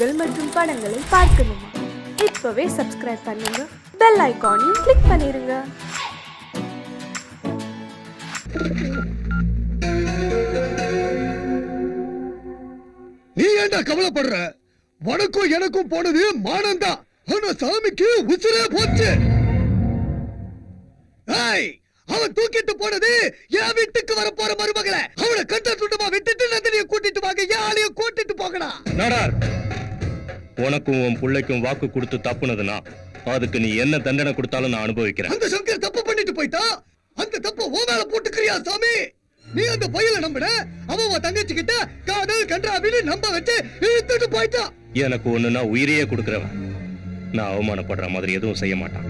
நிகழ்ச்சிகள் மற்றும் படங்களை பார்க்கணுமா? இப்பவே சப்ஸ்கிரைப் பண்ணுங்க, பெல் ஐகானையும் கிளிக் பண்ணிருங்க. நீ ஏன்டா கவலைப்படுற? உனக்கும் எனக்கும் போனது மானம்தான். ஆனா சாமிக்கு உசிரே போச்சு. அவன் தூக்கிட்டு போனது என் வீட்டுக்கு வர போற மருமகளை. அவனை கட்ட சுட்டமா விட்டுட்டு நந்தினியை கூட்டிட்டு வாங்க, யாரைய கூட்டிட்டு போகடா. நாடார், உனக்கும் உன் பிள்ளைக்கும் வாக்கு கொடுத்து தப்புனதுனா அதுக்கு நீ என்ன தண்டனை கொடுத்தாலும் நான் அனுபவிக்கிறேன். அந்த சங்கர் தப்பு பண்ணிட்டு போயிட்டா, அந்த தப்ப ஓ மேல போட்டுக்கிறியா சாமி? நீ அந்த பையல நம்பின, அவன் தங்கச்சி கிட்ட காதல் கன்றாவின்னு நம்ப வச்சு இழுத்துட்டு போயிட்டான். எனக்கு ஒண்ணுன்னா உயிரையே கொடுக்கிறவன் நான் அவமானப்படுற மாதிரி எதுவும் செய்ய மாட்டான்.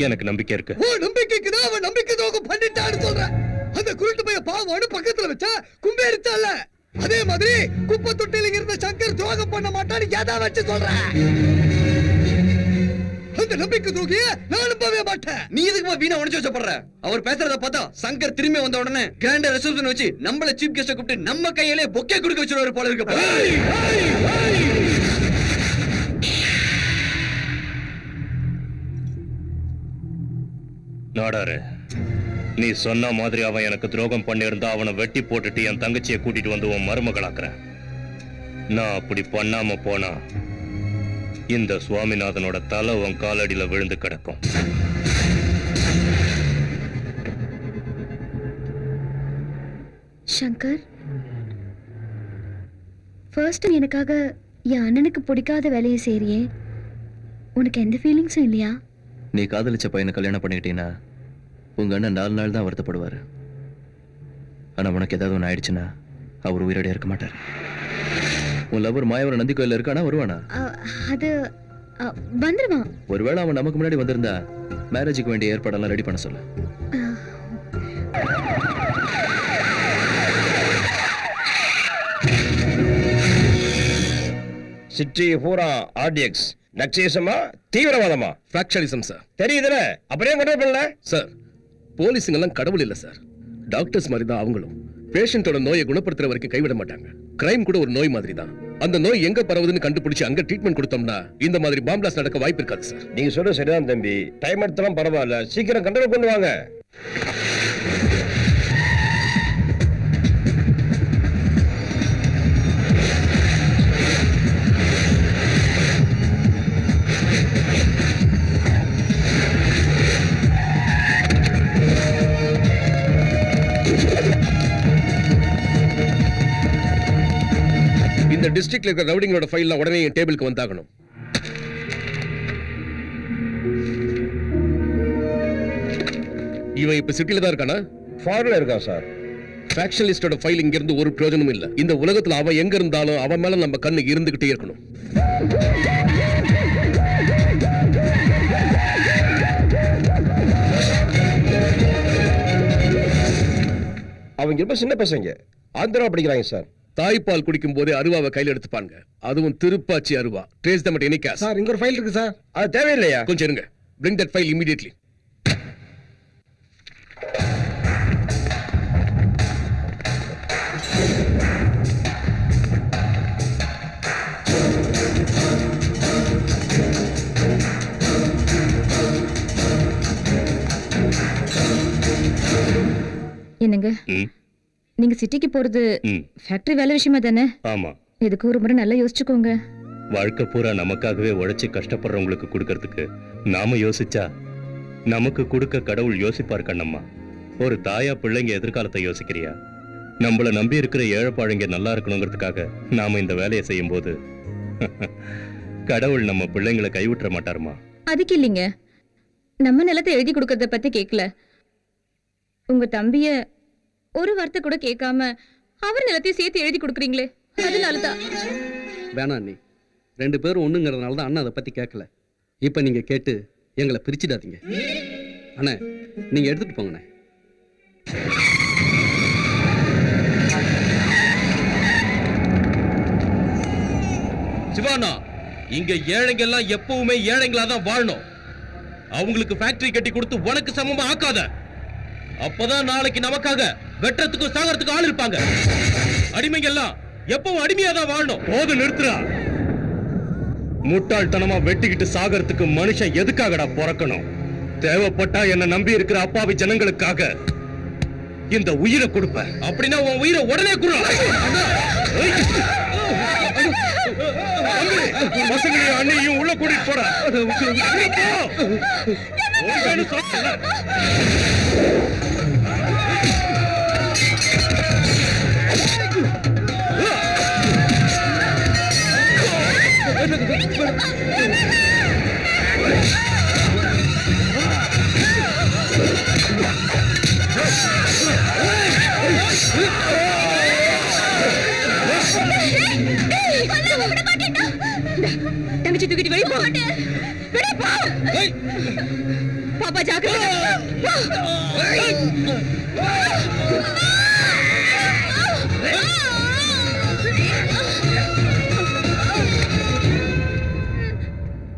எனக்கு நம்பிக்கை இருக்கு. ஓ நம்பிக்கைக்கு தான் அவன் நம்பிக்கை துரோகம் பண்ணிட்டான்னு சொல்ற. அந்த குருட்டு பைய பாவம்னு பக்கத்துல வச்சா கும்பேறிச்சால, அதே மாதிரி குப்பை தொட்டில இருந்த சங்கர் துரோகம் பண்ண மாட்டான்னு எதா வச்சு சொல்ற? அந்த நம்பிக்கை துரோகிய நான் நம்பவே மாட்டேன். நீ எதுக்கு வீணா உணர்ச்சி வச்சப்படுற? அவர் பேசுறத பார்த்தா சங்கர் திரும்பி வந்த உடனே கிராண்டா ரிசப்ஷன் வச்சு நம்மள சீஃப் கெஸ்ட கூப்பிட்டு நம்ம கையிலே பொக்கே கொடுக்க வச்சிருவாரு போல இருக்கு. நாடாரு, நீ சொன்ன மாதிரி அவன் எனக்கு துரோகம் பண்ணியிருந்தா அவனை வெட்டி போட்டுட்டு என் தங்கச்சியை கூட்டிட்டு வந்து உன் மருமகளாக்குறேன். நான் அப்படி பண்ணாம போனா இந்த சுவாமிநாதனோட தலை உன் காலடியில விழுந்து கிடக்கும். சங்கர், ஃபர்ஸ்ட் எனக்காக என் அண்ணனுக்கு பிடிக்காத வேலையை செய்றியே, உனக்கு எந்த ஃபீலிங்ஸும் இல்லையா? நீ காதலிச்ச பையனை கல்யாணம் பண்ணிக்கிட்டீங்கன்னா உங்க அண்ணன் 4 நாள் தான் வருத்தப்படுவாரு. ஆனா உனக்கு ஏதாவது ஒன்று ஆயிடுச்சுன்னா அவர் உயிரோட இருக்க மாட்டார். உன் லவர் மாயவர நந்தி கோயில இருக்கானா? வருவானா? அது வந்துருவான். ஒருவேளை அவன் நமக்கு முன்னாடி வந்திருந்தா மேரேஜுக்கு வேண்டிய ஏற்பாடெல்லாம் ரெடி பண்ண சொல்லு. சிட்டி பூரா ஆர்டிஎக்ஸ் நக்சலிசமா தீவிரவாதமா? ஃபேக்ஷனிசம் சார். தெரியுதுல, அப்படியே கண்ட்ரோல் பண்ணல சார். போலீஸுங்க எல்லாம் கடவுள் இல்ல சார், டாக்டர்ஸ் மாதிரி தான் அவங்களும். பேஷண்டோட நோயை குணப்படுத்துற வரைக்கும் கைவிட மாட்டாங்க. கிரைம் கூட ஒரு நோய் மாதிரி தான். அந்த நோய் எங்க பரவுதுன்னு கண்டுபிடிச்சு அங்க ட்ரீட்மெண்ட் கொடுத்தோம்னா இந்த மாதிரி பாம்பிளாஸ் நடக்க வாய்ப்பு இருக்காது சார். நீங்க சொல்ற சரிதான் தம்பி. டைம் எடுத்தாலும் பரவாயில்ல, சீக்கிரம் கண்ட்ரோல் கொண்டு வாங்க. இந்த டிஸ்ட்ரிக்ட்ல இருக்கிற ரவுடிங்களோட ஃபைல்லாம் உடனே என் டேபிளுக்கு வந்தாகணும். இவன் இப்ப சிட்டில தான் இருக்கானா? ஃபாரின்ல இருக்கா சார். ஃபேக்ஷனிஸ்டோட ஃபைல் இங்க இருந்து ஒரு பிரயோஜனமும் இல்ல. இந்த உலகத்துல அவன் எங்க இருந்தாலும் அவன் மேல நம்ம கண்ணு இருந்துகிட்டே இருக்கணும். அவங்க ரொம்ப சின்ன பசங்க, ஆந்திரா படிக்கிறாங்க சார். தாய்ப்பால் குடிக்கும் போதே அருவாவை கையில எடுத்துப்பாங்க. அதுவும் திருப்பாச்சி அருவா. Trace them at any case. Sir, இங்க ஒரு ஃபைல் இருக்கு சார். அது தேவையில்லையா? கொஞ்சம் இருங்க. bring that file immediately. என்னங்க, நீங்க சிட்டிக்கு போறது ஃபேக்டரி வேலை விஷயமா தானே? ஆமா. இதுக்கு ஒரு முறை நல்லா யோசிச்சுக்கோங்க. வாழ்க்கை பூரா நமக்காகவே உழைச்சி கஷ்டப்படுறவங்களுக்கு கொடுக்கறதுக்கு நாம யோசிச்சா நமக்கு கொடுக்க கடவுள் யோசிப்பார் கண்ணம்மா. ஒரு தாயா பிள்ளைங்க எதிர்காலத்தை யோசிக்கிறியா? நம்மள நம்பி இருக்கிற ஏழைப்பாழைங்க நல்லா இருக்கணுங்கிறதுக்காக நாம இந்த வேலையை செய்யும் போது கடவுள் நம்ம பிள்ளைங்களை கைவிட்டுற மாட்டாருமா? அதுக்கு இல்லைங்க, நம்ம நிலத்தை எழுதி கொடுக்கறத பத்தி கேட்கல. உங்க தம்பிய ஒரு வார்த்தை கூட கேட்காம அவர் நிலத்தையும் சேர்த்து எழுதி கொடுக்குறீங்களே, அதனாலதான். வேணாம் அண்ணி, 2 பேரும் ஒண்ணுங்கிறதுனால தான் அண்ணா அதை பத்தி கேட்கல. இப்ப நீங்க கேட்டு எங்களை பிரிச்சிடாதீங்க. அண்ணா, நீங்க எடுத்துட்டு போங்கண்ணே. சிவானா, இங்க ஏழைங்க எல்லாம் எப்பவுமே ஏழைங்களா தான் வாழணும். அவங்களுக்கு ஃபேக்டரி கட்டி கொடுத்து உனக்கு சமமா ஆக்காத. அப்பதான் நாளைக்கு நமக்காக வெற்றத்துக்கும் சாகறதுக்கும் ஆள் இருப்பாங்க. அடிமைங்க எல்லாம் எப்பவும் அடிமையா தான் வாழணும். போது நிறுத்துறா. முட்டாள்தனமா வெட்டிக்கிட்டு சாகறதுக்கு மனுஷன் எதுக்காகடா பிறக்கணும்? தேவைப்பட்டா என்ன நம்பி இருக்கிற அப்பாவி ஜனங்களுக்காக இந்த உயிரை கொடுப்பேன். அப்படின்னா உன் உயிரை உடனே குடுறா. பசங்களையும் அண்ணையும் உள்ள கூட்டிட்டு போற. தங்கச்சி தூக்கிட்டு வெளியே போ. வெளியே போ. பாப்பா ஜாக்கிரதை.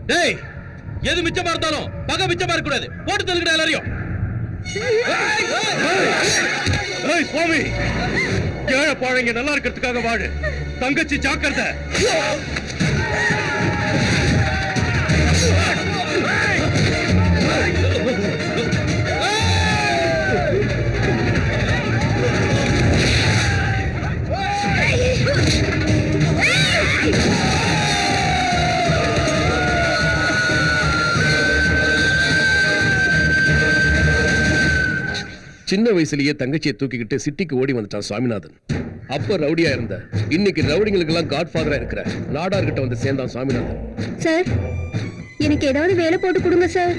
டேய், எது மிச்சமா இருந்தாலும் பகை மிச்சமா இருக்க கூடாது. போட்டு தள்ளுகிட்ட எல்லாரையும். ஏய் சுவாமி, ஏழை பாழங்க நல்லா இருக்கிறதுக்காக வாழு. தங்கச்சி ஜாக்கிரதை. சின்ன வயசுலயே தங்கச்சியை தூக்கிக்கிட்டு சிட்டிக்கு ஓடி வந்துட்டான் சுவாமிநாதன். அப்ப ரவுடியா இருந்த, இன்னைக்கு ரவுடிங்களுக்கு எல்லாம் காட்ஃபாதரா இருக்கிற நாடார் கிட்ட வந்து சேர்ந்தான் சுவாமிநாதன். சார், எனக்கு ஏதாவது வேலை போட்டு கொடுங்க சார்.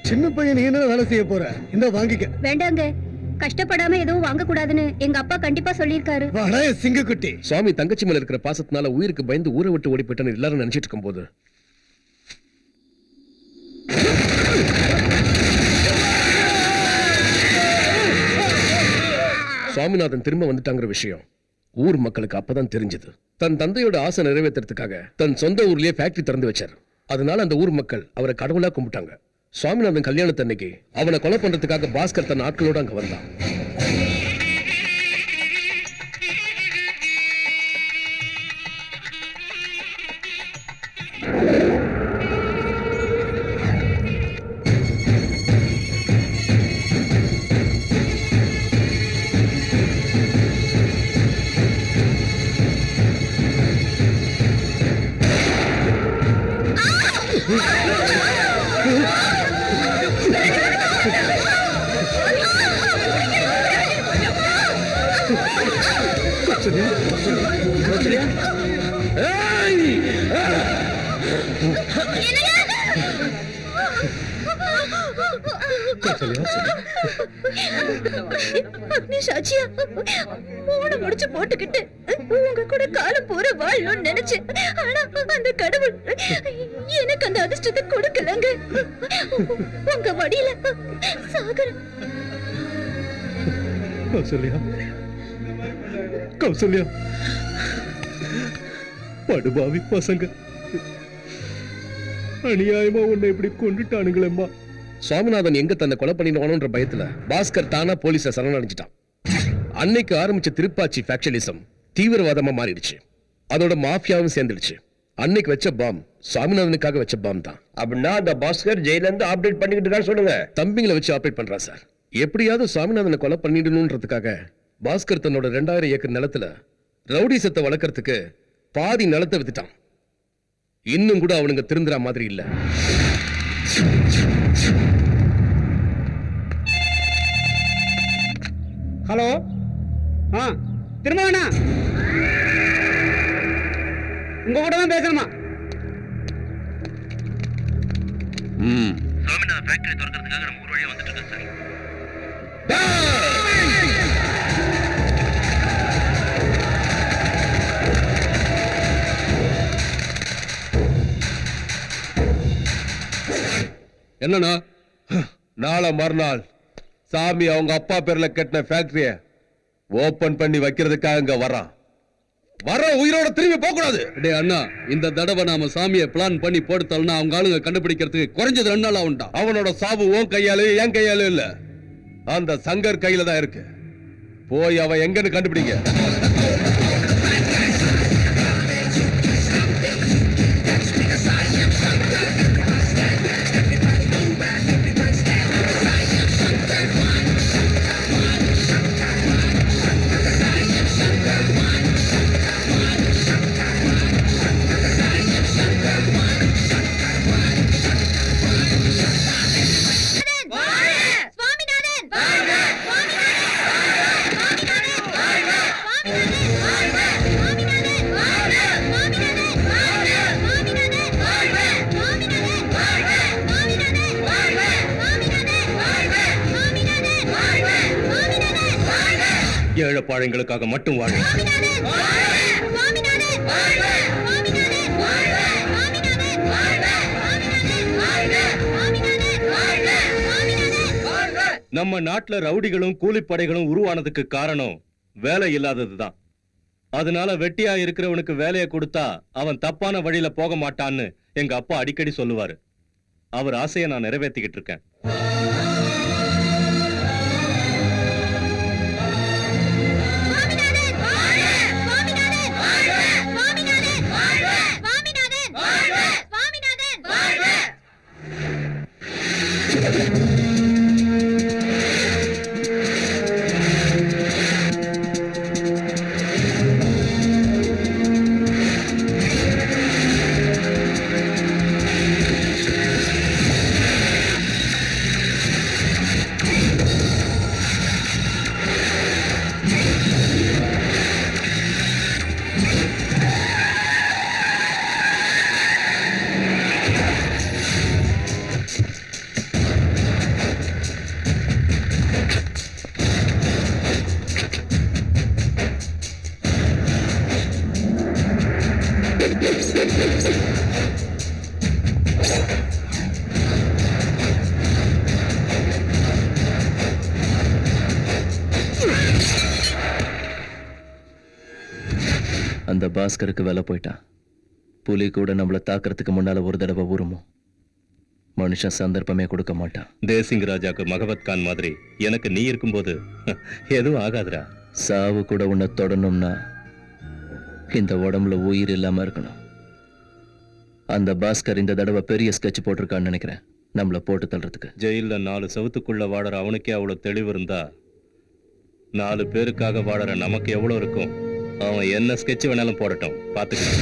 சின்ன பையன் நீ என்ன வேலை செய்ய போற? இந்த வாங்கிக்க. வேண்டாங்க, கஷ்டப்படாம எதுவும் வாங்க கூடாதுன்னு எங்க அப்பா கண்டிப்பா சொல்லியிருக்காரு. வாடா சிங்கக்குட்டி. சுவாமி தங்கச்சி மேல இருக்கிற பாசத்தினால உயிருக்கு பயந்து ஊரை விட்டு ஓடி போயிட்டான்னு எல்லாரும் நினைச்சிட்டு இருக்கும் போது சுவாமிநாதன் திரும்ப வந்துட்டாங்கிற விஷயம் ஊர் மக்களுக்கு அப்பதான் தெரிஞ்சது. தன் தந்தையோட ஆசை நிறைவேற்றுறதுக்காக தன் சொந்த ஊர்லயே ஃபேக்டரி திறந்து வச்சார். அதனால அந்த ஊர் மக்கள் அவரை கடவுளா கும்பிட்டாங்க. சுவாமிநாதன் கல்யாணத்தன்னைக்கு அவனை கொலை பண்றதுக்காக பாஸ்கர் தன் ஆட்களோட அங்க வந்தான். சாட்சியா போன முடிச்சு போட்டுக்கிட்டு உங்க கூட காலம் போற வாழணும்னு நினைச்சு, ஆனா அந்த கடவுள் எனக்கு அந்த அதிர்ஷ்டத்தை கொடுக்கலங்க. உங்க மடியில சாகரம். கௌசல்யா, கௌசல்யா, படுபாவி பசங்க அநியாயமா உன்னை இப்படி கொண்டுட்டானுங்களேம்மா. சுவாமிநாதன் எங்க தன்னை கொலை பண்ணிடுவானோன்ற பயத்துல பாஸ்கர் தானா போலீஸ சரணடைஞ்சிட்டான். அன்னைக்கு ஆரம்பிச்ச திருப்பாச்சி ஃபேக்ஷனிசம் தீவிரவாதமா மாறிடுச்சு. அதோட மாஃபியாவும் சேர்ந்துடுச்சு. அன்னைக்கு வச்ச பாம் சுவாமிநாதனுக்காக வச்ச பாம் தான். அப்படின்னா அந்த பாஸ்கர் ஜெயில இருந்து ஆப்டேட் பண்ணிக்கிட்டு இருக்கான்னு சொல்லுங்க. தம்பிங்களை வச்சு ஆப்ரேட் பண்றான் சார். எப்படியாவது சுவாமிநாதனை கொலை பண்ணிடணும்ன்றதுக்காக பாஸ்கர் தன்னோட 2000 ஏக்கர் நிலத்துல ரவுடிசத்தை வளர்க்கறதுக்கு பாதி நிலத்தை வித்துட்டான். இன்னும் கூட அவனுங்க திருந்துற மாதிரி இல்ல. ஹலோ, திரும்ப உங்க கூட தான் பேசணுமா? சுவாமிநாதன் ஃபேக்டரி திறக்கிறதுக்காக நம்ம ஊர் வழியா வந்துட்டு இருக்கோம் சார். என்னன்னா நாளை மறுநாள் சாமி அவங்க அப்பா பேர்ல கட்டின ஃபேக்டரிய ஓபன் பண்ணி வைக்கிறதுக்காக இங்க வரான். வர உயிரோட திரும்பி போக கூடாது. டே அண்ணா, இந்த தடவை நாம சாமியை பிளான் பண்ணி போடுத்தோம்னா அவங்க ஆளுங்க கண்டுபிடிக்கிறதுக்கு குறைஞ்சது 2 நாள் ஆகும்டா. அவனோட சாவு உன் கையாலே என் கையாலே இல்ல, அந்த சங்கர் கையில தான் இருக்கு. போய் அவன் எங்கன்னு கண்டுபிடிங்க. வாழைங்களுக்காக மட்டும் வாழ. நம்ம நாட்டுல ரவுடிகளும் கூலிப்படைகளும் உருவானதுக்கு காரணம் வேலை இல்லாததுதான். அதனால வெட்டியா இருக்கிறவனுக்கு வேலையை கொடுத்தா அவன் தப்பான வழியில போக மாட்டான்னு எங்க அப்பா அடிக்கடி சொல்லுவாரு. அவர் ஆசையை நான் நிறைவேற்றிக்கிட்டு இருக்கேன். அந்த பாஸ்கருக்கு வேலை போயிட்டான். புலி கூட நம்மளை தாக்குறதுக்கு முன்னால ஒரு தடவை உருமும். மனுஷன் சந்தர்ப்பமே கொடுக்க மாட்டான். தேசிங் ராஜாக்கு மகவத் கான் மாதிரி எனக்கு நீ இருக்கும்போது எதுவும் ஆகாதுடா. சாவு கூட உன்னை தொடணும்னா இந்த உடம்புல உயிர் இல்லாம இருக்கணும். அந்த பாஸ்கர் இந்த தடவை பெரிய ஸ்கெட்ச் போட்டிருக்கான்னு நினைக்கிறேன், நம்மளை போட்டு தள்ளுறதுக்கு. ஜெயில 4 செவத்துக்குள்ள வாழற அவனுக்கே அவ்வளவு தெளிவு இருந்தா 4 பேருக்காக வாழற நமக்கு எவ்வளவு இருக்கும்? அவன் என்ன ஸ்கெட்ச் வேணாலும் போடட்டும், பாத்துக்கலாம்.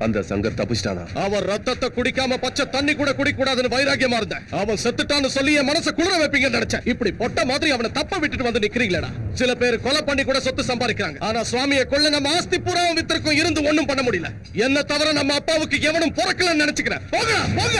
அந்த சங்கர் தப்பிச்சிட்டானா? அவன் ரத்தத்தை குடிக்காம பச்சை தண்ணி கூட குடிக்க கூடாதுன்னு வைராக்கியமா இருந்தேன். அவன் செத்துட்டான்னு சொல்லி என் மனசை குளிர வைப்பீங்கன்னு நினைச்சேன். இப்படி பொட்ட மாதிரி அவனை தப்ப விட்டுட்டு வந்து நிக்கிறீங்களா? சில பேர் கொலை பண்ணி கூட சொத்து சம்பாதிக்கிறாங்க. ஆனா சுவாமியை கொல்ல நம்ம ஆஸ்தி பூராவும் வித்திருக்கும் இருந்து ஒண்ணும் பண்ண முடியல. என்ன தவிர நம்ம அப்பாவுக்கு எவனும் பிறக்கலன்னு நினைச்சுக்கிறேன். போங்க போங்க.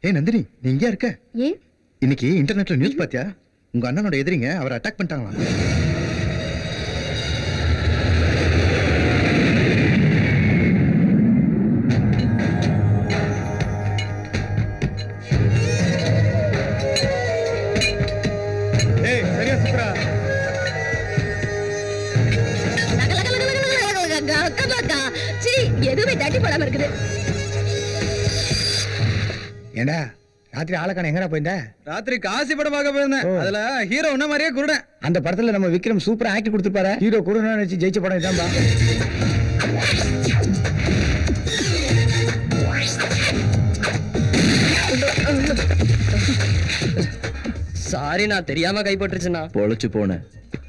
ஏய் நந்தினி, நீ இங்கே இருக்க? ஏன்? இன்னைக்கு இன்டர்நெட்ல நியூஸ் பாத்தியா? உங்க அண்ணனோட எதிரிங்க அவரை அட்டாக் பண்ணிட்டாங்களாம். ஏய் சரியா சுப்ரா. எதுவுமே தட்டி போடாம இருக்குது. ஏண்டா ராத்திரி ஆளக்கான எங்கடா போயிருந்த? ராத்திரி காசி படம் பார்க்க போயிருந்தேன். அதுல ஹீரோ உன்ன மாதிரியே குருடன். அந்த படத்துல நம்ம விக்ரம் சூப்பரா ஆக்ட் கொடுத்துப்பாரு. ஹீரோ குருடனா நினைச்சு ஜெயிச்ச படம் இதான்பா. சாரி, நான் தெரியாம கைப்பற்றுச்சுண்ணா. பொழைச்சு போனேன்.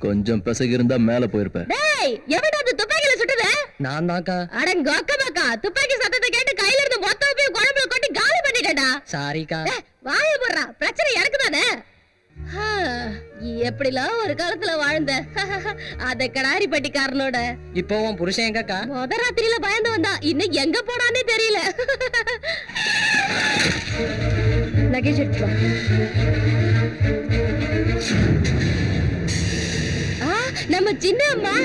கொஞ்சம் பிசகு இருந்தா மேல போயிருப்பேன். டேய், எவன்டா அந்த துப்பாக்கில சுட்டது? நான் தான்க்கா. அடங்க அக்கமாக்கா, துப்பாக்கி சத்தத்தை கேட்டு கையில இருந்து மொத்த போய் குழம்புல கொட்டி காலி பண்ணிட்டேன்டா. சாரிக்கா. வாயை போடுறா, பிரச்சனை எனக்கு தானே. எப்படிலாம் ஒரு காலத்துல வாழ்ந்த அத கடாரி பட்டிக்காரனோட. இப்போ உன் புருஷன் எங்கக்கா? முத ராத்திரியில பயந்து வந்தா, இன்னும் எங்க போனானே தெரியல. லக்கேஜ் எடுத்து வா. நம்ம சின்ன அம்மா.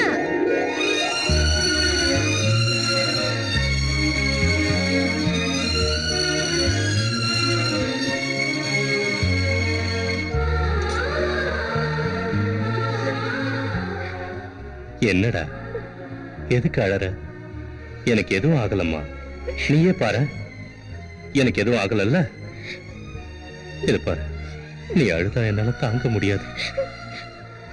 என்னடா எதுக்கு அழற? எனக்கு எதுவும் ஆகலம்மா, நீயே பாரு. எனக்கு எதுவும் ஆகலல்ல. இது பாரு, நீ அழுதா என்னால தாங்க முடியாது.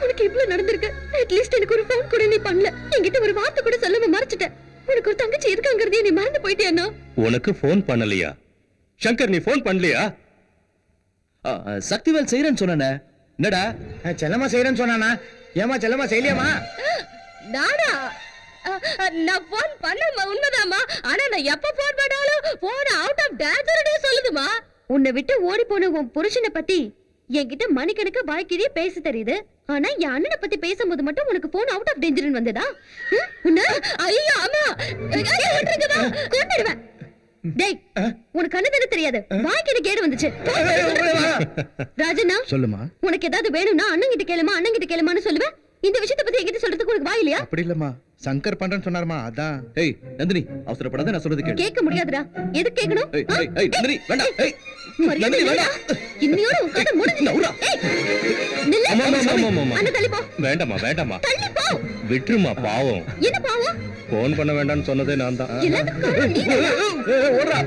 உனக்கு இவ்ளோ நடந்திருக்கு, அட்லீஸ்ட் எனக்கு ஒரு ஃபோன் கூட நீ பண்ணல. என்கிட்ட ஒரு வார்த்தை கூட சொல்லாம மறைச்சிட்ட. உனக்கு ஒரு தங்கச்சி இருக்காங்கறதே நீ மறந்து போயிட்டியானோ? உனக்கு ஃபோன் பண்ணலையா சங்கர்? நீ ஃபோன் பண்ணலையா? சக்திவேல் செய்யறேன்னு சொன்னே. என்னடா செல்லமா செய்யறேன்னு சொன்னானா? ஏமா செல்லமா செய்யலையாமா? நானா? நான் ஃபோன் பண்ணமா, உண்மைதாமா. ஆனா நான் எப்ப ஃபோன் பண்ணாலும் போன் அவுட் ஆஃப் டேஞ்சர்னே சொல்லுதுமா. உன்னை விட்டு ஓடி போன உன் புருஷனை பத்தி என்கிட்ட மணிக்கணக்கு வாய்க்கிறியே பேச தெரியுது. ஆனா என் அண்ணனை பத்தி பேசும்போது மட்டும் உனக்கு போன் அவுட் ஆஃப் டேஞ்சர்னு வந்ததா? ஐயோ ஆமா, கொண்டுடுவேன். டேய், உனக்கு கண்ணு தானே தெரியாது, வாய்க்கு கேடு வந்துச்சு. ராஜண்ணா சொல்லுமா. உனக்கு ஏதாவது வேணும்னா அண்ணன் கிட்ட கேளுமா, அண்ணன் கிட்ட கேளுமான்னு சொல்லுவேன். இந்த விஷயத்தை பத்தி என்கிட்ட சொல்றதுக்கு உனக்கு வாய் இல்லையா? அப்படி இல்லம்மா, சங்கர் பண்றேன்னு சொன்னாருமா, அதான். ஏய் நந்தினி, அவசரப்படாத, நான் சொல்றது கேளு. கேட்க முடியாதுடா. எது கேட்கணும்? ஏய் ஏய் ஏய் நந்தினி வேண்டாம். ஏய் நந்தினி வேண்டாம். இன்னியோட உன் கதை முடிஞ்சு. ஏய் நில்லு. ஆமா, ஆமா, ஆமா, ஆமா. அண்ணா தள்ளி போ. வேண்டாமா வேண்டாமா, தள்ளி போ. விட்டுருமா, பாவம். என்ன பாவம்? ஃபோன் பண்ண வேண்டாம்னு சொன்னதே நான் தான். எல்லாத்துக்கும் காரணம் நீ. ஓடுறா.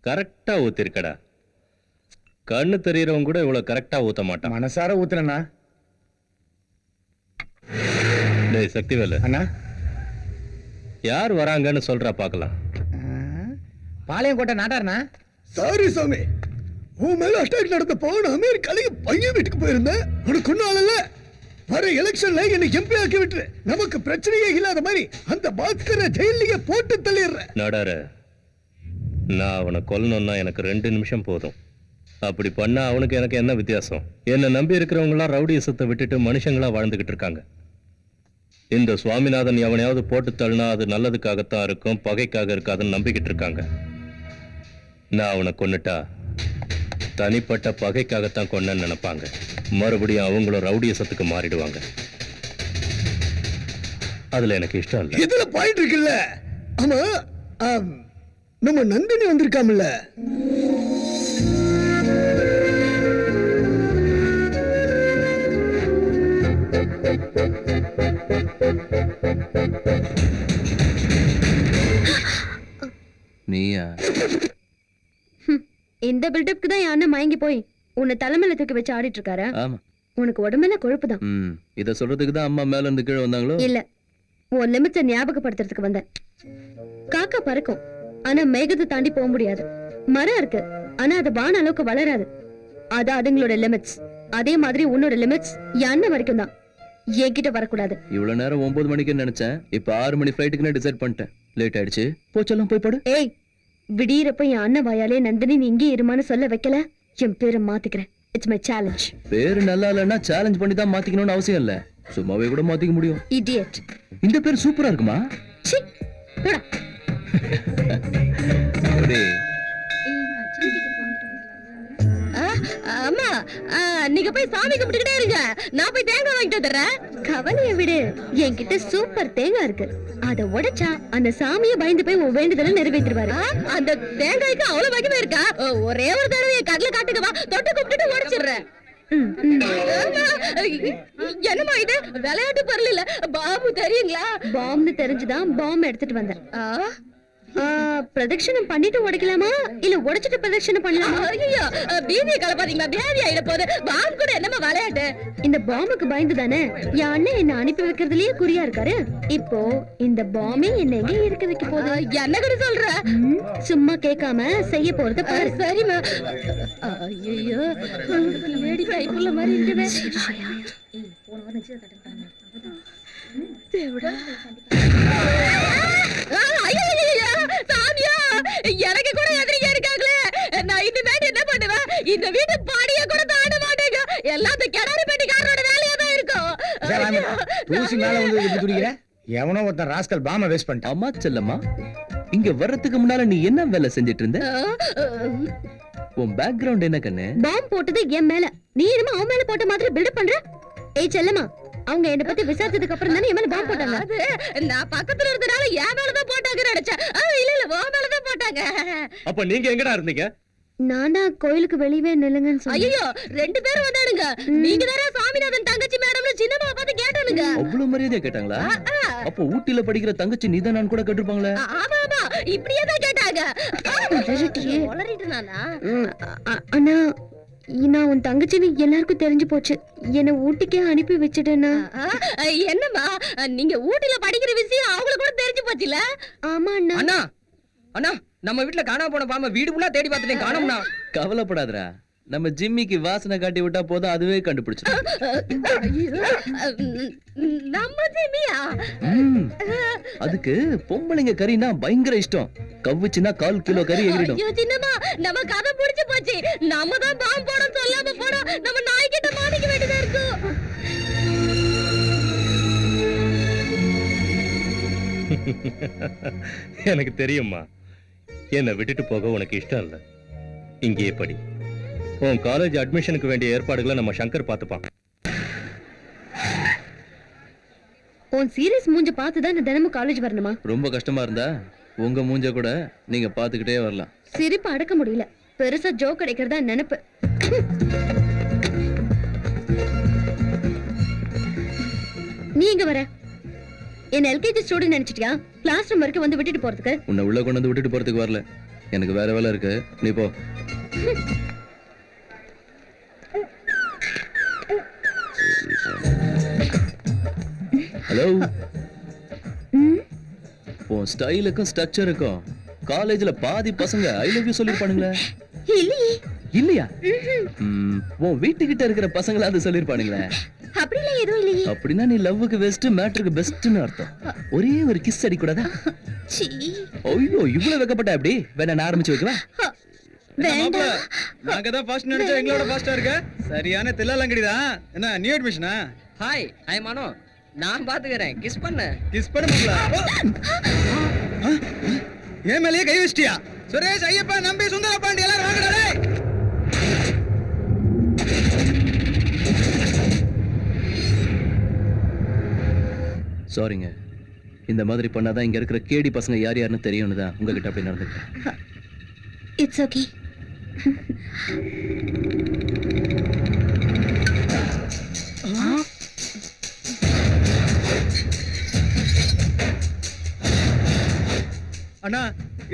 கரெக்டா ஊத்திருக்கடா. கண்ணு தெரியறவங்க கூட இவ்வளவு கரெக்டா ஊத்த மாட்டான். மனசார ஊத்துறேண்ணா. டேய் சக்திவேலு அண்ணா, யார் வராங்கன்னு சொல்றா பாக்கலாம். பாளையங்கோட்டை நாட்டாருண்ணா. சாரி சாமி, உன் மேல அட்டாக் நடந்தப்போ நான் அமெரிக்கால பையன் வீட்டுக்கு போயிருந்தேன். உனக்கு ஒன்னும் ஆளல. வர எலெக்ஷன்ல என்ன எம்பி ஆக்கி விட்டுரு. நமக்கு பிரச்சனையே இல்லாத மாதிரி அந்த பாஸ்கரை ஜெயிலிலேயே போட்டு தள்ளிடுறேன். நடார, நான் அவனை கொல்லணும்னா எனக்கு 2 நிமிஷம் போதும். அப்படி பண்ணா அவனுக்கு எனக்கு என்ன வித்தியாசம்? என்னை நம்பி இருக்கிறவங்க எல்லாம் ரவுடிசத்தை விட்டுட்டு மனுஷங்களா வாழ்ந்துகிட்டு இருக்காங்க. இந்த சுவாமிநாதன் எவனையாவது போட்டு தள்ளினா அது நல்லதுக்காகத்தான் இருக்கும், பகைக்காக இருக்காதுன்னு நம்பிக்கிட்டு இருக்காங்க. நான் அவனை கொன்னுட்டா தனிப்பட்ட பகைக்காகத்தான் கொன்னேன்னு நினைப்பாங்க. மறுபடியும் அவங்களும் ரவுடியசத்துக்கு மாறிடுவாங்க. அதுல எனக்கு இஷ்டம் இல்லை. இதுல பாயிண்ட் இருக்குல்ல. ஆமா, நம்ம நந்தினி வந்திருக்காமல்ல. நீயா? இந்த பில்டப்க்கு தான் என் அண்ணன் மயங்கி போய் உன்னை தலைமையில தூக்கி வச்சு ஆடிட்டு இருக்காரு. ஆமா. உனக்கு உடம்பெல்லாம் கொழுப்பு தான். இத சொல்றதுக்கு தான் அம்மா மேல இருந்து கீழே வந்தாங்களோ? இல்ல, உன் லிமிட்ஸை ஞாபகப்படுத்துறதுக்கு வந்தேன். காக்கா பறக்கும், ஆனா மேகத்தை தாண்டி போக முடியாது. மரம் இருக்கு, ஆனா அது வான அளவுக்கு வளராது. அது அதுங்களோட லிமிட்ஸ். அதே மாதிரி உன்னோட லிமிட்ஸ் என் அண்ணன் வரைக்கும் தான். என்கிட்ட வரக்கூடாது. இவ்வளவு நேரம் 9 மணிக்குன்னு நினைச்சேன். இப்ப 6 மணி ஃபிளைட்டுக்குன்னு டிசைட் பண்ணிட்டேன். லேட் ஆயிடுச்சு, போச்செல்லாம் போய் படு. ஏய், விடியறப்ப என் அண்ணன் வாயாலே நந்தினி நீ இங்கே இருமான்னு சொல்ல வைக்கல, என் பேரை மாத்திக்கிறேன். It's my challenge. பேரு நல்லா இல்லைன்னா சேலஞ்ச் பண்ணி தான் மாத்திக்கணும்னு அவசியம் இல்ல, சும்மாவே கூட மாத்திக்க முடியும். இடியட். இந்த பேர் சூப்பரா இருக்குமா? சீ, போடா. அம்மா, நீங்க போய் சாமி கும்பிட்டுக்கிட்டே இருங்க, நான் போய் தேங்காய் வாங்கிட்டு வந்துடுறேன். கவலையை விடு, என்கிட்ட சூப்பர் தேங்காய் இருக்கு. அத உடைச்சா அந்த சாமியை பயந்து போய் உன் வேண்டுதலை நிறைவேற்றுவாரு. அந்த தேங்காய்க்கு அவ்வளவு மகிமை இருக்கா? ஒரே ஒரு தடவை என் கடல காட்டுக்கவா, தொட்டு கும்பிட்டு உடைச்சிடுறேன். என்னமா இது விளையாட்டு பொருள் இல்ல, பாம்பு தெரியுங்களா? பாம்பு தெரிஞ்சுதான் பாம்பு எடுத்துட்டு வந்தேன். பிரதட்சணம் பண்ணிட்டு உடைக்கலாமா இல்ல உடைச்சிட்டு பிரதட்சணம் பண்ணலாமா? ஐயோ, பீதியை கலப்பாதீங்களா, பேதி ஆயிட போகுது. பாம்பு கூட என்னமா விளையாட்டு? இந்த பாம்புக்கு பயந்து தானே என் அண்ணன் என்ன அனுப்பி வைக்கிறதுலயே குறியா இருக்காரு. இப்போ இந்த பாம்பே என்ன எங்க இருக்க வைக்க போகுது? என்ன கூட சொல்ற? சும்மா கேட்காம செய்ய போறது பாரு. சரிமா. ஐயோ, லேடி டைப்புள்ள மாதிரி இருக்குது. எனக்கு கூட எதிரியா இருக்காங்களே, நான் இனிமேல் என்ன பண்ணுவேன்? இந்த வீட்டு பாடிய கூட தாண்ட மாட்டேங்க. எல்லாத்தையும் கிணறு பெட்டிக்காரரோட வேலையா தான் இருக்கும். தூசி மேல வந்து இப்படி துடிக்கிற? எவனோ ஒருத்தன் ராஸ்கல் பாம்ப வேஸ்ட் பண்ணிட்டான். அம்மா செல்லம்மா, இங்க வர்றதுக்கு முன்னால நீ என்ன வேலை செஞ்சிட்டு இருந்த? உன் பேக்ரவுண்ட் என்ன கண்ணு? பாம் போட்டது என் மேல, நீ என்னமோ அவன் மேல போட்ட மாதிரி பில்டப் பண்ற. ஏய் செல்லம்மா, அவங்க என்ன பத்தி விசாரிச்சதுக்கு அப்புறம் தானே என் மேல பாம் போட்டாங்க. அது நான் பக்கத்துல இருந்தனால என் மேலதான் போட்டாங்க நினைச்சேன். இல்ல இல்ல, உன் மேலதான் போட்டாங்க. அப்ப நீங்க எங்கடா இருந்தீங்க? நான் தான் கோயிலுக்கு வெளியவே நில்லுங்கன்னு சொன்னேன். ஐயோ, 2 பேரும் வந்தானுங்க. நீங்க தானே சாமிநாதன் தங்கச்சி மேடம்னு சின்னம்மா பார்த்து கேட்டானுங்க. அவ்வளவு மரியாதையா கேட்டாங்களா? அப்ப ஊட்டில படிக்கிற தங்கச்சி நீதான் நான் கூட கேட்டிருப்பாங்களே. ஆமா ஆமா, இப்படியே தான் கேட்டாங்க. வளரிட்டு நானா? அண்ணா, நான் உன் தங்கச்சின்னு எல்லாருக்கும் தெரிஞ்சு போச்சு. என்ன ஊட்டிக்கே அனுப்பி வச்சுட்டேன்னா. என்னம்மா, நீங்க ஊட்டில படிக்கிற விஷயம் அவங்களுக்கு கூட தெரிஞ்சு போச்சுல? ஆமா அண்ணா. அண்ணா அண்ணா, நம்ம வீட்டுல காணாம போன பாம்பை வீடு ஃபுல்லா தேடி பார்த்துட்டேன், காணோம்னா. கவலைப்படாதடா, நம்ம ஜிம்மிக்கு வாசனை காட்டி விட்டா போதும், அதுவே கண்டுபிடிச்சிடும். நம்ம ஜிம்மியா? அதுக்கு பொம்பளைங்க கறினா பயங்கர இஷ்டம். கவ்வுச்சுன்னா 1/4 கிலோ கறி எகிரிடும். ஐயோ சின்னம்மா, நம்ம கதை புடிச்சு போச்சு. நம்ம தான் பாம்பு போட சொல்லாம போட நம்ம நாய்கிட்ட மாட்டிக்க வேண்டியதா இருக்கும். எனக்கு தெரியும்மா, என்னை விட்டுட்டு போக உனக்கு இஷ்டம் இல்லை. இங்கேயே படி. உன் காலேஜ் அட்மிஷனுக்கு வேண்டிய ஏற்பாடுகளை நம்ம சங்கர் பார்த்துப்பான். உன் சீரியஸ் மூஞ்ச பார்த்து தான் தினமும் காலேஜ் வரணுமா? ரொம்ப கஷ்டமா இருந்தா உங்க மூஞ்ச கூட நீங்க பாத்துக்கிட்டே வரலாம். சிரிப்பு அடக்க முடியல, பெருசா ஜோக் அடிக்கிறதா நினைப்பு. நீ இங்க வர என்ன எல்கேஜி ஸ்டூடெண்ட் நினைச்சிட்டியா? கிளாஸ் ரூம் வரைக்கும் வந்து விட்டுட்டு போறதுக்கு? உன்னை உள்ள கொண்டு வந்து விட்டுட்டு போறதுக்கு வரல, எனக்கு வேற வேலை இருக்கு, நீ போ. ஹலோ, உன் ஸ்டைலுக்கும் ஸ்ட்ரக்சருக்கும் காலேஜ்ல பாதி பசங்க ஐ லவ் யூ சொல்லிருப்பானுங்களே. இல்லையா? உன் வீட்டுக்கிட்ட இருக்கிற பசங்களா அது சொல்லிருப்பானுங்களே. அப்படிலாம் எதுவும் இல்லையே. அப்படின்னா நீ லவ்வுக்கு பெஸ்ட், மேட்டருக்கு பெஸ்ட்னு அர்த்தம். ஒரே ஒரு கிஸ் அடி கூடாதா? ஐயோ, இவ்வளவு வெக்கப்பட்ட அப்படி வேணா நான் ஆரம்பிச்சு வைக்கவா? நாங்க தான் ஃபர்ஸ்ட் நினைச்சோம், எங்களோட ஃபாஸ்டா இருக்க. சரியான தில்லாலங்கடி தான். என்ன நியூ அட்மிஷனா? ஹாய், ஐ எம் அனு. நான் பாத்துக்கிறேன். கிஸ் பண்ணு. கிஸ் பண்ணுங்களா? ஏன் மேலேயே கை வச்சிட்டியா? சுரேஷ், ஐயப்பா, நம்பி, சுந்தர பாண்டி எல்லாரும் வாங்கடா டேய். சாரிங்க, இந்த மாதிரி பண்ணாதான் இங்க இருக்கிற கேடி பசங்க யார் யாருன்னு தெரியும்னு தான் உங்ககிட்ட அப்படி நடந்துக்கிட்டேன். It's okay. அண்ணா,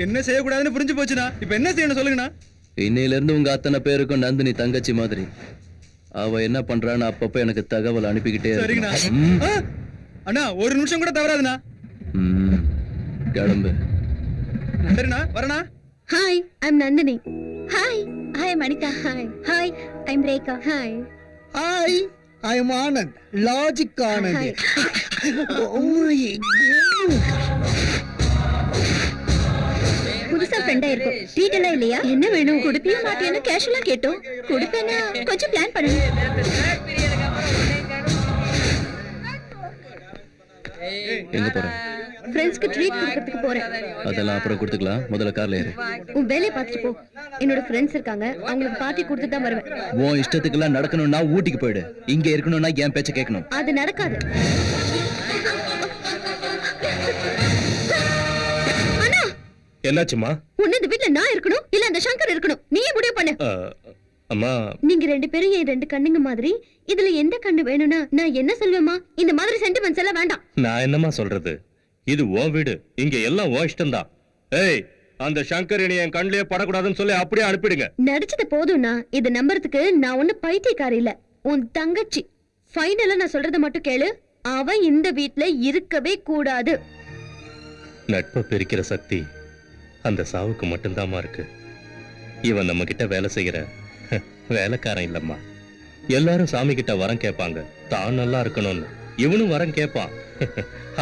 என்ன செய்யக்கூடாதுன்னு புரிஞ்சு போச்சுண்ணா. இப்ப என்ன செய்யணும் சொல்லுங்கண்ணா. இன்னையில இருந்து உங்க அத்தனை பேருக்கும் நந்தினி தங்கச்சி மாதிரி. அவ என்ன பண்றான்னு அப்பப்ப எனக்கு தகவல் அனுப்பிக்கிட்டே சரிங்கண்ணா. இருக்கணும். அண்ணா, ஒரு நிமிஷம் கூட தவறாதுண்ணா. கிளம்பு. சரிண்ணா, வரண்ணா. Hi, I'm Nandini. Hi, I am Anitha. Hi, hi, I'm Rekha. Hi, hi, I am Anand, logic Anand. Hi. புதுசா ஃப்ரெண்டா இருக்கும். ட்ரீட் எல்லாம் இல்லையா? என்ன வேணும்? குடுப்பியா மாட்டியான்னு கேஷுவலா கேட்டோம். குடுப்பேனா? கொஞ்சம் பிளான் பண்ணணும். எங்க போற? ஃப்ரெண்ட்ஸ்க்கு ட்ரீட் கொடுக்கிறதுக்கு போறேன். அதெல்லாம் அப்புறம் கொடுத்துக்கலாம். முதல்ல கார்ல ஏறு. உன் வேலையை பார்த்துட்டு போ. என்னோட ஃப்ரெண்ட்ஸ் இருக்காங்க, அவங்களுக்கு பார்ட்டி கொடுத்துட்டு தான் வருவேன். உன் இஷ்டத்துக்கெல்லாம் நடக்கணும்னா ஊட்டிக்கு போயிடு. இங்க இருக்கணும்னா என் பேச்ச கேட்கணும். அது நடக்காது. அண்ணா, என்னாச்சுமா? உன்ன இந்த வீட்ல நான் இருக்கணும் இல்ல அந்த சங்கர் இருக்கணும்? நீயே முடிவு பண்ணு. அம்மா, நீங்க ரெண்டு பேரும் என் ரெண்டு கண்ணுங்க மாதிரி. இதுல எந்த கண்ணு வேணும்னா நான் என்ன சொல்வேமா? இந்த மாதிரி சென்டிமெண்ட்ஸ் எல்லாம் வேண்டாம். நான் என்னமா சொல்றது? இது உன் வீடு, இங்க எல்லாம் உன் இஷ்டம்தான். ஏய், அந்த சங்கர் இனி என் கண்ணிலே படக்கூடாதுன்னு சொல்லி அப்படியே அனுப்பிடுங்க. நடிச்சது போதும்னா இத நம்புறதுக்கு நான் ஒண்ணு பைத்தியக்காரி இல்ல. உன் தங்கச்சி. ஃபைனலா நான் சொல்றத மட்டும் கேளு. அவ இந்த வீட்ல இருக்கவே கூடாது. நட்பை பிரிக்கிற சக்தி அந்த சாவுக்கு மட்டும்தாம்மா இருக்கு. இவன் நம்ம கிட்ட வேலை செய்யற வேலைக்காரன் இல்லம்மா. எல்லாரும் சாமி கிட்ட வரம் கேட்பாங்க, தான் நல்லா இருக்கணும்னு. இவனும் வரம் கேட்பான்.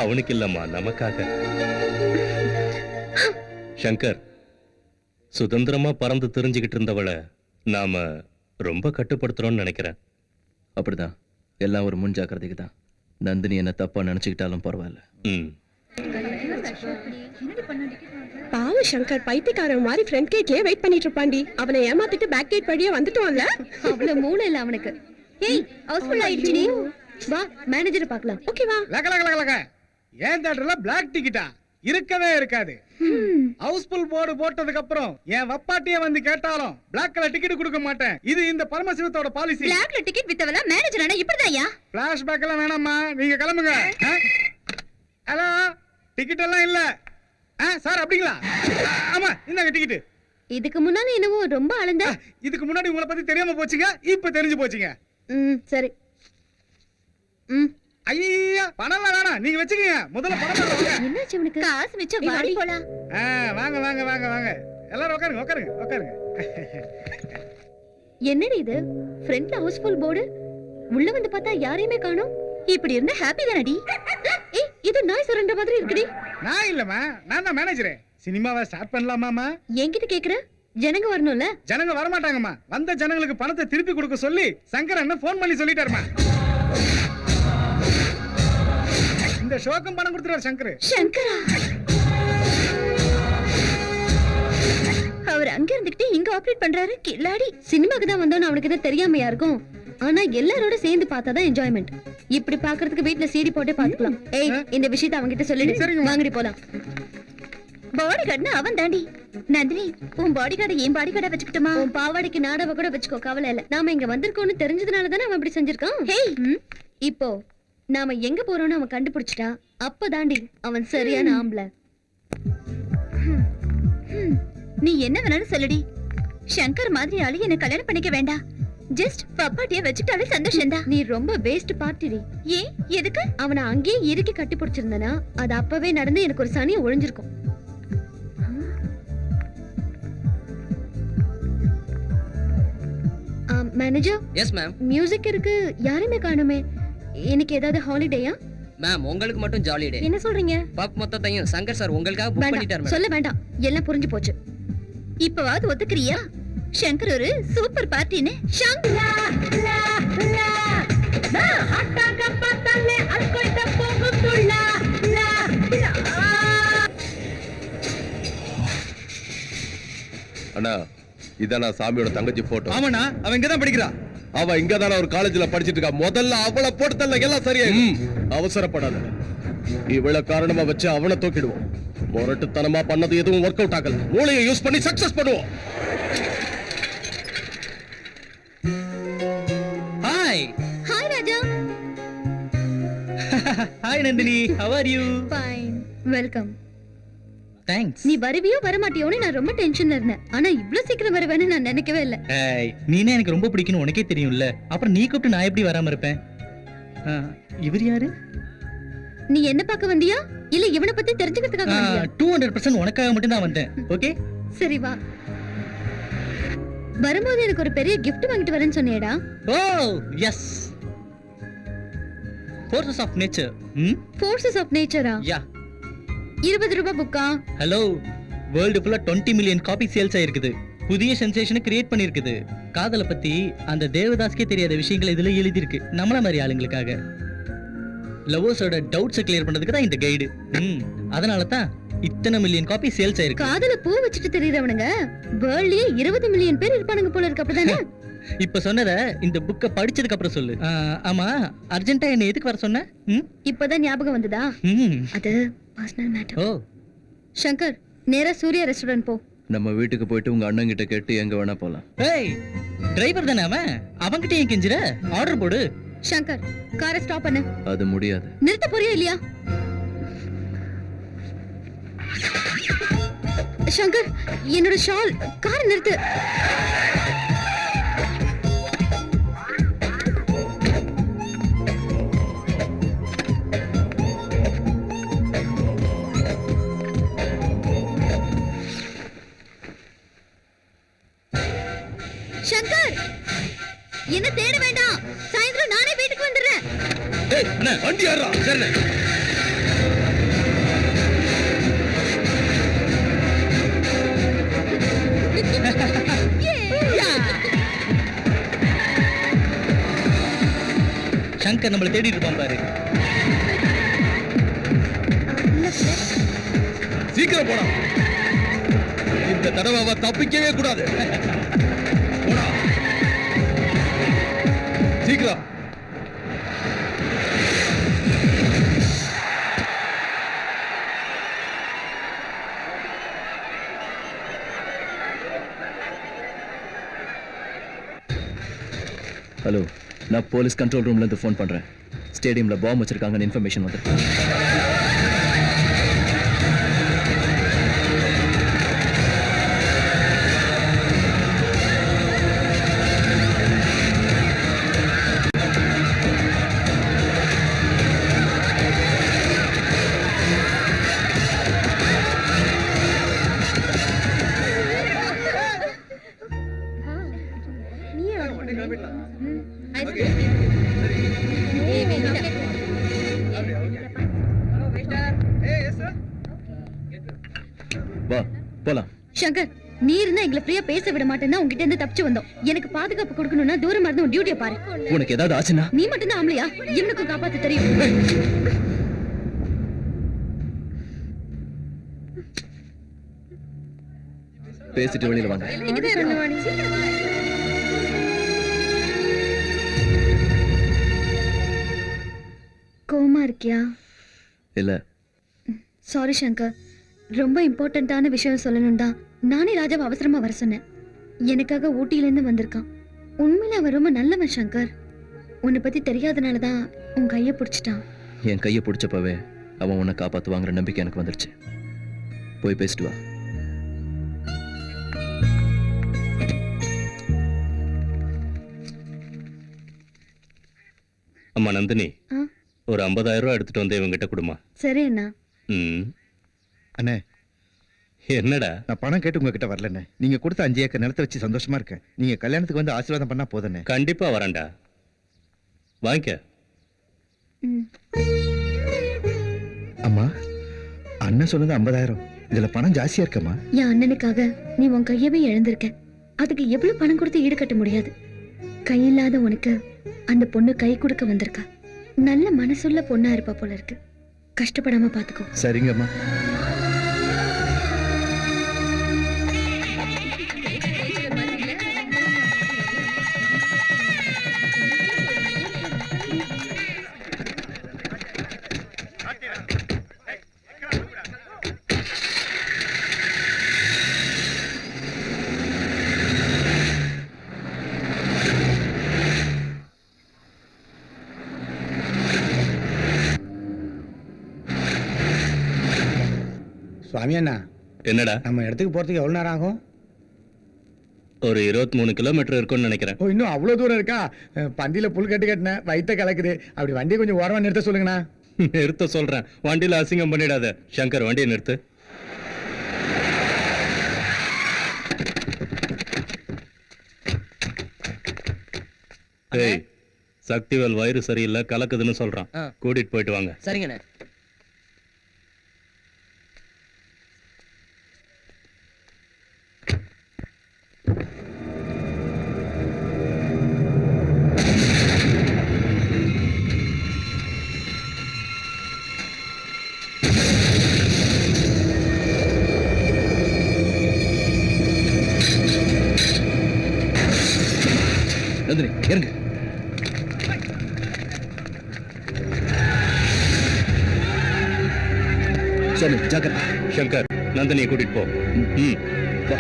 அவனுக்கு இல்லம்மா, நமக்காக. சங்கர், சுதந்திரமா பறந்து தெரிஞ்சுக்கிட்டு இருந்தவளை நாம ரொம்ப கட்டுப்படுத்துறோம்னு நினைக்கிறேன். அப்படிதான். எல்லாம் ஒரு முன் ஜாக்கிரதைக்கு தான். நந்தினி என்ன தப்பா நினைச்சுக்கிட்டாலும் பரவாயில்ல. பாவம் சங்கர் பைத்தியக்காரன் மாதிரி ஃப்ரண்ட் கேட்லயே வெயிட் பண்ணிட்டு இருப்பாண்டி. அவனை ஏமாத்திட்டு பேக் கேட் வழியா வந்துட்டோம்ல. அவ்வளவு மூளை இல்ல அவனுக்கு. ஏய், ஹவுஸ்ஃபுல் ஆயிடுச்சுடி. வா, மேனேஜரை பார்க்கலாம். ஓகே வா. லக லக லக லக. ஏன் தியேட்டர்ல பிளாக் டிக்கெட்டா? இருக்கவே இருக்காது. ஹவுஸ்ஃபுல் போர்டு போட்டதுக்கு அப்புறம் என் வப்பாட்டியே வந்து கேட்டாலும் பிளாக் கலர் டிக்கெட் கொடுக்க மாட்டேன். இது இந்த பரமசிவத்தோட பாலிசி. பிளாக்ல டிக்கெட் வித்தவள மேனேஜர் அண்ணா இப்படிதான்யா. ஃபிளாஷ்பேக் எல்லாம் வேணாம்மா, நீங்க கிளம்புங்க. ஹலோ, டிக்கெட் எல்லாம் இல்ல சார். அப்படிங்களா? ஆமா, இந்தாங்க டிக்கெட். இதுக்கு முன்னால என்னவோ ரொம்ப அழந்தா. இதுக்கு முன்னாடி உங்களை பத்தி தெரியாம போச்சுங்க, இப்ப தெரிஞ்சு போச்சுங்க. சரி. ஐயா, பணம் வேணாம், நீங்க வச்சுக்கீங்க. முதல்ல பணம் வாங்க. என்னாச்சு உனக்கு? காசு மிச்ச வாடி போலாம். வாங்க வாங்க வாங்க வாங்க. எல்லாரும் உட்காருங்க உட்காருங்க உட்காருங்க. என்னடி இது? ஃப்ரண்ட்ல ஹவுஸ்ஃபுல் போர்டு, உள்ள வந்து பார்த்தா யாரையுமே காணோம். இப்படி இருந்தா ஹாப்பி தானடி? ஏய், இது நாய் சுரண்ட மாதிரி இருக்குடி. நான் இல்லம்மா, நான் தான் மேனேஜரே. சினிமாவை ஸ்டார்ட் பண்ணலாமாமா? என்கிட்ட கேக்குற? ஜனங்க வரணும்ல. ஜனங்க வர மாட்டாங்கம்மா. வந்த ஜனங்களுக்கு பணத்தை திருப்பி கொடுக்க சொல்லி சங்கர் அண்ணன் ஃபோன் பண்ணி சொல்லிட்டாருமா. இந்த ஷோக்கும் பணம் கொடுத்துறாரு சங்கர். சங்கரா? அவர் அங்க இருந்துகிட்டு இங்க ஆபரேட் பண்றாரு. கில்லாடி. சினிமாக்கு தான் வந்தோன்னு அவனுக்கு எதுவும் தெரியாமையா இருக்கும். ஆனா எல்லாரோட சேர்ந்து பார்த்தாதான் என்ஜாய்மெண்ட். இப்படி பாக்குறதுக்கு வீட்ல சீடி போட்டே பாத்துக்கலாம். ஏய், இந்த விஷயத்தை அவன்கிட்ட சொல்லிடு. வாங்கடி போலாம். பாடி கார்டுனா அவன் தாண்டி. நந்தினி, உன் பாடி கார்டை என் பாடி கார்டை வச்சுக்கிட்டுமா? உன் பாவாடிக்கு நாடவ கூட வச்சுக்கோ, கவலை இல்ல. நாம இங்க வந்திருக்கோம்னு தெரிஞ்சதுனால தானே அவன் இப்படி செஞ்சிருக்கான். ஹேய், இப்போ நாம எங்க போறோம்னு அவன் கண்டுபிடிச்சிட்டா அப்பதாண்டி அவன் சரியான ஆம்பளை. நீ என்ன வேணாலும் சொல்லுடி. சங்கர் மாதிரி ஆளு என்ன கல்யாணம் பண்ணிக்க வேண்டாம். ஜஸ்ட் பப்பாட்டிய வச்சுட்டாலே சந்தோஷம்டா. நீ ரொம்ப வேஸ்ட் பார்ட்டிடி. ஏன்? எதுக்கு? அவனை அங்கேயே இறுக்கி கட்டி பிடிச்சிருந்தனா அது அப்பவே நடந்து எனக்கு ஒரு சனியை ஒழிஞ்சிருக்கும். மேனேஜர். Yes ma'am. மியூசிக் இருக்கு, யாருமே காணுமே. இன்னைக்கு ஏதாவது ஹாலிடேயா? மேம், உங்களுக்கு மட்டும் ஜாலி டே. என்ன சொல்றீங்க? பப் மொத்தத்தையும் சங்கர் சார் உங்களுக்காக புக் பண்ணிட்டார் மேம். சொல்ல வேண்டாம், எல்லாம் புரிஞ்சு போச்சு. இப்பவாவது ஒத்துக்கிறியா? சங்கர் ஒரு சூப்பர் பார்ட்டின்னு. சங்கரா லா லா லா ஹட்டா கப்பத்தல்லே அல்கோய்த அண்ணா இதான் நான் சாமியோட தங்கச்சி போட்டோ. ஆமாண்ணா, அவன் இங்கதான் படிக்கிறா. அவ இங்க தானே ஒரு காலேஜ்ல படிச்சிட்டு இருக்கா. முதல்ல அவளை போட்டு தள்ள எல்லாம் சரியா. அவசரப்படாத. இவ்வளவு காரணமா வச்சு அவனை தூக்கிடுவோம். முரட்டுத்தனமா பண்ணது எதுவும் ஒர்க் அவுட் ஆகல. மூளையை யூஸ் பண்ணி சக்சஸ் பண்ணுவோம். Hi hi Raja. Hi Nandini, how are you? Fine, welcome. Thanks. நீ வருவியோ வரமாட்டியோன்னு நான் ரொம்ப டென்ஷன்ல இருந்தேன். ஆனா இவ்ளோ சீக்கிரம் வருவேன்னு நான் நினைக்கவே இல்ல. ஏய், நீனே எனக்கு ரொம்ப பிடிக்கும்னு உனக்கே தெரியும்ல. அப்புறம் நீ கூப்பிட்டு நான் எப்படி வராம இருப்பேன்? இவர் யாரு? நீ என்ன பார்க்க வந்தியா இல்ல இவனை பத்தி தெரிஞ்சுக்கிறதுக்காக வந்தியா? 200% உனக்காக மட்டும் தான் வந்தேன். ஓகே, சரி வா. வரும்போது எனக்கு ஒரு பெரிய gift வாங்கிட்டு வரேன்னு சொன்னியேடா. Oh yes, forces of nature. Forces of Nature-ஆ? யா. 20 ரூபாய் புக்கா? ஹலோ, வேர்ல்டு ஃபுல்லா 20 மில்லியன் காப்பி சேல்ஸ் ஆயிருக்குது. புதிய சென்சேஷனை கிரியேட் பண்ணிருக்குது. காதலை பத்தி அந்த தேவதாஸ்க்கே தெரியாத விஷயங்கள் இதுல எழுதி இருக்கு. நம்மள மாதிரி ஆளுங்களுக்காக லவ்வர்ஸோட டவுட்ஸை கிளியர் பண்றதுக்கு தான் இந்த கைடு. அதனால தான் இத்தனை மில்லியன் காப்பி சேல்ஸ் ஆயிருக்கு. காதல பூ வச்சிட்டு தெரியுறவனுங்க வேர்ல்ட்லயே 20 மில்லியன் பேர் இருப்பானுங்க போல இருக்கு. அப்படிதானே? இப்ப சொன்னத இந்த புக்க படிச்சதுக்கு அப்புறம் சொல்லு. ஆமா, அர்ஜென்ட்டா என்ன எதுக்கு வர சொன்ன? இப்பதான் ஞாபகம் வந்ததா? அது பர்சனல் மேட்டர். ஓ சங்கர், நேரா சூர்யா ரெஸ்டாரண்ட் போ. நம்ம வீட்டுக்கு போயிட்டு உங்க அண்ணன் கிட்ட கேட்டு எங்க வேணா போலாம். ஏய், டிரைவர் தானே அவன், அவன்கிட்ட ஏன் கெஞ்சுற? ஆர்டர் போடு. சங்கர், காரை ஸ்டாப் பண்ணு. அது முடியாது. நிறுத்த போறியா இல்லையா? சங்கர், என்னோட ஷால். காரை நிறுத்து. சங்கர், என்ன தேட வேண்டாம். சாயந்தரம் நானே வீட்டுக்கு வந்துடுறேன். ஏய் அண்ணா, வண்டி ஏறா. சரிண்ணே. சங்கர் நம்மள தேடிட்டு இருப்பான் பாரு. சீக்கிரம் போடா. இந்த தடவை அவ தப்பிக்கவே கூடாது. போடா சீக்கிரம். ஹலோ, நான் போலீஸ் கண்ட்ரோல் ரூம்ல இருந்து ஃபோன் பண்றேன். ஸ்டேடியம்ல பாம்பு வச்சிருக்காங்கன்னு இன்ஃபர்மேஷன் வந்து. வா போலாம். சங்கர், நீ இருந்தா எங்களை ஃப்ரீயா பேச விட மாட்டேன்னா உங்ககிட்ட இருந்து தப்பிச்சு வந்தோம். எனக்கு பாதுகாப்பு கொடுக்கணும்னா தூரமா இருந்து உன் டியூட்டியை பாரு. உனக்கு ஏதாவது ஆச்சுன்னா? நீ மட்டும் தான் ஆம்பளையா? இவனுக்கும் காப்பாத்த தெரியும். பேசிட்டு வெளியில வாங்க. கோமா இருக்கியா? இல்ல. சாரி சங்கர், ரொம்ப இம்பார்ட்டன்ட்டான விஷயம் சொல்லணும் தான் நானே ராஜாவை அவசரமா வர சொன்னேன். எனக்காக ஊட்டியில இருந்து வந்திருக்கான். உண்மையில அவன் ரொம்ப நல்லவன் சங்கர். உன்னை பத்தி தெரியாதனால தான் உன் கையை பிடிச்சிட்டான். என் கையை பிடிச்சப்பவே அவன் உன்னை காப்பாத்துவாங்கிற நம்பிக்கை எனக்கு வந்துருச்சு. போய் பேசிட்டு வா. அம்மா நந்தினி, ஒரு 50,000 ரூபாய் எடுத்துட்டு வந்து இவங்கிட்ட கொடுமா. சரி அண்ணா. அண்ணே, என்னடா? நான் பணம் கேட்டு உங்ககிட்ட வரலண்ணே. நீங்க கொடுத்த 5 ஏக்கர் நிலத்தை வச்சு சந்தோஷமா இருக்கேன். நீங்க கல்யாணத்துக்கு வந்து ஆசீர்வாதம் பண்ணா போதுண்ணே. கண்டிப்பா வரேன்டா, வாங்கிக்க. அம்மா, அண்ணன் சொன்னது 50,000. இதுல பணம் ஜாஸ்தியா இருக்கம்மா. என் அண்ணனுக்காக நீ உன் கையவே இழந்திருக்க. அதுக்கு எவ்வளவு பணம் கொடுத்து ஈடுகட்ட முடியாது. கையில்லாத உனக்கு அந்த பொண்ணு கை கொடுக்க வந்திருக்கா. நல்ல மனசுள்ள பொண்ணா இருப்பா போல இருக்கு. கஷ்டப்படாம பாத்துக்கோ. சரிங்கம்மா. சுவாமி அண்ணா, என்னடா நம்ம இடத்துக்கு போறதுக்கு எவ்வளவு நேரம் ஆகும்? ஒரு 23 கிலோமீட்டர் இருக்கும்னு நினைக்கிறேன். ஓ, இன்னும் அவ்வளவு தூரம் இருக்கா? பந்தியில புல் கட்டினேன், வயித்த கலக்குது. அப்படி வண்டியை கொஞ்சம் ஓரமா நிறுத்த சொல்லுங்கண்ணா. நிறுத்த சொல்றேன். வண்டியில அசிங்கம் பண்ணிடாத. சங்கர், வண்டியை நிறுத்து. ஏய், சக்திவேல் வயிறு சரியில்லை, கலக்குதுன்னு சொல்றான். கூட்டிட்டு போயிட்டு வாங்க. சரிங்கண்ணே. நந்தினி இறங்கு. சாமி ஜாக்கிரதை. சங்கர், நந்தினியை கூட்டிட்டு போ. வா.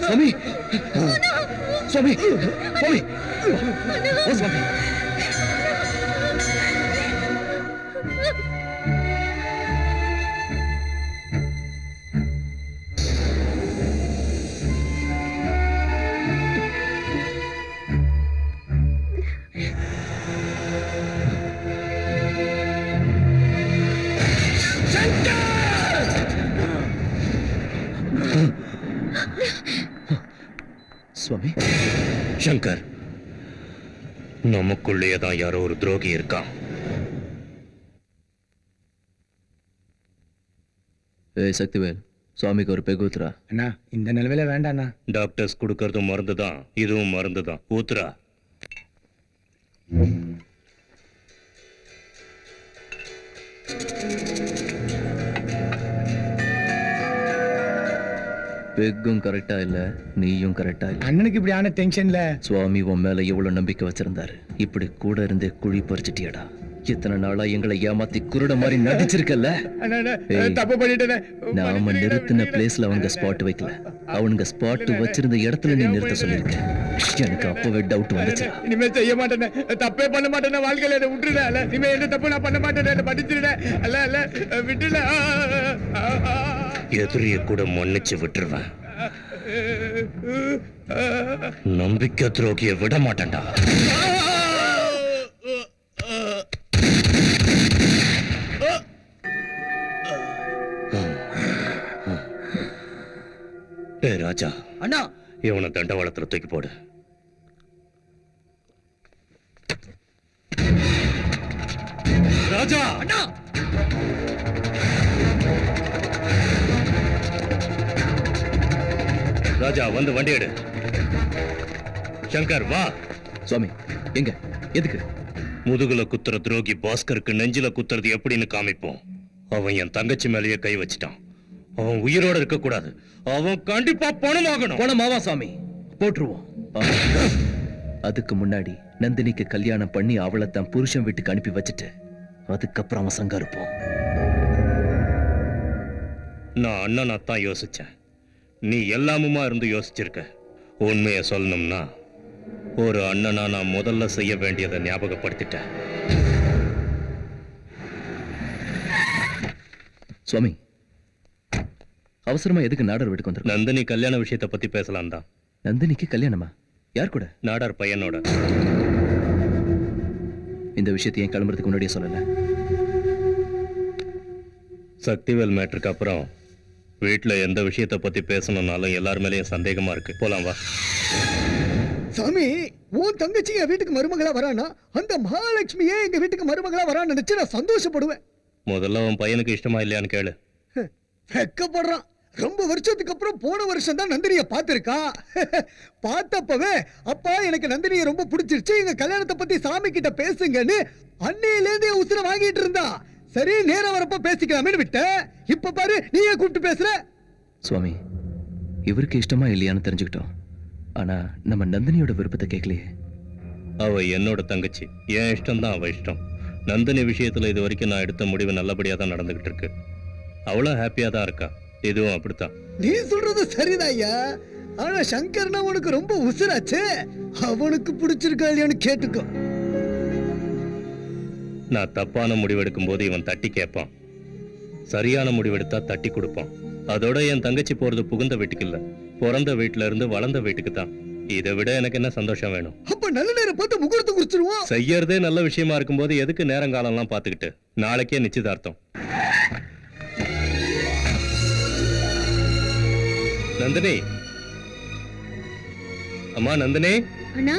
சுவாமி, சுவாமி, சுவாமி, ஓ சுவாமி. சுவாமி, சங்கர், நமக்குள்ளேயே தான் யாரோ ஒரு துரோகி இருக்கான். ஏய் சக்திவேல், சுவாமிக்கு ஒரு பெகு ஊத்துறா. அண்ணா, இந்த நிலைமையில வேண்டாண்ணா. டாக்டர்ஸ் கொடுக்கறதும் மருந்து தான், இதுவும் மருந்து தான். ஊத்துறா. பெக்கும் கரெக்டா இல்ல, நீயும் கரெக்டா இல்ல. அண்ணனுக்கு இப்படியான டென்ஷன்ல சுவாமி உன் மேல எவ்வளவு நம்பிக்கை வச்சிருந்தாரு. இப்படி கூட இருந்தே குழி பறிச்சிட்டியடா. இத்தனை நாளா எங்களை ஏமாத்தி குருட மாதிரி நடிச்சிருக்கல. தப்பு பண்ணிட்டேன். நாம நிறுத்தின பிளேஸ்ல அவங்க ஸ்பாட் வைக்கல, அவனுங்க ஸ்பாட் வச்சிருந்த இடத்துல நீ நிறுத்த சொல்லிருக்க. எனக்கு அப்பவே டவுட் வந்துச்சு. இனிமே செய்ய மாட்டேன், தப்பே பண்ண மாட்டேன். வாழ்க்கையில என்ன விட்டுருல. இனிமே எந்த தப்பு நான் பண்ண மாட்டேன். படிச்சிருடேன். அல்ல அல்ல விட்டுல. எதிரிய கூட மன்னிச்சு விட்டுருவேன். நம்பிக்கை துரோகிய விட மாட்டேன்டா. ராஜா அண்ணா, இவனை தண்டவாளத்துல தூக்கி போடு. ராஜா அண்ணா ராஜா வந்து வண்டி எடு. சங்கர் வா. சுவாமி எங்க எதுக்கு? முதுகுல குத்துற துரோகி பாஸ்கருக்கு நெஞ்சில குத்துறது எப்படின்னு காமிப்போம். அவன் என் தங்கச்சி மேலேயே கை வச்சிட்டான். அவன் உயிரோட இருக்க கூடாது. அவன் கண்டிப்பா பணமாகணும். பணமாவா சாமி? போட்டுருவோம். அதுக்கு முன்னாடி நந்தினிக்கு கல்யாணம் பண்ணி அவளை தன் புருஷன் வீட்டுக்கு அனுப்பி வச்சுட்டு அதுக்கப்புறம் அவன் சங்க இருப்போம். நான் அண்ணனா தான் யோசிச்சேன். நீ எல்லாமுமா இருந்து யோசிச்சிருக்க. உண்மையை சொல்லணும்னா ஒரு அண்ணனா நான் முதல்ல செய்ய வேண்டியதை ஞாபகப்படுத்திட்டேன். சுவாமி அவசரமா எதுக்கு நாடார் வீட்டுக்கு வந்துருக்கு? நந்தினி கல்யாண விஷயத்தை பத்தி பேசலாம் தான். நந்தினிக்கு கல்யாணமா? யார் கூட? நாடார் பையனோட. இந்த விஷயத்தை ஏன் கிளம்புறதுக்கு முன்னாடியே சொல்லல? சக்திவேல் மேட்டருக்கு அப்புறம் வீட்டுல எந்த விஷயத்தை பத்தி பேசணும்னாலும் எல்லார் மேலேயும் சந்தேகமா இருக்கு. போலாம் வா. சாமி, உன் தங்கச்சி என் வீட்டுக்கு மருமகளா வரானா, அந்த மகாலட்சுமியே எங்க வீட்டுக்கு மருமகளா வரான்னு நினைச்சு நான் சந்தோஷப்படுவேன். முதல்ல உன் பையனுக்கு இஷ்டமா இல்லையான்னு கேளு. வெக்கப்படுறான். ரொம்ப வருஷத்துக்கு அப்புறம் போன வருஷம் தான் நந்தினிய பார்த்திருக்கா. பார்த்தப்பவே அப்பா எனக்கு நந்தினிய ரொம்ப பிடிச்சிருச்சு, எங்க கல்யாணத்தை பத்தி சாமி கிட்ட பேசுங்கன்னு அன்னையிலேருந்தே உசுர வாங்கிட்டு இருந்தா. சரி நேரம் வரப்ப பேசிக்கலாமேன்னு விட்ட. இப்ப பாரு நீயே கூப்பிட்டு பேசுற. சுவாமி இவருக்கு இஷ்டமா இல்லையான்னு தெரிஞ்சுக்கிட்டோம். ஆனா நம்ம நந்தினியோட விருப்பத்தை கேட்கலையே. அவ என்னோட தங்கச்சி, என் இஷ்டம் தான் அவ இஷ்டம். நந்தினி விஷயத்துல இது வரைக்கும் நான் எடுத்த முடிவு நல்லபடியா தான் நடந்துகிட்டு இருக்கு. அவளும் ஹாப்பியா தான் இருக்கா. இதுவும் அப்படித்தான். நீ சொல்றது சரிதாய்யா. ஆனா சங்கர்னா உனக்கு ரொம்ப உசுராச்சு. அவனுக்கு பிடிச்சிருக்கா இல்லையான்னு கேட்டுக்கோ. நான் தப்பான முடிவெடுக்கும் போது இவன் தட்டி கேட்பான். சரியான முடிவெடுத்தா தட்டி கொடுப்பான். அதோட என் தங்கச்சி போறது புகுந்த வீட்டுக்கு இல்ல, பிறந்த வீட்டுல இருந்து வளர்ந்த வீட்டுக்கு தான். இதை விட எனக்கு என்ன சந்தோஷம் வேணும்? அப்ப நல்ல நேரம் பார்த்து முகூர்த்த குறிச்சிருவோம். செய்யறதே நல்ல விஷயமா இருக்கும்போது எதுக்கு நேரங்காலம்லாம் பார்த்துக்கிட்டு? நாளைக்கே நிச்சயதார்த்தம். நந்தினி, அம்மா நந்தினி. அண்ணா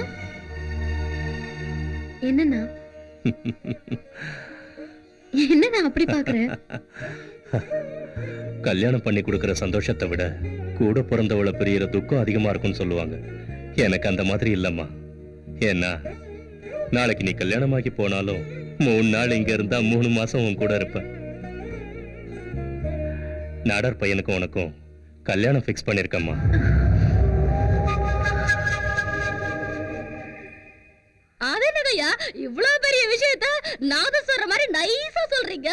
என்னண்ணா? என்னண்ணா அப்படி பாக்குற? கல்யாணம் பண்ணி கொடுக்கிற சந்தோஷத்தை விட கூட பிறந்தவளை பிரியற துக்கம் அதிகமா இருக்கும்னு சொல்லுவாங்க. எனக்கு அந்த மாதிரி இல்லம்மா. ஏன்னா நாளைக்கு நீ கல்யாணமாக்கி போனாலும் 3 நாள் இங்க இருந்தா 3 மாசம் உன் கூட இருப்ப. நாடார் பையனுக்கும் உனக்கும் கல்யாணம் ஃபிக்ஸ் பண்ணிருக்கம்மா. அதனடையா இவ்வளவு பெரிய விஷயத்த நாத சொல்ற மாதிரி நைஸா சொல்றீங்க.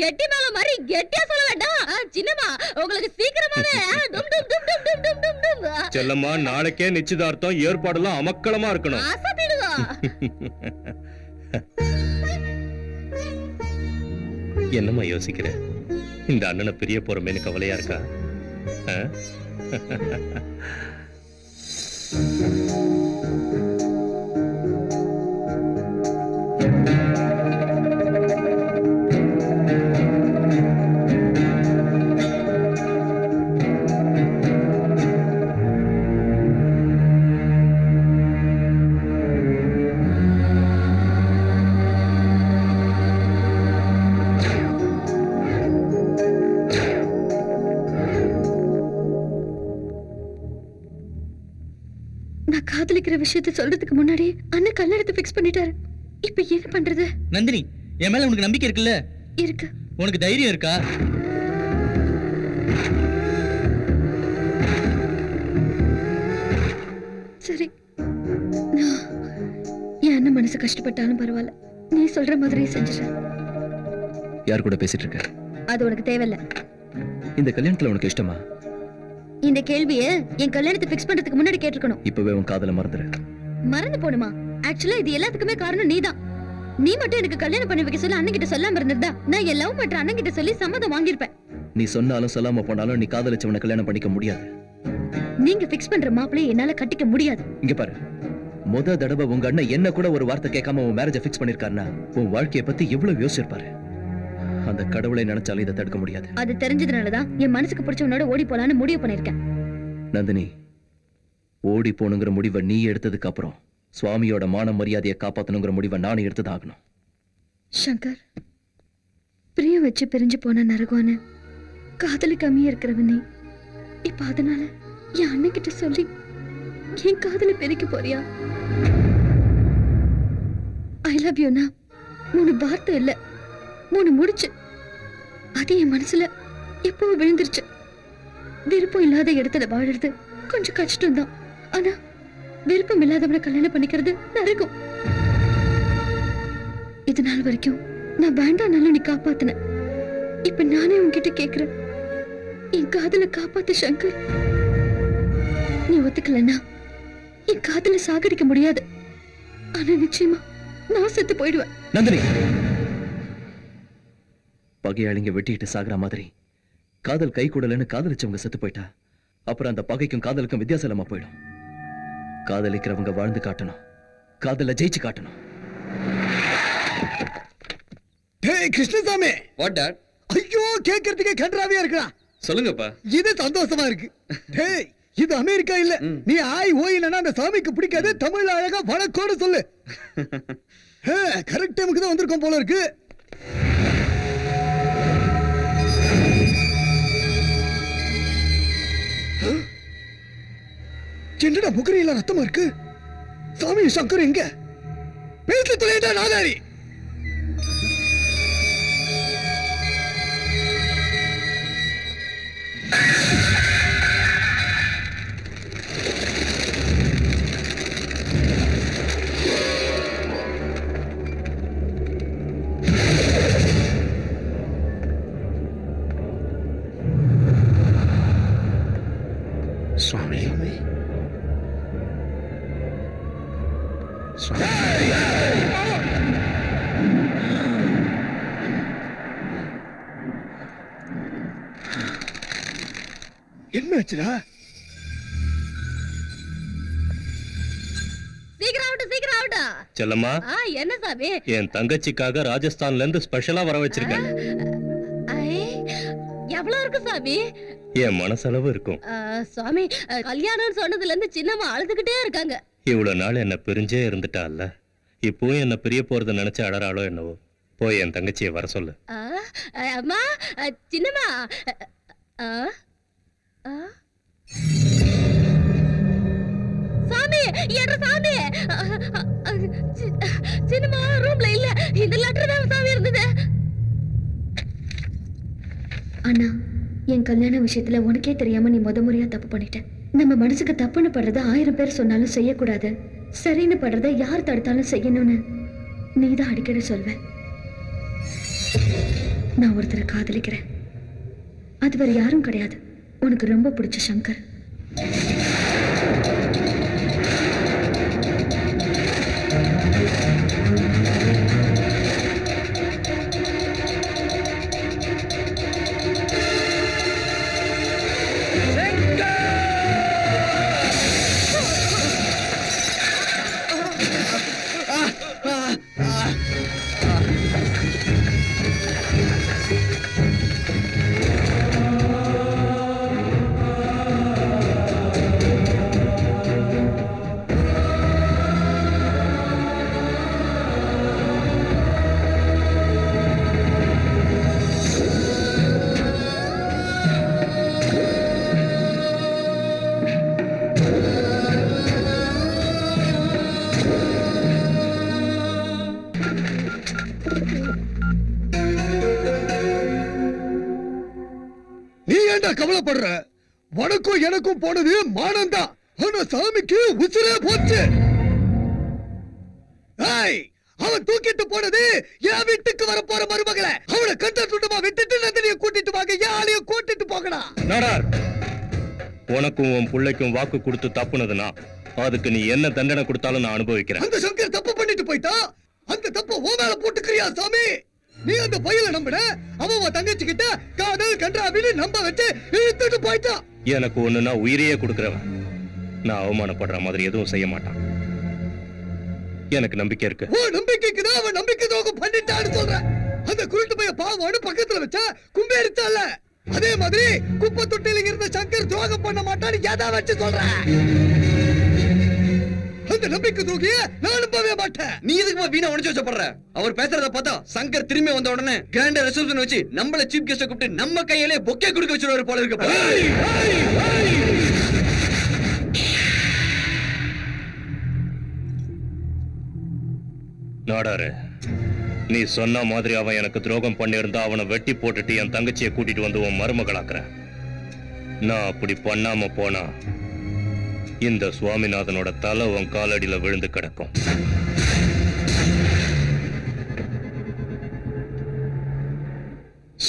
கெட்டி மேல மாதிரி கெட்டியா சொல்ல வேண்டாம். சின்னம்மா உங்களுக்கு சீக்கிரமாவே டும் டும் டும் டும் டும் டும் டும் டும். செல்லம்மா, நாளைக்கே நிச்சயதார்த்தம். ஏற்பாடுலாம் அமக்களமா இருக்கணும். ஆசைப்படுவா. என்னம்மா யோசிக்கிற? இந்த அண்ணனை பிரிய போறமேனு கவலையா இருக்கா? நான் காதலிக்கிற விஷயத்தை சொல்றதுக்கு முன்னாடி அண்ணன் கல்யாணத்தை ஃபிக்ஸ் பண்ணிட்டாரு. இப்ப என்ன பண்றது? நந்தினி, என் மேல உனக்கு நம்பிக்கை இருக்குல்ல? இருக்கு. உனக்கு தைரியம் இருக்கா? சரி, என் அண்ணன் மனசு கஷ்டப்பட்டாலும் பரவாயில்ல, நீ சொல்ற மாதிரியே செஞ்சுறேன். யார் கூட பேசிட்டு இருக்க? அது உனக்கு தேவையில்ல. இந்த கல்யாணத்துல உனக்கு இஷ்டமா? இந்த கேள்விய என் கல்யாணத்தை ஃபிக்ஸ் பண்றதுக்கு முன்னாடி கேட்டிருக்கணும். இப்பவே உன் காதல மறந்துரு. மறந்து போணுமா? ஆக்சுவலா இது எல்லாத்துக்குமே காரணம் நீதான். நீ மட்டும் எனக்கு கல்யாணம் பண்ணி வைக்க சொல்ல அண்ணன் கிட்ட சொல்லாம இருந்திருந்தா நான் என் லவ் பண்ற அண்ணன் கிட்ட சொல்லி சம்மதம் வாங்கியிருப்பேன். நீ சொன்னாலும் சொல்லாம போனாலும் நீ காதலிச்சவனை கல்யாணம் பண்ணிக்க முடியாது. நீங்க ஃபிக்ஸ் பண்ற மாப்பிளைய என்னால கட்டிக்க முடியாது. இங்க பாரு, முத தடவை உங்க அண்ணன் என்ன கூட ஒரு வார்த்தை கேட்காம உன் மேரேஜை ஃபிக்ஸ் பண்ணிருக்காருன்னா உன் வாழ்க்கைய பத்தி எவ்வளவு யோசிச்சிருப்பாரு. அந்த கடவுளை நினைச்சாலும் இதை தடுக்க முடியாது. அது தெரிஞ்சதுனாலதான் என் மனசுக்கு பிடிச்சவனோட ஓடி போலான்னு முடிவு பண்ணிருக்கேன். நந்தினி, ஓடி போனுங்கிற முடிவை நீ எடுத்ததுக்கு அப்புறம் சுவாமியோட மான மரியாதையை காப்பாத்தணுங்கிற முடிவை நானும் எடுத்ததாகணும். சங்கர், பிரியம் வச்சு பிரிஞ்சு போன நரகம்னு காதலி கம்மியா இருக்கிறவனே இப்ப அதனால என் அண்ணன் கிட்ட சொல்லி என் காதல பெருக்க போறியா? ஐ லவ் யூனா 3 வார்த்தை இல்ல, 3 முடிச்சு. அது என் மனசுல எப்போ விழுந்துருச்சு. விருப்பம் இல்லாத இடத்துல வாழறது கொஞ்சம் கஷ்டம்தான். ஆனா விருப்பம் இல்லாதவனை கல்யாணம் பண்ணிக்கிறது நரகம். இது நாள் வரைக்கும் நான் வேண்டாம்னாலும் நீ காப்பாத்தின. இப்ப நானே உன்கிட்ட கேக்குறேன், என் காதல காப்பாத்து சங்கர். நீ ஒத்துக்கலன்னா என் காதல சாகடிக்க முடியாது. ஆனா நிச்சயமா நான் செத்து போயிடுவேன். நந்தினி, பகையாளிங்க வெட்டிட்டு சாகுற மாதிரி காதல் கை கூடலன்னு காதலிச்சவங்க செத்து போயிட்டா அப்புறம் அந்த பகைக்கும் காதலுக்கும் வித்தியாசம் இல்லாம போயிடும். காதலிக்கிறவங்க வாழ்ந்து காட்டணும், காதல ஜெயிச்சு காட்டணும். டேய் கிருஷ்ணசாமி. What dot? ஐயோ, கேட்கறதுக்கே கன்றாவியா இருக்குடா. சொல்லுங்கப்பா. இது சந்தோஷமா இருக்கு. டேய், இது அமெரிக்கா இல்ல. நீ ஆய் ஓயினா அந்த சாமிக்கு பிடிக்காது. தமிழ்ல அழகா வணக்கோட சொல்லு. கரெக்ட் டைமுக்கு தான் வந்திருக்கோம் போல இருக்கு. என்னடா முகரையில ரத்தமா இருக்கு? சாமி சங்கர் எங்க? பேச தொலைடா நாதாரி. சுவாமி என்னாச்சுடா? செல்லம்மா, என்ன சாமி? என் தங்கச்சிக்காக ராஜஸ்தான்ல இருந்து ஸ்பெஷலா வர வச்சிருக்கேன். எவ்வளவு இருக்கு சாமி? என் மனசளவு இருக்கும். சுவாமி, கல்யாணம் சொன்னதுல இருந்து சின்னம்மா அழுதுகிட்டே இருக்காங்க. இவ்வளவு நாள் என்ன பிரிஞ்சே இருந்துட்டால, இப்பவும் என்ன பிரிய போறத நினைச்சு அடறாளோ என்னவோ. போய் என் தங்கச்சியை வர சொல்லு. அம்மா, சின்னம்மா. சாமி, என்ற சாமி. சின்னம்மா ரூம்ல இல்ல. இந்த லெட்டர் தான் சாமி இருந்தது. அண்ணா, என் கல்யாண விஷயத்துல உனக்கே தெரியாம நீ முறையா தப்பு பண்ணிட்ட. நம்ம மனசுக்கு தப்புன்னு படுறத 1000 பேர் சொன்னாலும் செய்யக்கூடாது, சரின்னு படுறத யார் தடுத்தாலும் செய்யணும்னு நீதான் அடிக்கடி சொல்வ. நான் ஒருத்தரை காதலிக்கிறேன். அது வேற யாரும் கிடையாது, உனக்கு ரொம்ப பிடிச்ச சங்கர். கவலைப்படுற? வணக்கம் எனக்கும் போனது மானம் தான். ஆனா சாமிக்கு உசிரே போச்சு. அவன் தூக்கிட்டு போனது என் வீட்டுக்கு வர போற மருமகளை. அவனை கண்ட சுட்டமா விட்டுட்டு நந்தினியை கூட்டிட்டு வாங்க, யாரையும் கூட்டிட்டு போகடா. உனக்கும் உன் பிள்ளைக்கும் வாக்கு கொடுத்து தப்புனதுனா அதுக்கு நீ என்ன தண்டனை கொடுத்தாலும் நான் அனுபவிக்கிறேன். அந்த சங்கர் தப்பு பண்ணிட்டு போயிட்டா அந்த தப்பு ஓ மேல போட்டுக்கிறியா சாமி? நீ அந்த பையல நம்பின, அவன் தங்கச்சி கிட்ட காதல் கன்றாவின்னு நம்ப வச்சு இழுத்துட்டு போயிட்டான். எனக்கு ஒண்ணுன்னா உயிரையே கொடுக்கிறவன் நான் அவமானப்படுற மாதிரி எதுவும் செய்ய மாட்டான். எனக்கு நம்பிக்கை இருக்கு. ஓ நம்பிக்கைக்கு தான் அவன் நம்பிக்கை துரோகம் பண்ணிட்டான்னு சொல்ற. அந்த குருட்டு பைய பாவம்னு பக்கத்துல வச்சா கும்பேறிச்சால, அதே மாதிரி குப்பை தொட்டில இருந்த சங்கர் துரோகம் பண்ண மாட்டான்னு எதை வச்சு சொல்ற? அந்த நம்பிக்கை துரோகிய நான் நம்பவே மாட்டேன். நீ எதுக்கு வீணா உடச்சு வச்சப்படுற? அவர் பேசுறத பார்த்தா சங்கர் திரும்பி வந்த உடனே கிராண்டா ரிசப்ஷன் வச்சு நம்மள சீஃப் கெஸ்ட கூப்பிட்டு நம்ம கையிலே பொக்கே கொடுக்க வச்சிருவாரு போல இருக்கு. நாடாரு, நீ சொன்ன மாதிரி அவன் எனக்கு துரோகம் பண்ணியிருந்தா அவனை வெட்டி போட்டுட்டு என் தங்கச்சியை கூட்டிட்டு வந்து உன் மருமகளாக்குறேன். நான் அப்படி பண்ணாம போனா இந்த சுவாமிநாதனோட தலை உன் காலடியில விழுந்து கிடக்கும்.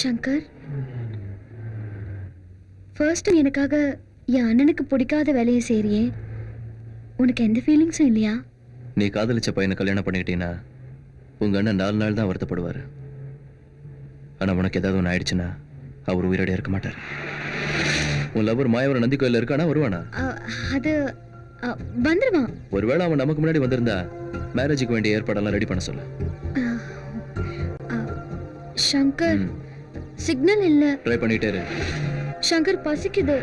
சங்கர், ஃபர்ஸ்ட் எனக்காக என் அண்ணனுக்கு பிடிக்காத வேலையை செய்றியே, உனக்கு எந்த ஃபீலிங்ஸும் இல்லையா? நீ காதலிச்ச பையனை கல்யாணம் பண்ணிக்கிட்டீங்கன்னா உங்க அண்ணன் 4 நாள் தான் வருத்தப்படுவாரு. ஆனா உனக்கு ஏதாவது ஒன்று ஆயிடுச்சுன்னா அவர் உயிரோட இருக்க மாட்டார். உன் லவர் மாயவர நந்தி கோயில இருக்கானா? வருவானா? அது வந்துருவான். ஒருவேளை அவன் நமக்கு முன்னாடி வந்திருந்தா மேரேஜுக்கு வேண்டிய ஏற்பாடெல்லாம் ரெடி பண்ண சொல்லு. சங்கர், சிக்னல் இல்ல. ட்ரை பண்ணிட்டே இரு. சங்கர், பசிக்குது.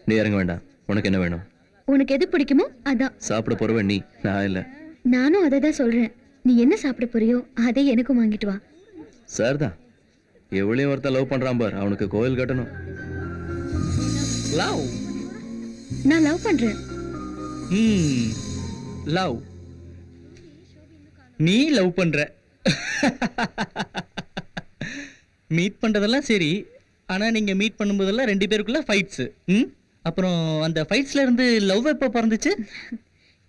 நீ இறங்க வேண்டாம். உனக்கு என்ன வேணும்? உனக்கு எது பிடிக்குமோ அதான் சாப்பிட போறவன் நீ, நான் இல்ல. நானும் அதை தான் சொல்றேன். நீ என்ன சாப்பிட போறியோ அதை எனக்கும் வாங்கிட்டு வா. சார் தான் எவ்வளவு ஒருத்தன் லவ் பண்றான் பார், அவனுக்கு கோயில் கட்டணும். லவ்? நான் லவ் பண்றேன். லவ்? நீ லவ் பண்ற? மீட் பண்றதெல்லாம் சரி, ஆனா நீங்க மீட் பண்ணும்போதெல்லாம் 2 பேருக்குள்ள ஃபைட்ஸ். அப்புறம் அந்த ஃபைட்ஸ்ல இருந்து லவ் எப்போ பிறந்துச்சு?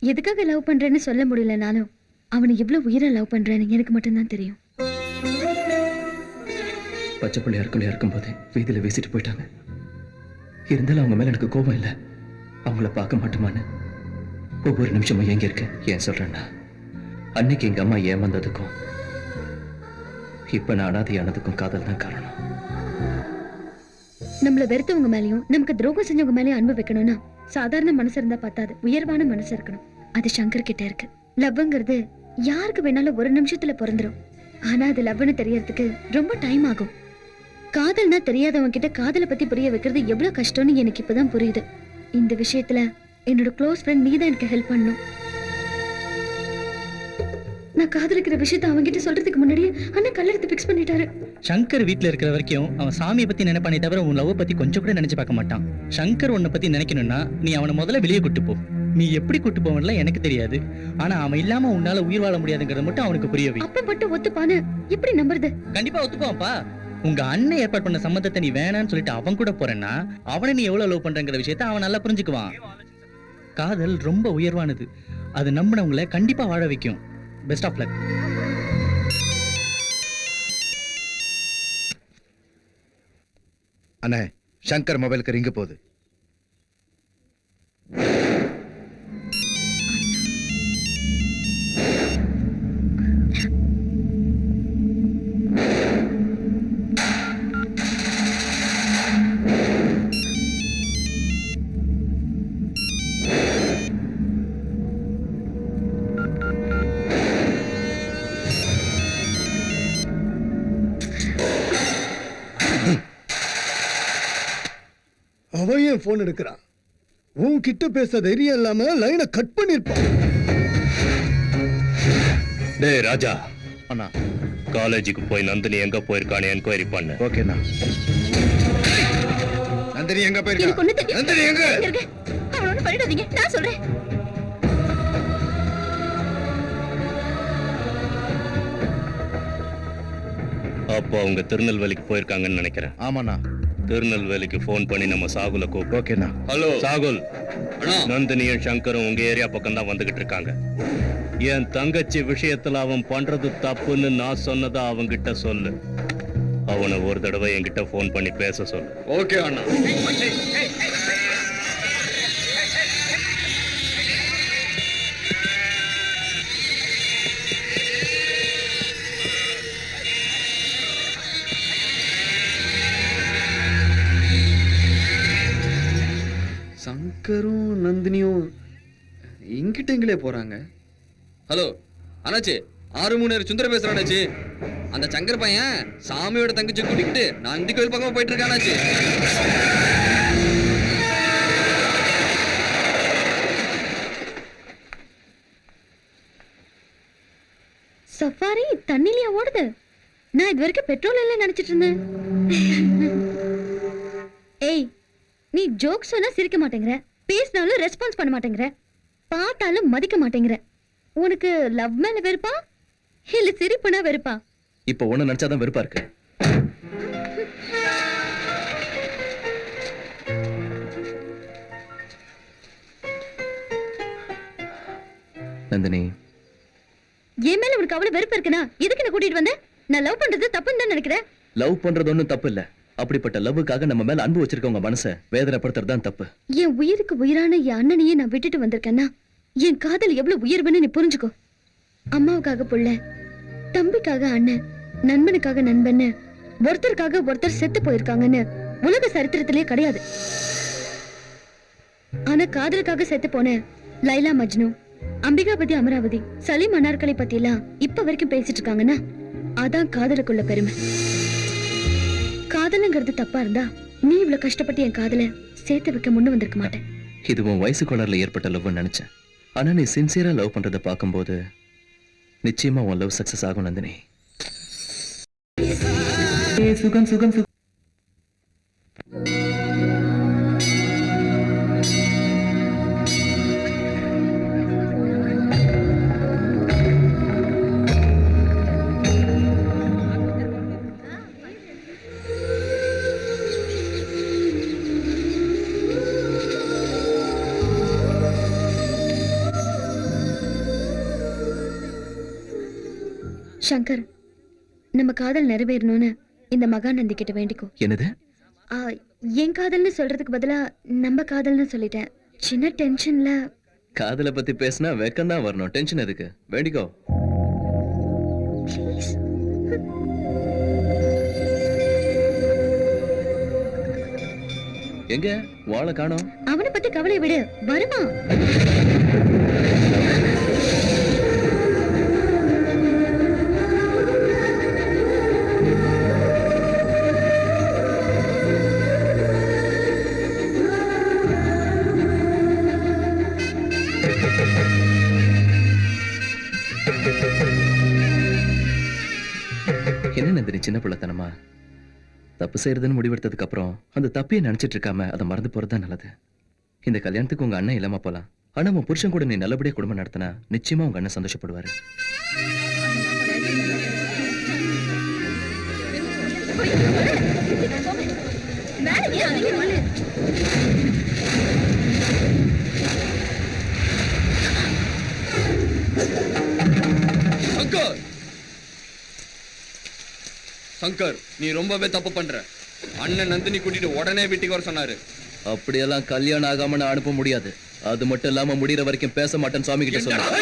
எதுக்காக லவ் பண்றேன்னு சொல்ல முடியல. நானும் அவனை எவ்வளவு உயிரை லவ் பண்றேன்னு எனக்கு மட்டும்தான் தெரியும். பச்சை பிள்ளையா இருக்கும்போது வீதியில வீசிட்டு போயிட்டாங்க. இருந்தாலும் அவங்க மேல எனக்கு கோபம் இல்லை. அவங்கள பார்க்க மாட்டோமான்னு ஒவ்வொரு நிமிஷமும் எங்க இருக்கு. ஏன் சொல்றேன்னா, அன்னைக்கு எங்க அம்மா ஏமாந்ததுக்கும் இப்ப நான் அனாதையானதுக்கும் காதல் தான் காரணம். நம்மள வெறுத்தவங்க மேலயும் நமக்கு துரோகம் செஞ்சவங்க மேலயும் அன்பு வைக்கணும்னா சாதாரண மனசு இருந்தா பத்தாது, உயர்வான மனசு இருக்கணும். அது சங்கர் கிட்ட இருக்கு. லவ்ங்கிறது யாருக்கு வேணாலும் ஒரு நிமிஷத்துல பிறந்துரும். ஆனா அது லவ்னு தெரியறதுக்கு ரொம்ப டைம் ஆகும். காதல்னா தெரியாதவங்க கிட்ட காதலை பத்தி புரிய வைக்கிறது எவ்வளவு கஷ்டம்னு எனக்கு இப்பதான் புரியுது. இந்த விஷயத்துல என்னோட க்ளோஸ் ஃப்ரெண்ட் நீதான் எனக்கு ஹெல்ப் பண்ணணும். நான் காதலிக்கிற விஷயத்தை அவன்கிட்ட சொல்றதுக்கு முன்னாடியே அண்ணன் கல்லெடுத்து ஃபிக்ஸ் பண்ணிட்டாரு. சங்கர் வீட்ல இருக்கிற வரைக்கும் அவன் சாமியை பத்தி நினைப்பானே தவிர உன் லவ் பத்தி கொஞ்சம் கூட நினைச்சு பார்க்க மாட்டான். சங்கர் உன்னை பத்தி நினைக்கணும்னா நீ அவனை முதல்ல வெளியே கூட்டு போ. நீ எப்படி கூட்டு போவன்லாம் எனக்கு தெரியாது, ஆனா அவன் இல்லாம உன்னால உயிர் வாழ முடியாதுங்கிறத மட்டும் அவனுக்கு புரியவே. அப்ப மட்டும் ஒத்துப்பானு எப்படி நம்புறது? கண்டிப்பா ஒத்துக்குவான்ப்பா. உங்க அண்ணன் ஏற்பாடு பண்ண சம்மந்தத்தை நீ வேணான்னு சொல்லிட்டு அவன் கூட போறேன்னா அவனை நீ எவ்வளவு லவ் பண்றங்கிற விஷயத்த அவன் நல்லா புரிஞ்சுக்குவான். காதல் ரொம்ப உயர்வானது. அது நம்பினவங்களை கண்டிப்பா வாழ வைக்கும். Best of luck. அண்ணே, சங்கர் மொபைலுக்கு ரிங்கு போகுது. அவன் ஏன் போன் எடுக்கிறான்? உன்கிட்ட பேச தைரியம் இல்லாம லைனை கட் பண்ணிருப்பான். டேய் ராஜா, அண்ணா காலேஜுக்கு போய் நந்தினி எங்க போயிருக்கானே என்கொயரி பண்ணு. ஓகேண்ணா. நந்தினி எங்க போயிருக்கா? நந்தினி எங்க? அவன ஒண்ணு பண்ணிடாதீங்க, நான் சொல்றேன். அப்போ அவங்க திருநெல்வேலிக்கு போயிருக்காங்கன்னு நினைக்கிறேன். ஆமாண்ணா. திருநெல்வேலிக்கு போன் பண்ணி நம்ம சாகுல கூப்பிடு. ஓகேண்ணா. ஹலோ சாகுல், நந்தினியும் சங்கரும் உங்க ஏரியா பக்கம் தான் வந்துகிட்டு இருக்காங்க. என் தங்கச்சி விஷயத்துல அவன் பண்றது தப்புன்னு நான் சொன்னதா அவங்கிட்ட சொல்லு. அவனை ஒரு தடவை என்கிட்ட போன் பண்ணி பேச சொல்லு. ஓகே அண்ணா. சங்கரும் நந்தினியும் இங்கிட்ட எங்களே போறாங்க. ஹலோ அண்ணாச்சி, 6-3 சுந்தர பேசுறானாச்சு. அந்த சங்கர் பையன் சாமியோட தங்கச்சி கூட்டிக்கிட்டு நந்தி கோயில் பக்கமா போயிட்டு இருக்கானாச்சு. சஃபாரி தண்ணிலியா ஓடுது? நான் இது வரைக்கும் பெட்ரோல் இல்ல நினைச்சிட்டு இருந்தேன். ஏய், நீ ஜோக் சொன்னா சிரிக்க மாட்டேங்கிற, பேசினாலும் ரெஸ்பான்ஸ் பண்ண மாட்டேங்கிற, பார்த்தாலும் மதிக்க மாட்டேங்கிற. உனக்கு லவ் மேல வெறுப்பா இல்ல சிரிப்புனா வெறுப்பா? இப்போ ஒண்ணு நினைச்சாதான் வெறுப்பா இருக்கு. நந்தினி, என் மேல உனக்கு அவ்வளவு வெறுப்பு இருக்குனா எதுக்கு என்ன கூட்டிட்டு வந்த? நான் லவ் பண்றது தப்புன்னு தான் நினைக்கிறேன். லவ் பண்றது ஒண்ணும் தப்பு இல்ல. அப்படிப்பட்ட லவ்வுக்காக நம்ம மேல அன்பு வச்சிருக்கவங்க மனசை வேதனைப்படுத்துறது தான் தப்பு. என் உயிருக்கு உயிரான என் அண்ணனையே நான் விட்டுட்டு வந்திருக்கேன்னா என் காதல் எவ்வளவு உயர்வுன்னு நீ புரிஞ்சுக்கோ. அம்மாவுக்காக புள்ள, தம்பிக்காக அண்ணன், நண்பனுக்காக நண்பன்னு ஒருத்தருக்காக ஒருத்தர் செத்து போயிருக்காங்கன்னு உலக சரித்திரத்திலே கிடையாது. ஆனா காதலுக்காக செத்து போன லைலா மஜ்னு, அம்பிகாபதி அமராவதி, சலீம் அனார்கலி பத்தி எல்லாம் இப்ப வரைக்கும் பேசிட்டு இருக்காங்கன்னா அதான் காதலுக்குள்ள பெருமை. காதலுங்கிறது தப்பா இருந்தா நீ இவ்வளவு கஷ்டப்பட்டு என் காதல சேர்த்து வைக்க முன்ன வந்திருக்க மாட்டேன். இது உன் வயசு கோளாறுல ஏற்பட்ட லவ்னு நினைச்சேன். ஆனா நீ சின்சியரா லவ் பண்றதை பார்க்கும்போது நிச்சயமா உன் லவ் சக்சஸ் ஆகும் நந்தினி. சுகம் சுகம் சுகம். சங்கர், நம்ம காதல் நிறைவேறணும்னு இந்த மகாநந்தி கிட்ட வேண்டிக்கோ. என்னது? என் காதல்னு சொல்றதுக்கு பதிலா நம்ம காதல்னு சொல்லிட்டேன். சின்ன டென்ஷன்ல. காதலை பத்தி பேசினா வெக்கம் தான் வரணும், டென்ஷன் எதுக்கு? வேண்டிக்கோ. எங்க வாழை காணோம்? அவனை பத்தி கவலை விடு, வருமா? என்ன நந்தினி சின்ன பிள்ளைத்தனமா? தப்பு செய்யறதுன்னு முடிவெடுத்ததுக்கு அப்புறம் அந்த தப்பையே நினைச்சிட்டு இருக்காம அதை மறந்து போறதுதான் நல்லது. இந்த கல்யாணத்துக்கு உங்க அண்ணன் இல்லாம போலாம். ஆனா உன் புருஷன் கூட நீ நல்லபடியா குடும்பம் நடத்தினா நிச்சயமா உங்க அண்ணன் சந்தோஷப்படுவாரு. சங்கர், சங்கர், நீ ரொம்பவே தப்பு பண்ற. அண்ணன் நந்தினி கூட்டிட்டு உடனே வீட்டுக்கு வர சொன்னாரு. அப்படியெல்லாம் கல்யாணம் ஆகாம நான் அனுப்ப முடியாது. அது மட்டும் இல்லாம முடிகிற வரைக்கும் பேச மாட்டேன்னு சுவாமி கிட்ட சொன்னேன்.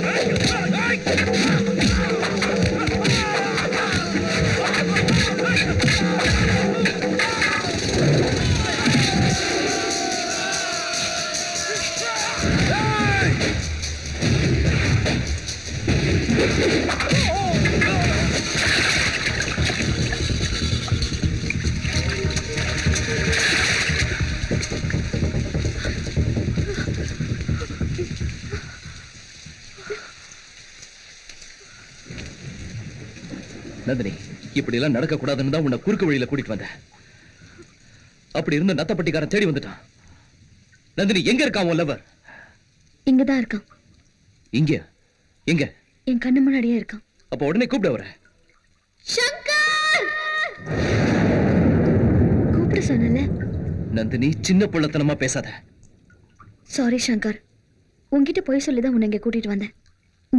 Hey! நந்தினி, இப்படி எல்லாம் நடக்க கூடாதுன்னு தான் உன்னை குறுக்கு வழியில கூட்டிட்டு வந்தேன். அப்படி இருந்து நத்தப்பட்டிக்காரன் தேடி வந்துட்டான். நந்தினி, எங்க இருக்கான் உன் லவர்? இங்கதான் இருக்கான். இங்க? எங்க? என் கண்ணு முன்னாடியே இருக்கான். அப்ப உடனே கூப்பிட வர. சங்கர், கூப்பிட சொன்னல. நந்தினி, சின்ன புள்ளத்தனமா பேசாத. சாரி சங்கர், உன்கிட்ட போய் சொல்லிதான் உன்னை இங்க கூட்டிட்டு வந்தேன்.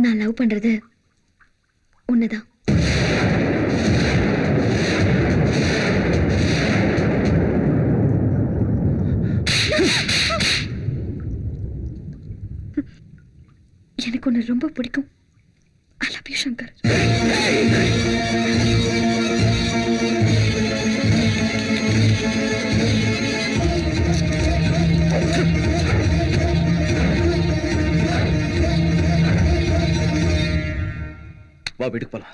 நான் லவ் பண்றது உன்னதான். எனக்கு உன்னை ரொம்ப பிடிக்கும். I love you Shankar. வா, வீட்டுக்கு போலாம்.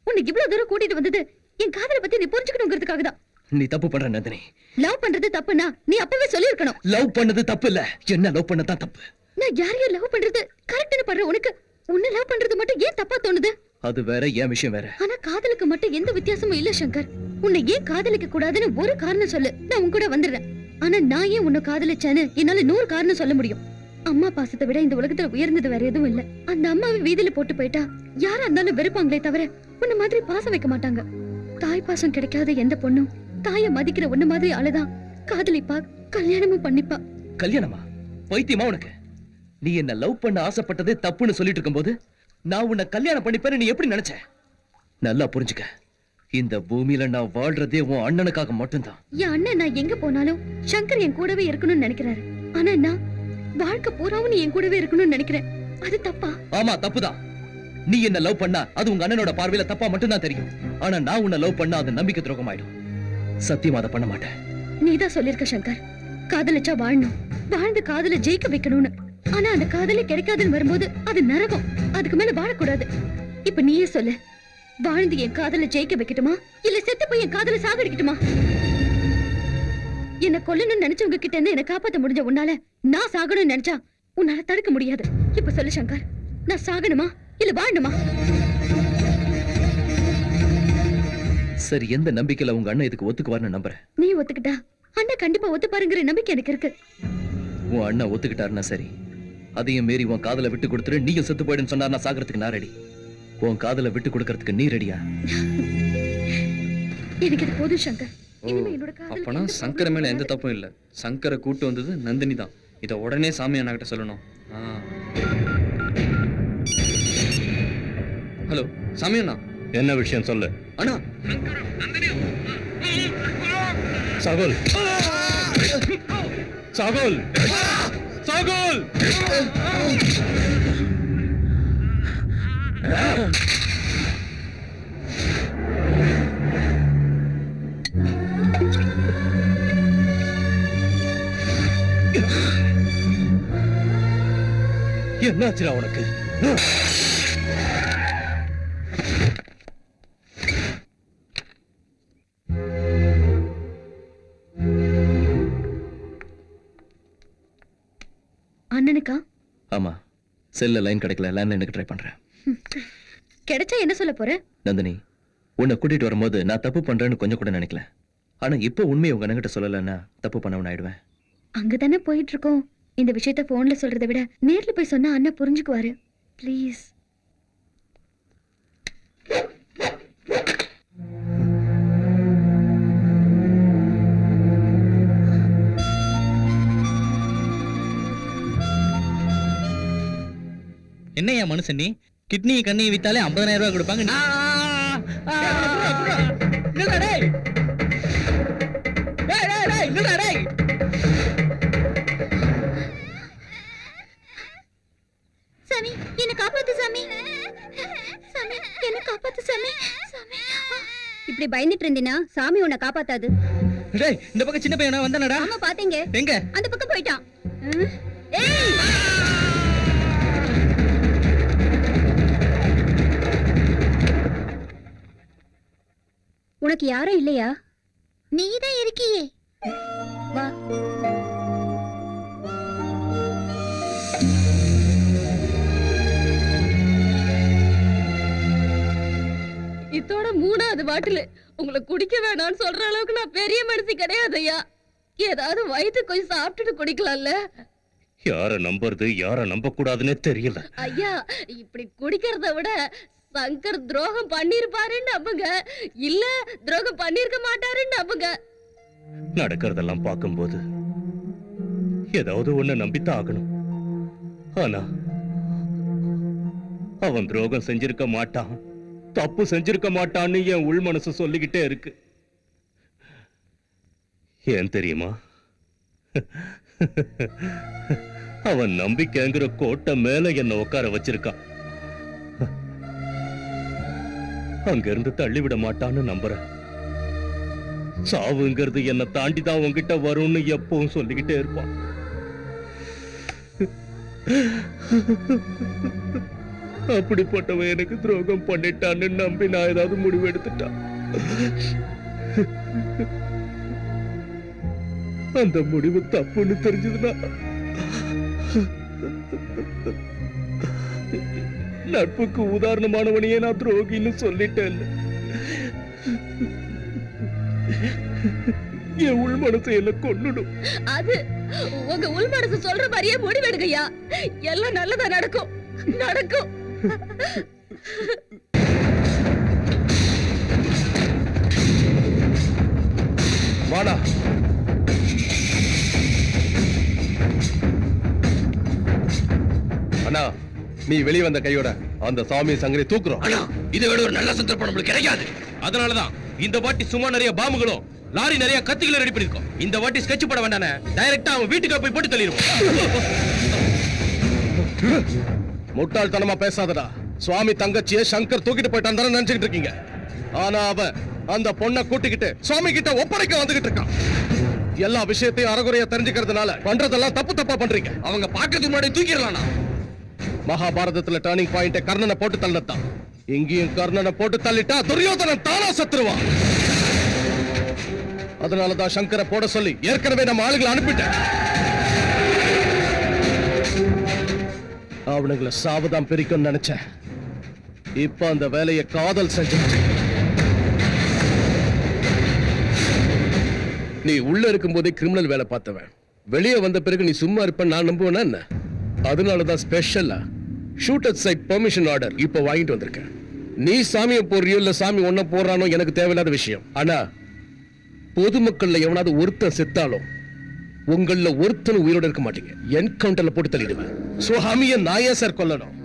உன்னை இவ்வளவு தூரம் கூட்டிட்டு வந்தது என் காதலை பத்தி நீ புரிஞ்சுக்கணுங்கிறதுக்காக தான். நீ தப்பு பண்ற நந்தினி. லவ் பண்றது தப்புனா நீ அப்பவே சொல்லிருக்கணும். லவ் பண்ணது தப்பு இல்ல, என்ன லவ் பண்ணதான் தப்பு. நான் யாரையும் லவ் பண்றது கரெக்ட்னு பண்ற உனக்கு உன்னை லவ் பண்றது மட்டும் ஏன் தப்பா தோணுது? அது வேற, என் விஷயம் வேற. ஆனா காதலுக்கு மட்டும் எந்த வித்தியாசமும் இல்ல சங்கர். உன்னை ஏன் காதலிக்க கூடாதுன்னு ஒரு காரணம் சொல்லு, நான் உன் கூட வந்துடுறேன். ஆனா நான் ஏன் உன்னை காதலிச்சேன்னு என்னால 100 காரணம் சொல்ல முடியும். அம்மா பாசத்தை விட இந்த உலகத்துல உயர்ந்தது வேற எதுவும் இல்ல. அந்த அம்மாவை வீதியில போட்டு போயிட்டா யாரா இருந்தாலும் வெறுப்பாங்களே தவிர உன்ன மாதிரி பாசம் வைக்க மாட்டாங்க. தாய் பாசம் கிடைக்காத எந்த பொண்ணும் தாயை மதிக்கிற உன்ன மாதிரி ஆளுதான் காதலிப்பா, கல்யாணமும் பண்ணிப்பா. கல்யாணமா? பைத்தியமா உனக்கு? நீ என்ன லவ் பண்ண ஆசைப்பட்டதே தப்புன்னு சொல்லிட்டு இருக்கும்போது நான் உன்னை கல்யாணம் பண்ணிப்பேன்னு நீ எப்படி நினைச்ச? நல்லா புரிஞ்சுக்க, இந்த பூமியில நான் வாழ்றதே உன் அண்ணனுக்காக மட்டும்தான். என் அண்ணன் நான் எங்க போனாலும் சங்கர் என் கூடவே இருக்கணும்னு நினைக்கிறாரு. ஆனா நான் வாழ்க்கை பூராவும் நீ என் கூடவே இருக்கணும்னு நினைக்கிறேன். அது தப்பா? ஆமா, தப்புதான். நீ என்ன லவ் பண்ணா அது உங்க அண்ணனோட பார்வையில தப்பா மட்டும்தான் தெரியும். ஆனா நான் உன்னை லவ் பண்ணா அது நம்பிக்கை துரோகம் ஆயிடும். சத்தியமா அதை பண்ண மாட்டேன். நீதான் சொல்லிருக்க சங்கர், காதலிச்சா வாழணும், வாழ்ந்து காதல ஜெயிக்க வைக்கணும்னு. ஆனா அந்த காதலே கிடைக்காதுன்னு வரும்போது அது நரகம். அதுக்கு மேல வாழக்கூடாது. இப்ப நீயே சொல்லு, வாழ்ந்து என் காதல ஜெயிக்க வைக்கட்டுமா இல்ல செத்து போய் என் காதல சாகடிக்கட்டுமா? என்ன கொல்லணும்னு நினைச்சவங்க கிட்ட இருந்து என்ன காப்பாத்த முடிஞ்ச உன்னால நான் சாகணும்னு நினைச்சா உன்னால தடுக்க முடியாது. இப்ப சொல்லு சங்கர், நான் சாகணுமா இல்ல வாழணுமா? சரி, எந்த நம்பிக்கையில உங்க அண்ணன் இதுக்கு ஒத்துக்குவார்னு நம்புறேன். நீ ஒத்துக்கிட்டா அண்ணன் கண்டிப்பா ஒத்துப்பாருங்கிற நம்பிக்கை எனக்கு இருக்கு. உன் அண்ணன் ஒத்துக்கிட்டாருன்னா சரி. அதையும் மீறி உன் காதலை விட்டு கொடுத்துரு, நீயும் செத்து போயிடுன்னு சொன்னா நான் சாகிறதுக்கு நான் ரெடி. உன் காதலை விட்டு கொடுக்கறதுக்கு நீ ரெடியா? எனக்கு இது போதும் சங்கர். இனிமே என்னோட காதல் அப்பனா சங்கர மேல எந்த தப்பும் இல்ல. சங்கரை கூட்டு வந்தது நந்தினி தான். இத உடனே சாமி அண்ணா கிட்ட சொல்லணும். ஹலோ சாமி அண்ணா. என்ன விஷயம் சொல்லு. அண்ணா, சாகுல், சாகுல், சாகுல். என்னாச்சுடா உனக்கு? அண்ணனுக்கா? ஆமா, செல்ல லைன் கிடைக்கல, லேண்ட்லைனுக்கு ட்ரை பண்றேன். கிடைச்சா என்ன சொல்ல போற? நந்தினி, உன்னை கூட்டிட்டு வரும்போது நான் தப்பு பண்றேன்னு கொஞ்சம் கூட நினைக்கல. ஆனா இப்போ உண்மையை உங்க அண்ணங்கிட்ட சொல்லலைன்னா தப்பு பண்ணவன் ஆயிடுவேன். அங்கதானே போயிட்டு இருக்கோம். இந்த விஷயத்த போன்ல சொல்றதை விட நேர்ல போய் சொன்னா அண்ணா புரிஞ்சுக்குவாரு. ப்ளீஸ். என்னையா மனுஷன் நீ? கிட்னியை கண்ணியை வித்தாலே 50,000 ரூபாய் கொடுப்பாங்க. சாமி, என்ன காப்பாத்து சாமி. சாமி, என்ன காப்பாத்து சாமி. இப்படி பயந்துட்டு இருந்தீனா சாமி உன்னை காப்பாத்தாது. டேய், இந்த பக்கம் சின்ன பையனா வந்தானடா? ஆமா, பாத்தீங்க. எங்க? அந்த பக்கம் போயிட்டான். ஏய், உனக்கு யாரும் இல்லையா? நீதான் இருக்கியே. வா. இத்தோட அது பாட்டில் உங்களை குடிக்க வேணாம்னு சொல்ற அளவுக்கு நான் பெரிய மனுஷி கிடையாது ஐயா. ஏதாவது வயிற்று கொஞ்சம் சாப்பிட்டுட்டு குடிக்கலாம்ல. யார நம்புறது யார நம்ப கூடாதுன்னே தெரியல. ஐயா இப்படி குடிக்கிறத விட சங்கர் துரோகம் பண்ணிருப்பாருன்னு நம்புங்க, இல்ல துரோகம் பண்ணிருக்க மாட்டாருன்னு நம்புங்க. நடக்கிறதெல்லாம் பார்க்கும்போது ஏதாவது ஒண்ணு நம்பித்தான் ஆகணும். ஆனா அவன் துரோகம் செஞ்சிருக்க மாட்டான், தப்பு செஞ்சிருக்க மாட்டான்னு என் உள் மனசு சொல்லிக்கிட்டே இருக்கு. ஏன் தெரியுமா? அவன் நம்பிக்கைங்கிற கோட்டை மேல என்ன உட்கார வச்சிருக்கான். அங்கிருந்து தள்ளிவிட மாட்டான்னு நம்புறேன். சாவுங்கிறது என்ன தாண்டிதான் உன்கிட்ட வரும்னு எப்பவும் சொல்லிக்கிட்டே இருப்பான். அப்படிப்பட்டவன் எனக்கு துரோகம் பண்ணிட்டான்னு நம்பி நான் ஏதாவது முடிவு எடுத்துட்டான். அந்த முடிவு தப்புன்னு தெரிஞ்சதுன்னா நட்புக்கு உதாரணமானவனையே நான் துரோகின்னு சொல்லிட்டேன். என் உள் மனசை எல்லாம் கொன்னுடும். அது உங்க உள் மனசு சொல்ற மாதிரியே முடிவெடுங்கய்யா. எல்லாம் நல்லதா நடக்கும், நடக்கும். வாடா. அண்ணா நீ வெளியே வந்த கையோட அந்த சாமி சங்கரை தூக்குறோம். ஆனா இதை விட ஒரு நல்ல சந்தர்ப்பம் நம்மளுக்கு கிடைக்காது. அதனாலதான் இந்த வாட்டி சும்மா நிறைய பாம்புகளும் லாரி நிறைய கத்திகளும் ரெடி பண்ணிருக்கோம். இந்த வாட்டி ஸ்கெட்ச் போட வேண்டானே, டைரக்டா அவன் வீட்டுக்கு போய் போட்டு தள்ளிடுவோம். முட்டாள்தனமா பேசாதடா. சுவாமி தங்கச்சியை சங்கர் தூக்கிட்டு போயிட்டான் தானே நினைச்சுக்கிட்டு இருக்கீங்க. ஆனா அவன் அந்த பொண்ணை கூட்டிக்கிட்டு சுவாமி கிட்ட ஒப்படைக்க வந்துகிட்டு இருக்கான். எல்லா விஷயத்தையும் அறகுறையா தெரிஞ்சுக்கிறதுனால பண்றதெல்லாம் தப்பு தப்பா பண்றீங்க. அவங்க பாக்கிறதுக்கு முன்னாடி தூக்கிடலாம். மகாபாரதத்துல டர்னிங் பாயிண்ட் கர்ணனை போட்டு தள்ளத்தான். இங்கேயும் கர்ணனை போட்டு தள்ளிட்டா துரியோதனன் தானா செத்துருவான். அதனாலதான் சங்கரை போட சொல்லி ஏற்கனவே நம்ம ஆளுகளை அனுப்பிட்டேன். அவனுங்களை சாவதான் பிரிக்கும் நினைச்சேன். இப்ப அந்த வேலையை காதல் செஞ்சு. நீ உள்ள இருக்கும் போதே கிரிமினல் வேலை பார்த்தவன், வெளியே வந்த பிறகு நீ சும்மா இருப்ப நான் நம்புவேனா என்ன? அதனாலதான் ஸ்பெஷலா ஷூட்டர் சைட் பெர்மிஷன் ஆர்டர் இப்ப வாங்கிட்டு வந்திருக்கேன். நீ சாமியை போடுறியோ இல்ல சாமி ஒன்ன போடுறானோ எனக்கு தேவையில்லாத விஷயம். ஆனா பொதுமக்கள்ல எவனாவது ஒருத்தன் செத்தாலும் உங்கள ஒருத்தன் உயிரோட இருக்க மாட்டீங்க. என்கவுண்டர்ல போட்டு தள்ளிடுவேன். சுவாமியை நாயே சார் கொல்லணும்.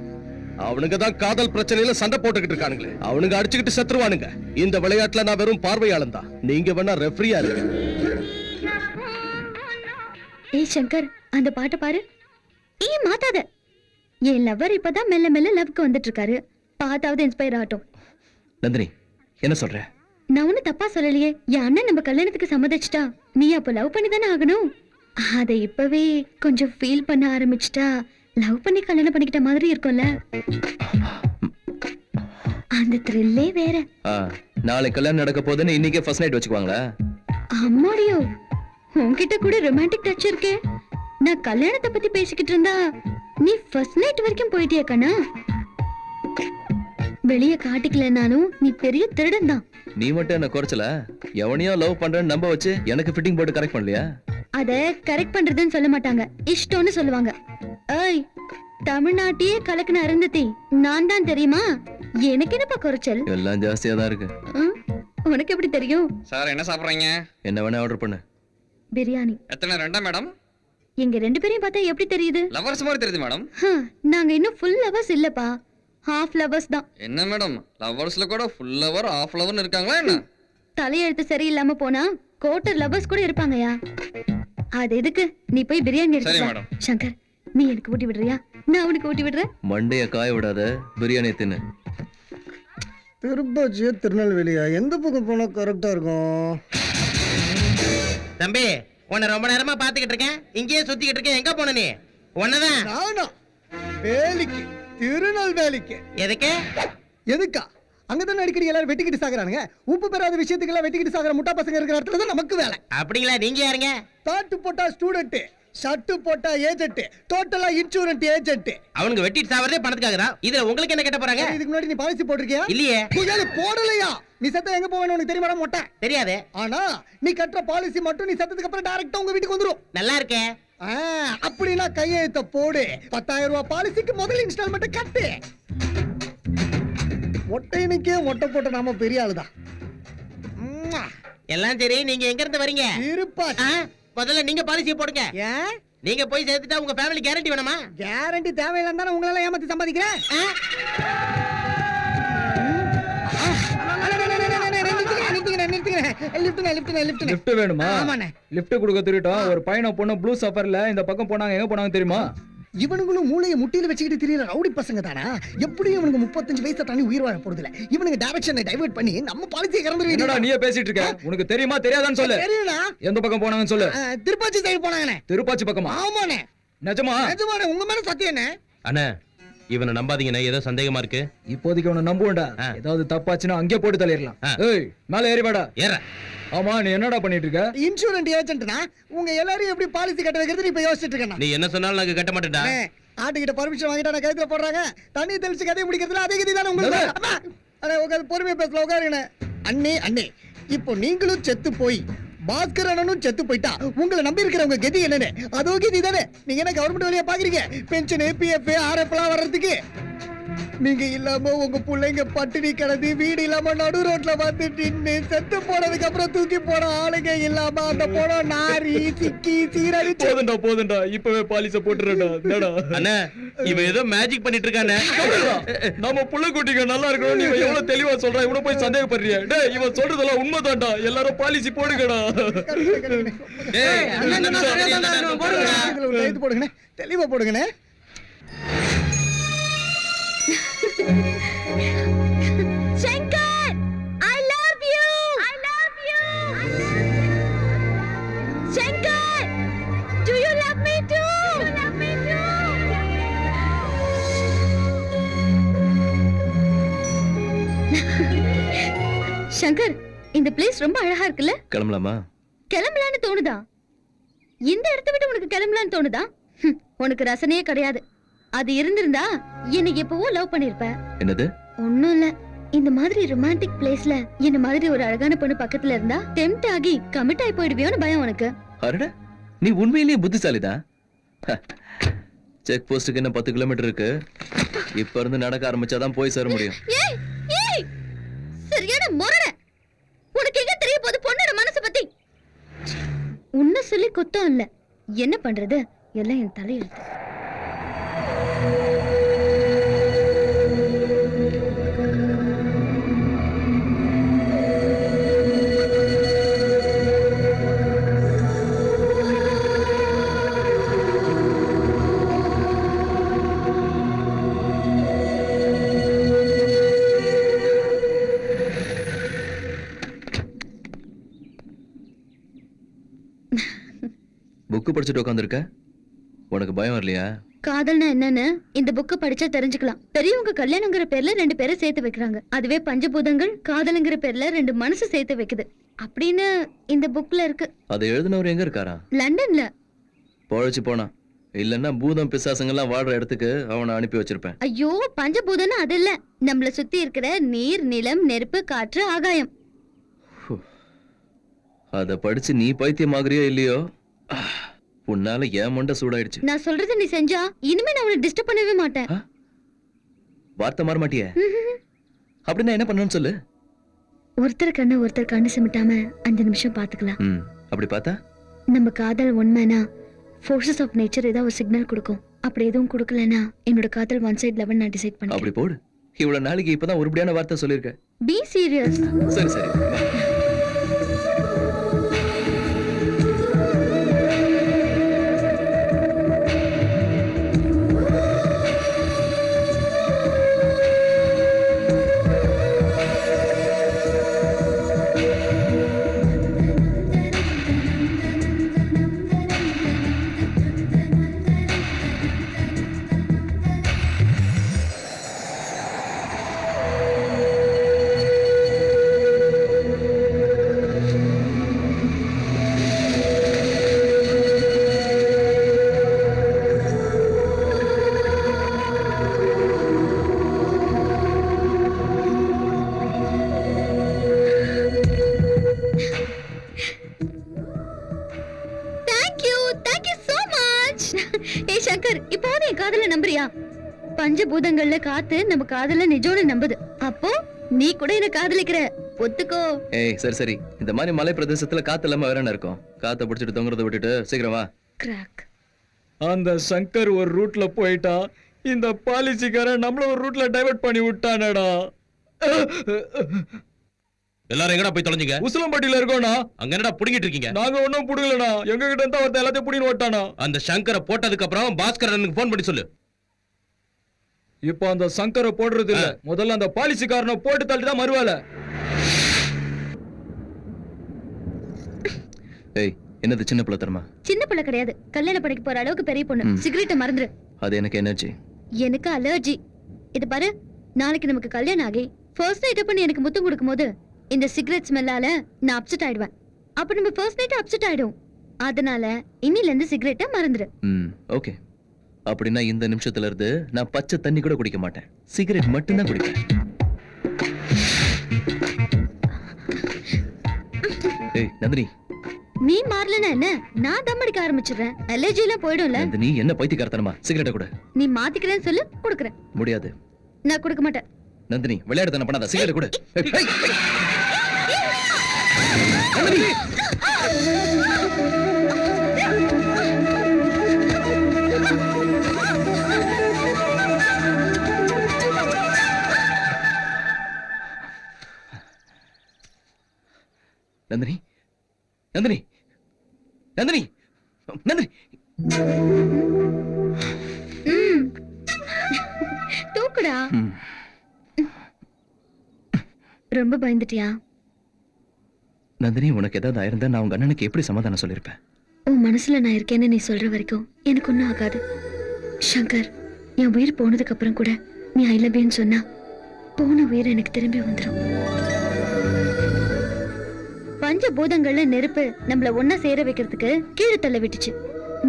அவனுங்க தான் காதல் பிரச்சனையில சண்டை போட்டுக்கிட்டு இருக்கானுங்களே, அவனுங்க அடிச்சுக்கிட்டு செத்துருவானுங்க. இந்த விளையாட்டுல நான் வெறும் பார்வையாளன் தான். நீங்க வேணா ரெஃப்ரியா இருங்க. ஏய் சங்கர், அந்த பாட்டை பாரு. ஏய் மாத்தாத. என் லவர் இப்பதான் மெல்ல மெல்ல லவ்க்கு வந்துட்டு இருக்காரு. பார்த்தாவது இன்ஸ்பயர் ஆகட்டும். நந்தினி என்ன சொல்ற? நான் ஒன்னும் தப்பா சொல்லலையே. என் அண்ணன் நம்ம கல்யாணத்துக்கு சம்மதிச்சிட்டா நீ அப்ப லவ் பண்ணி தானே ஆகணும். அதை இப்பவே கொஞ்சம் ஃபீல் பண்ண ஆரம்பிச்சிட்டா லவ் பண்ணி கல்யாணம் பண்ணிக்கிட்ட மாதிரி இருக்கும்ல. அந்த த்ரில்லே வேற. நாளை கல்யாணம் நடக்க போதுன்னு இன்னைக்கே ஃபர்ஸ்ட் நைட் வச்சுக்குவாங்களா? அம்மாடியோ, உன்கிட்ட கூட ரொமான்டிக் டச் இருக்கே. நான் கல்யாணத்தை பத்தி பேசிக்கிட்டு இருந்தா நீ ஃபர்ஸ்ட் நைட் வரைக்கும் போயிட்டியா கண்ணா? வெளிய காட்டிக்கலனாலும் நீ பெரிய திருடன் தான். நீ மட்டும் என்ன குறைச்சல? எவனையோ லவ் பண்றேன்னு நம்ப வச்சு எனக்கு ஃபிட்டிங் போட்டு கரெக்ட் பண்ணலையா? அத கரெக்ட் பண்றதுன்னு சொல்ல மாட்டாங்க, இஷ்டம்னு சொல்லுவாங்க. ஏய், தமிழ்நாட்டையே கலக்குன அருந்ததி நான் தான் தெரியுமா? எனக்கு என்னப்பா குறைச்சல்? எல்லாம் ஜாஸ்தியா தான் இருக்கு. உனக்கு எப்படி தெரியும்? சார் என்ன சாப்பிடுறீங்க? என்ன வேணா ஆர்டர் பண்ணு. பிரியாணி. எத்தனை? ரெண்டா மேடம்? எங்க ரெண்டு பேரையும் பார்த்தா எப்படி தெரியுது? லவர்ஸ் மாதிரி தெரியுது மேடம். நாங்க இன்னும் ஃபுல் லவர்ஸ் இல்லப்பா, ஹாஃப் லவர்ஸ் தான். என்ன மேடம், லவர்ஸ்ல கூட ஃபுல் லவர் ஹாஃப் லவர்னு இருக்காங்களா என்ன? தலையெழுத்து சரியில்லாம போனா கோட்டர் லவர்ஸ் கூட இருப்பாங்கயா. அது எதுக்கு? நீ போய் பிரியாணி சரி எடுத்து மேடம். சங்கர், நீ எனக்கு ஊட்டி விடுறியா? நான் அவனுக்கு ஊட்டி விடுறேன். மண்டைய காய விடாத, பிரியாணி தின்னு. திருப்பதியா திருநெல்வேலியா? எந்த பக்கம் போனா கரெக்டா இருக்கும்? தம்பி, உன்னை ரொம்ப நேரமா பாத்துக்கிட்டு இருக்கேன். இங்கேயே சுத்திக்கிட்டு இருக்கேன். எங்க போன நீ? உன்னதான். நானா? வேலிக்கு, திருநெல்வேலிக்கு. எதுக்கு? எதுக்கா? அங்கதானே அடிக்கடி எல்லாரும் வெட்டிக்கிட்டு சாகுறானுங்க. உப்பு பெறாத விஷயத்துக்கு எல்லாம் வெட்டிக்கிட்டு சாகுற முட்டா பசங்க இருக்கிற இடத்துல தான் நமக்கு வேலை. அப்படிங்களா? நீங்க யாருங்க? தாட்டு போட்டா ஸ்டூடெண்ட், ஷர்ட் போட்டா ஏஜென்ட், டோட்டலா இன்சூரன்ஸ் ஏஜென்ட். அவனுக்கு வெட்டிட்டு சாவறதே பணத்துக்காக தான். இதுல உங்களுக்கு என்ன கேட்ட போறாங்க? இதுக்கு முன்னாடி நீ பாலிசி போட்டிருக்கியா? இல்லையே. புயல் போடலையா? நீ செத்த எங்க போவேன்னு உனக்கு தெரியுமா மொட்டை? தெரியாது. ஆனா நீ கட்டுற பாலிசி மட்டும் நீ செத்ததுக்கு அப்புறம் டைரக்டா உங்க வீட்டுக்கு வந்துரும். நல்லா இருக்கே. அப்படின்னா கையெழுத்த போடு. 10,000 ரூபாய் பாலிசிக்கு முதல் இன்ஸ்டால்மெண்ட் கட்டு. மொட்டையனுக்கே மொட்டை போட்ட நாம பெரிய ஆளுதான். எல்லாம் சரி, நீங்க எங்க இருந்து வரீங்க? இருப்பா. முதல்ல நீங்க பாலிசியை போடுங்க. ஏன்? நீங்க போய் சேர்த்துட்டா உங்க ஃபேமிலி கேரண்டி வேணுமா? கேரண்டி தேவையில்லைன்னு தானே உங்களால ஏமாத்தி சம்பாதிக்கிறேன். லிஃப்ட் வேணுமா? லிஃப்ட் கொடுக்க திருட்டோம். ஒரு பையனை பொண்ணு ப்ளூ சஃபர்ல இந்த பக்கம் போனாங்க. எங்க போனாங்க தெரியுமா? இவனுங்களும் மூளையை முட்டியில வச்சுக்கிட்டு தெரியல ரவுடி பசங்க தானா? எப்படியும் இவனுக்கு 35 வயசை தாண்டி உயிர் வாழ போறது இல்ல. இவனுக்கு டைரக்ஷனை டைவர்ட் பண்ணி நம்ம பாலிசியை கறந்துருவீங்க. என்னடா நீயே பேசிட்டு இருக்க? உனக்கு தெரியுமா தெரியாதான்னு சொல்லு. தெரியுமா? எந்த பக்கம் போனாங்கன்னு சொல்லு. திருப்பாச்சி சைடு போனாங்கண்ணே. திருப்பாச்சி பக்கமா? ஆமாண்ணே. நிஜமா? நிஜமாண்ணே, உங்க மேல சத்தியண்ணே. அண்ணா இவனை நம்பாதீங்கண்ணே, ஏதோ சந்தேகமா இருக்கு. இப்போதைக்கு உன்னை நம்புவேன்டா. ஏதாவது தப்பாச்சுன்னா அங்கே போட்டு தள்ளிடலாம். ஏய் மேல ஏறி வாடா. ஏற. ஆமா நீ என்னடா பண்ணிட்டு இருக்க? இன்சூரன்ஸ் ஏஜென்ட்னா உங்க எல்லாரையும் எப்படி பாலிசி கட்ட வைக்கிறது இப்ப யோசிச்சுட்டு இருக்கேன். நீ என்ன சொன்னாலும் நாங்க கட்ட மாட்டேன்டா. ஆட்டுக்கிட்ட பர்மிஷன் வாங்கிட்டா நான் கழுத்துல போடுறாங்க. தண்ணி தெளிச்சு கதையை முடிக்கிறதுல அதே கதி தானே உங்களுக்கு. அண்ணே உட்காந்து பொறுமையா பேசல, உட்காருங்கண்ணே. அண்ணே இப்போ நீங்களும் செத்து போய் பாஸ்கர் அண்ணனும் செத்து போயிட்டா உங்களை நம்பி இருக்கிறவங்க கதி என்னன்னு அதோ கதி தானே. நீங்க என்ன கவர்மெண்ட் வழியா பாக்குறீங்க? பென்ஷன், பிஎஃப், ஆர்எஃப் எல்லாம் வர்றதுக்கு நீங்க இல்லாம உங்க பிள்ளைங்க பட்டினி கிடந்து வீடு இல்லாம நடு ரோட்ல வந்து நின்னு செத்து போனதுக்கு அப்புறம் தூக்கி போன ஆளுங்க இல்லாம அந்த போன நாரி சிக்கி சீரடி. போதுண்டா இப்பவே பாலிச போட்டுறடா. என்னடா அண்ணா இவன் ஏதோ மேஜிக் பண்ணிட்டு இருக்கானே. நம்ம புள்ள குட்டிங்க நல்லா இருக்கணும். நீ எவ்வளவு தெளிவா சொல்ற, இவன போய் சந்தேகப்படுறியா? டேய் இவன் சொல்றதெல்லாம் உண்மைதான்டா. எல்லாரும் பாலிசி போடுங்கடா. டேய் போடுங்கண்ணே, தெளிவா போடுங்கண்ணே. Shankar, I love you. I love you. Shankar, do you love me too? Do you love me too? Shankar, இந்த பிளேஸ் ரொம்ப அழகா இருக்குல்ல? கிளம்பலாமா? கிளம்பலான்னு தோணுதா? இந்த இடத்தை விட்டு உனக்கு கிளம்பலான்னு தோணுதா? உனக்கு ரசனையே கிடையாது. அது இருந்திருந்தா என்னை எப்பவோ லவ் பண்ணிருப்ப. என்னது? ஒண்ணும் இல்ல. இந்த மாதிரி ரொமான்டிக் பிளேஸ்ல என்ன மாதிரி ஒரு அழகான பொண்ணு பக்கத்துல இருந்தா டெம்ப்ட் ஆகி கமிட் ஆகி போயிடுவியோன்னு பயம் உனக்கு. அடடா நீ உண்மையிலேயே புத்திசாலிதான். செக் போஸ்டுக்கு என்ன 10 கிலோமீட்டர் இருக்கு. இப்ப இருந்து நடக்க ஆரம்பிச்சாதான் போய் சேர முடியும். ஏய் ஏய் சரியான மொரட. உனக்கு எங்க தெரிய போகுது பொண்ணோட மனசு பத்தி? உன்ன சொல்லி குத்தம் இல்ல. என்ன பண்றது? எல்லாம் என் தலையெழுத்து. புக்கு படிச்சுட்டு உட்காந்துருக்க. உனக்கு பயம் வரலையா? காதல்னா என்னன்னு இந்த புக்க படிச்சா தெரிஞ்சுக்கலாம். பெரியவங்க கல்யாணங்கிற பேர்ல 2 பேரை சேர்த்து வைக்கிறாங்க. அதுவே பஞ்சபூதங்கள் காதலுங்கிற பேர்ல 2 மனசு சேர்த்து வைக்குது அப்படின்னு இந்த புக்ல இருக்கு. அதை எழுதினவர் எங்க இருக்காரா? லண்டன்ல. பொழைச்சு போனா. இல்லன்னா பூதம் பிசாசங்கெல்லாம் வாழ்ற இடத்துக்கு அவனை அனுப்பி வச்சிருப்பேன். ஐயோ பஞ்சபூதம்னு அது இல்ல. நம்மள சுத்தி இருக்கிற நீர், நிலம், நெருப்பு, காற்று, ஆகாயம். அத படிச்சு நீ பைத்தியமாகறியோ இல்லையோ, உன்னால ஏன் மண்டை சூடாயிடுச்சு. நான் சொல்றது நீ செஞ்சா இனிமே நான் உன்னை டிஸ்டர்ப் பண்ணவே மாட்டேன். வார்த்தை மாற மாட்டியே? அப்படின்னா என்ன பண்ணணும்னு சொல்லு. ஒருத்தர் கண்ணு சிமிட்டாம 5 நிமிஷம் பாத்துக்கலாம். அப்படி பார்த்தா நம்ம காதல் உண்மைனா ஃபோர்சஸ் ஆஃப் நேச்சர் ஏதாவது ஒரு சிக்னல் கொடுக்கும். அப்படி எதுவும் கொடுக்கலனா என்னோட காதல் ஒன் சைடு லெவல் நான் டிசைட் பண்ணேன். அப்படி போடு. இவ்வளவு நாளைக்கு இப்பதான் உருப்படியான வார்த்தை சொல்லிருக்க. Be serious. சரி சரி. சங்கர் இப்போ என் காதல நம்புறியா? பஞ்சபூதங்கள்ல காத்து நம்ம காதல நிஜோன்னு நம்புது. அப்போ நீ கூட என்ன காதலிக்கிற, ஒத்துக்கோ. ஏய் சரி சரி, இந்த மாதிரி மலை பிரதேசத்துல காத்து இல்லாம வேற என்ன இருக்கும்? காத்த பிடிச்சிட்டு தொங்குறத விட்டுட்டு சீக்கிரம் வா. கிராக். அந்த சங்கர் ஒரு ரூட்ல போயிட்டா, இந்த பாலிசிக்காரன் நம்மள ஒரு ரூட்ல டைவர்ட் பண்ணி விட்டானடா. எல்லாரும் எங்கடா போய் தொலைஞ்சீங்க? உசிலம்பட்டியில இருக்கோம்னா. அங்க என்னடா புடிங்கிட்டு இருக்கீங்க? நாங்க ஒண்ணும் புடுங்கலடா, எங்க கிட்ட இருந்தா ஒருத்த எல்லாத்தையும் புடின்னு ஓட்டானா. அந்த சங்கரை போட்டதுக்கு அப்புறம் பாஸ்கரனுக்கு போன் பண்ணி சொல்லு. இப்போ அந்த சங்கரை போடுறது இல்ல, முதல்ல அந்த பாலிசிக்காரனை போட்டு தள்ளிட்டு தான் மறுவேல. ஏய் என்னது சின்ன பிள்ளைத்தனமா? சின்ன பிள்ளை கிடையாது, கல்யாணம் படிக்க போற அளவுக்கு பெரிய பொண்ணு. சிகரெட்டை மறந்துரு. அது எனக்கு எனர்ஜி. எனக்கு அலர்ஜி. இது பாரு, நாளைக்கு நமக்கு கல்யாணம் ஆகி ஃபர்ஸ்ட் நைட் பண்ணி எனக்கு முத்தம் கொடுக்கும்போது இந்த சிகரெட் ஸ்மெல்லால நான் அப்செட் ஆயிடுவேன். அப்ப நம்ம ஃபர்ஸ்ட் நைட் அப்செட் ஆயிடும். அதனால இன்னில இருந்து சிகரெட்டை மறந்துரு. ஓகே. அப்படின்னா இந்த நிமிஷத்துல இருந்து நான் பச்சை தண்ணி கூட குடிக்க மாட்டேன், சிகரெட் மட்டும் தான் குடிப்பேன். ஏய் நந்தினி, நீ மாறலனா என்ன? நான் தம் அடிக்க ஆரம்பிச்சிடுறேன். அலர்ஜி எல்லாம் போயிடும்ல. நந்தினி என்ன பைத்தியக்காரத்தனமா? சிகரெட்டை கூட. நீ மாத்திக்கிறேன்னு சொல்லு, கொடுக்குறேன். முடியாது. நான் கொடுக்க மாட்டேன். நந்தினி விளையாடுதான பண்ணாத, சிகரெட் கூட. நந்தினி நந்தினி நந்தினி நந்தினி தூக்குடா. ரொம்ப பயந்துட்டியா? நந்தினி உனக்கு ஏதாவது ஆயிருந்தா நான் உங்க அண்ணனுக்கு எப்படி சமாதானம் சொல்லிருப்பேன்? உன் மனசுல நான் இருக்கேன்னு நீ சொல்ற வரைக்கும் எனக்கு ஒன்றும் ஆகாது. சங்கர், என் உயிர் போனதுக்கு அப்புறம் கூட நீ ஐ லவ் யூன்னு சொன்னா போன உயிர் எனக்கு திரும்பி வந்துடும். பஞ்சபூதங்கள்ல நெருப்பு நம்மள ஒன்னா சேர வைக்கிறதுக்கு கீழே தள்ள விட்டுச்சு.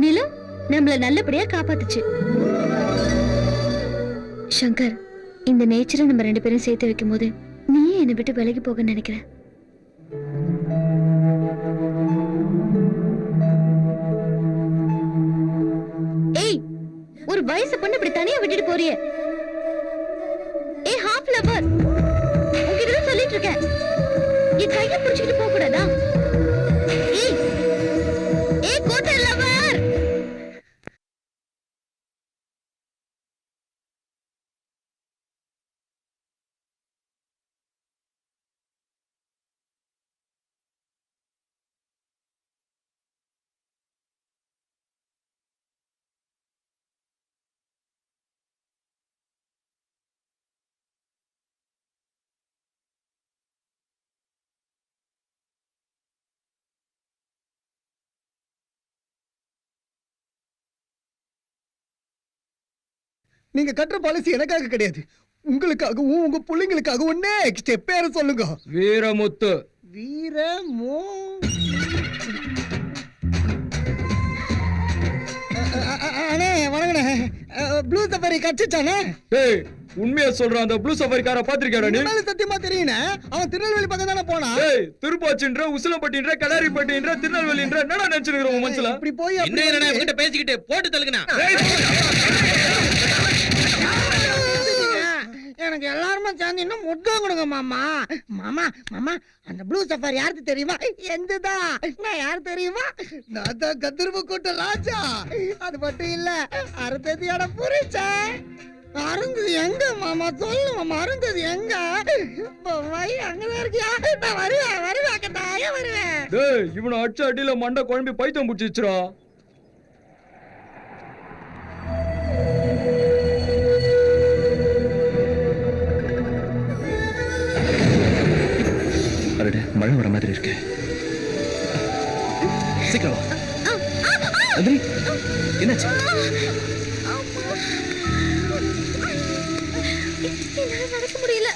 நிலம் நம்மள நல்லபடியா காப்பாத்துச்சு. சங்கர், இந்த நேச்சரை நம்ம ரெண்டு பேரும் சேர்த்து வைக்கும் போது நீயே என்னை விட்டு விலகி போக நினைக்கிற. ஏய், ஒரு வயசு பொண்ணு இப்படி தனியா விட்டுட்டு போறியே. ஏய் ஹாஃப் லவர், உன்கிட்ட சொல்லிட்டு இருக்கேன், என் கையை பிடிச்சிட்டு போக கூடாதா? ஏய் ஏய் கோட்டை லவர். நீங்க கட்டுற பாலிசி எனக்காக கிடையாது, உங்களுக்காகவும் உங்க பிள்ளைங்களுக்காக. ஒன்னே ஸ்டெப் பேர சொல்லுங்க. வீரமுத்து. வீரமோ அண்ணே வணங்கண்ணே. Blue safari கட்சிச்சானே? ஏய் உண்மையா சொல்றான், அந்த ப்ளூ சஃபாரிக்கார பாத்திருக்கேடா நீ? மேல சத்தியமா தெரியுனே, அவன் திருநெல்வேலி பக்கம் தானே போனா. ஏய் திருப்பாச்சின்ற, உசிலம்பட்டின்ற, கடாரிப்பட்டின்ற, திருநெல்வேலின்ற என்னடா நினைச்சிருக்கிற உன் மனசுல? இப்படி போய் என்ன உன்கிட்ட பேசிக்கிட்டு போட்டு தள்ளுங்கண்ணா. எனக்கு எல்லாருமே சேர்ந்து இன்னும் முத்தம் கொடுங்க மாமா. மாமா மாமா, அந்த ப்ளூ சஃபாரி யாருக்கு தெரியுமா? எந்ததா? நான் யாரு தெரியுமா? நான் தான் கத்திருப்பு கூட்ட ராஜா. அது மட்டும் இல்ல, அறுத்ததியோட புரிச்ச அருந்தது எங்க மாமா? சொல்லு மாமா, அருந்தது எங்க? அங்கதான் இருக்கியா? நான் வருவேன் வருவேன் கட்டாயம் வருவேன். டேய் இவனை அடிச்ச அடியில மண்டை குழம்பி பைத்தியம் பிடிச்சிச்சுடா. மழை வர மாதிரி இருக்கு. சீக்கிரம் வா. நந்தினி என்னாச்சு? என்னால நடக்க முடியல.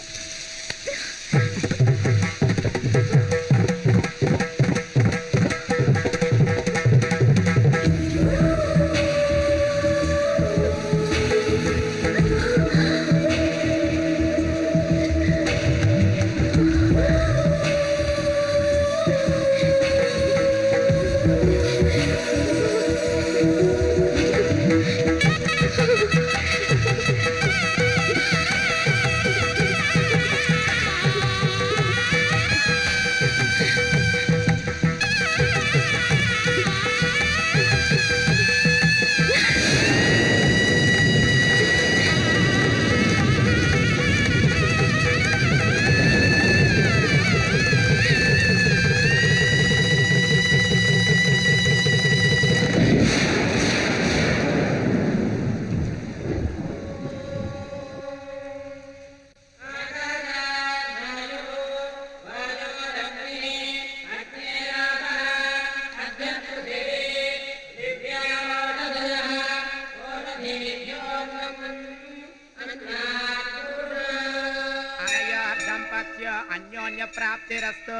अन्योन्य प्राप्तिरस्तु।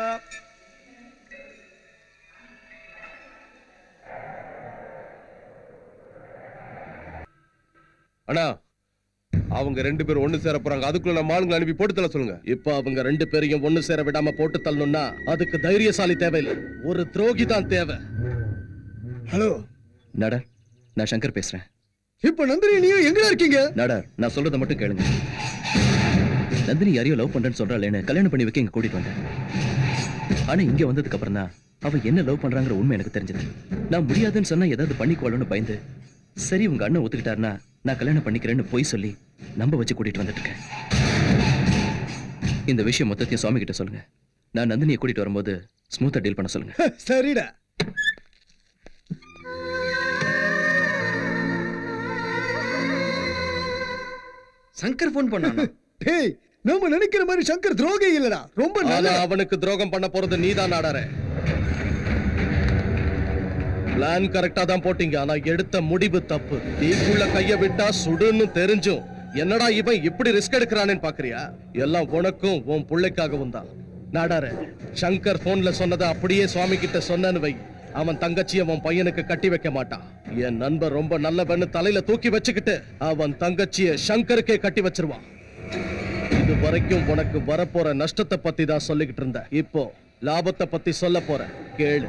அண்ணா அவங்க 2 பேரும் ஒண்ணு சேர போறாங்க. அதுக்குள்ள நம்ம ஆளுங்களை அனுப்பி போட்டு தள்ள சொல்லுங்க. இப்ப அவங்க 2 பேரையும் ஒண்ணு சேர விடாம போட்டு தள்ளணும்னா அதுக்கு தைரியசாலி தேவையில்லை, ஒரு துரோகி தான் தேவை. ஹலோ நாடார், நான் சங்கர் பேசுறேன். இப்ப நந்தினி நீங்க எங்க இருக்கீங்க? நாடார், நான் சொல்றத மட்டும் கேளுங்க. நந்தினி யாரையோ லவ் பண்றேன்னு சொல்றாளேன்னு கல்யாணம் பண்ணி வைக்க இங்க கூட்டிட்டு வந்தேன். ஆனா இங்க வந்ததுக்கு அப்புறம் தான் அவ என்ன லவ் பண்றாங்கிற உண்மை எனக்கு தெரிஞ்சது. நான் முடியாதுன்னு சொன்னா ஏதாவது பண்ணிக்குவாளோன்னு பயந்து, சரி உங்க அண்ணன் ஒத்துக்கிட்டாருன்னா நான் கல்யாணம் பண்ணிக்கிறேன்னு போய் சொல்லி நம்ப வச்சு கூட்டிட்டு வந்துட்டு இருக்கேன். இந்த விஷயம் மொத்தத்தையும் சுவாமி கிட்ட சொல்லுங்க. நான் நந்தினியை கூட்டிட்டு வரும்போது ஸ்மூத்தா டீல் பண்ண சொல்லுங்க. சரிடா. சங்கர் போன் பண்ணானா? டேய், நம்ம நினைக்கிற மாதிரி சங்கர் துரோகி இல்லடா, ரொம்ப நல்ல. அவனுக்கு துரோகம் பண்ண போறது நீதான் நாடாரே. பிளான் கரெக்டா தான் போட்டீங்க, ஆனா எடுத்த முடிவு தப்பு. தீக்குள்ள கைய விட்டா சுடுன்னு தெரிஞ்சும் என்னடா இவன் இப்படி ரிஸ்க் எடுக்கிறானேன்னு பாக்குறியா? எல்லாம் உனக்கும் உன் பிள்ளைக்காகவும் தான். நாடாரே, சங்கர் போன்ல சொன்னதை அப்படியே சுவாமி கிட்ட சொன்னேன்னு வை, அவன் தங்கச்சியை அவன் பையனுக்கு கட்டி வைக்க மாட்டான். என் நண்பர் ரொம்ப நல்லவன்னு தலையில தூக்கி வச்சுக்கிட்டு அவன் தங்கச்சியை சங்கருக்கே கட்டி வச்சிருவான். இது வரைக்கும் உனக்கு வரப்போற நஷ்டத்தை பத்தி தான் சொல்லிக்கிட்டு இருந்த, இப்போ லாபத்தை பத்தி சொல்ல போற, கேளு.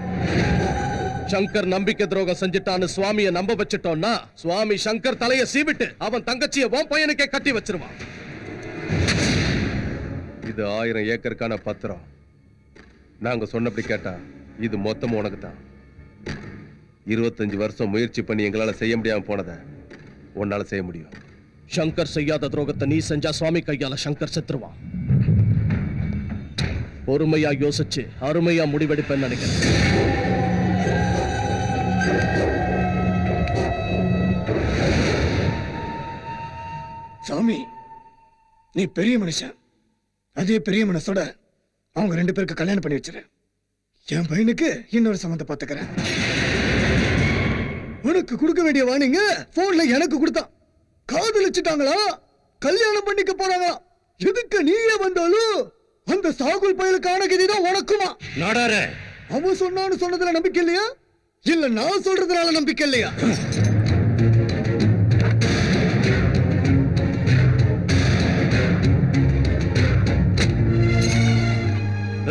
சங்கர் நம்பிக்கை துரோகம் செஞ்சுட்டான்னு சுவாமியை நம்ப வச்சுட்டோம்னா சுவாமி சங்கர் தலையை சீவிட்டு அவன் தங்கச்சியை உன் பையனுக்கே கட்டி வச்சிருவான். இது 1000 ஏக்கருக்கான பத்திரம். நாங்க சொன்னபடி கேட்டா இது மொத்தமும் உனக்கு தான். 25 வருஷம் முயற்சி பண்ணி எங்களால செய்ய முடியாம போனதை உன்னால செய்ய முடியும். சங்கர் செய்யாத துரோகத்தை நீ செஞ்சா சுவாமி கையால சங்கர் செத்துருவான். பொறுமையா யோசிச்சு அருமையா முடிவெடுப்பேன்னு நினைக்கிறேன். சாமி, நீ பெரிய மனுஷன். அதே பெரிய மனசோட அவங்க 2 பேருக்கு கல்யாணம் பண்ணி வச்சிரு. என் பையனுக்கு இன்னொரு சம்மந்தம் பார்த்துக்கிறேன். உனக்கு கொடுக்க வேண்டிய வாணிங்க போன்ல எனக்கு கொடுத்தான். காதலிச்சுட்டாங்களா, கல்யாணம் பண்ணிக்க போறாங்களா. எதுக்கு நீயே வந்தாலும் அந்த சாகுல் பயலுக்கான கதிதான் உனக்குமா? நாடாரே, அவன் சொன்னான்னு சொன்னதுல நம்பிக்கை இல்லையா, இல்ல நான் சொல்றதுனால நம்பிக்கை இல்லையா?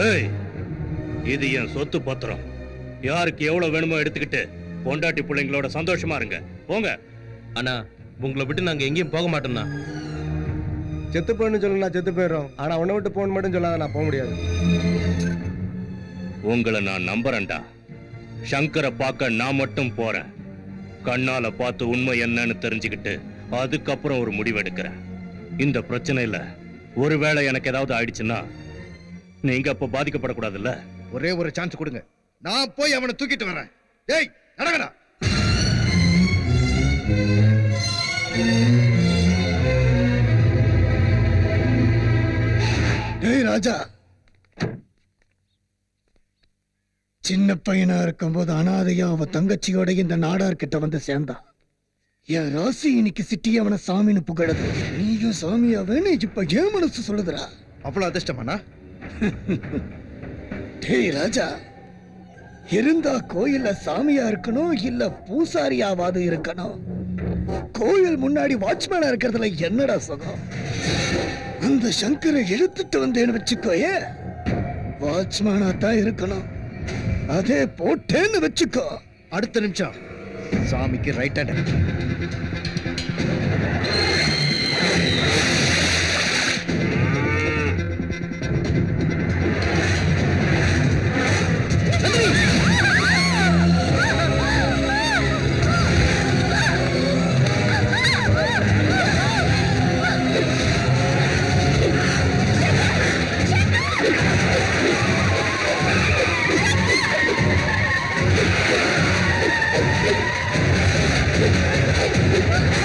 ஏய், இது என் சொத்து பத்திரம். யாருக்கு எவ்வளவு வேணுமோ எடுத்துக்கிட்டு பொண்டாட்டி பிள்ளைங்களோட சந்தோஷமா இருங்க. போங்க. அண்ணா, உங்களை விட்டு நாங்க எங்கேயும் போக மாட்டோம்னா. செத்து போயின்னு சொல்லு, நான் செத்து போயிடும். ஆனா உன்னை விட்டு போன் மட்டும் சொல்லாத, நான் போக முடியாது. உங்களை நான் நம்புறேன்டா. சங்கரை பார்க்க நான் மட்டும் போறேன். கண்ணால பார்த்து உண்மை என்னன்னு தெரிஞ்சுக்கிட்டு அதுக்கப்புறம் ஒரு முடிவு எடுக்கிறேன். இந்த பிரச்சனையில ஒருவேளை எனக்கு ஏதாவது ஆயிடுச்சுன்னா நீங்க அப்ப பாதிக்கப்படக்கூடாதுல்ல. ஒரே ஒரு சான்ஸ் கொடுங்க, நான் போய் அவனை தூக்கிட்டு வரேன். டேய், நடங்கடா. டேய் ராஜா, சின்ன பையனா இருக்கும்போது அனாதையா அவ தங்கச்சியோட இந்த நாடார் கிட்ட வந்து சேர்ந்தான். என் ராசி இன்னைக்கு சிட்டி அவனை சாமின்னு புகழது. நீயும் சாமியாவேன்னு இப்ப ஏன் மனசு சொல்லுதுரா? அவ்வளவு அதிர்ஷ்டமானா? டேய் ராஜா, இருந்தா கோயில்ல சாமியா இருக்கணும், இல்ல பூசாரியாவது இருக்கணும். கோயில் முன்னாடி வாட்ச்மேனா இருக்கிறதுல என்னடா சுகம்? அந்த சங்கரை இழுத்துட்டு வந்தேன்னு வச்சுக்கோயே, வாட்ச்மேனா தான் இருக்கணும். அதே போட்டேன்னு வச்சுக்கோ, அடுத்த நிமிஷம் சாமிக்கு ரைட் ஹேண்ட்.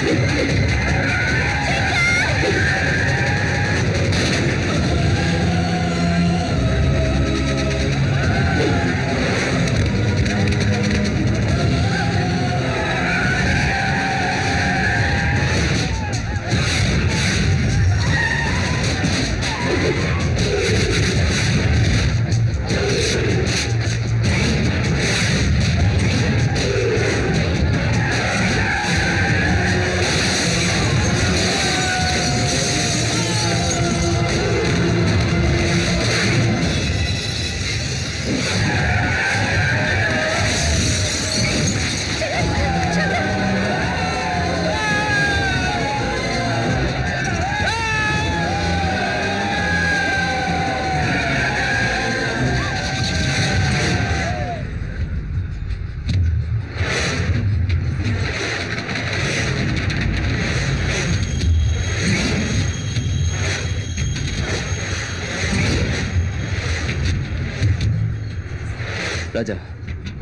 Thank you.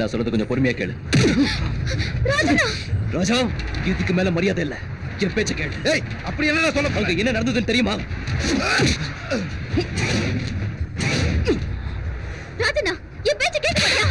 நான் சொல்றது கொஞ்சம் பொறுமையா கேளு. ராஜா, இதுக்கு மேல மரியாதை இல்ல. என் பேச்ச கேளு. ஏய், அப்படி என்ன சொல்ல அங்க என்ன நடந்ததுன்னு தெரியுமா? ராஜனா, என் பேச்ச கேட்டு பாருடா.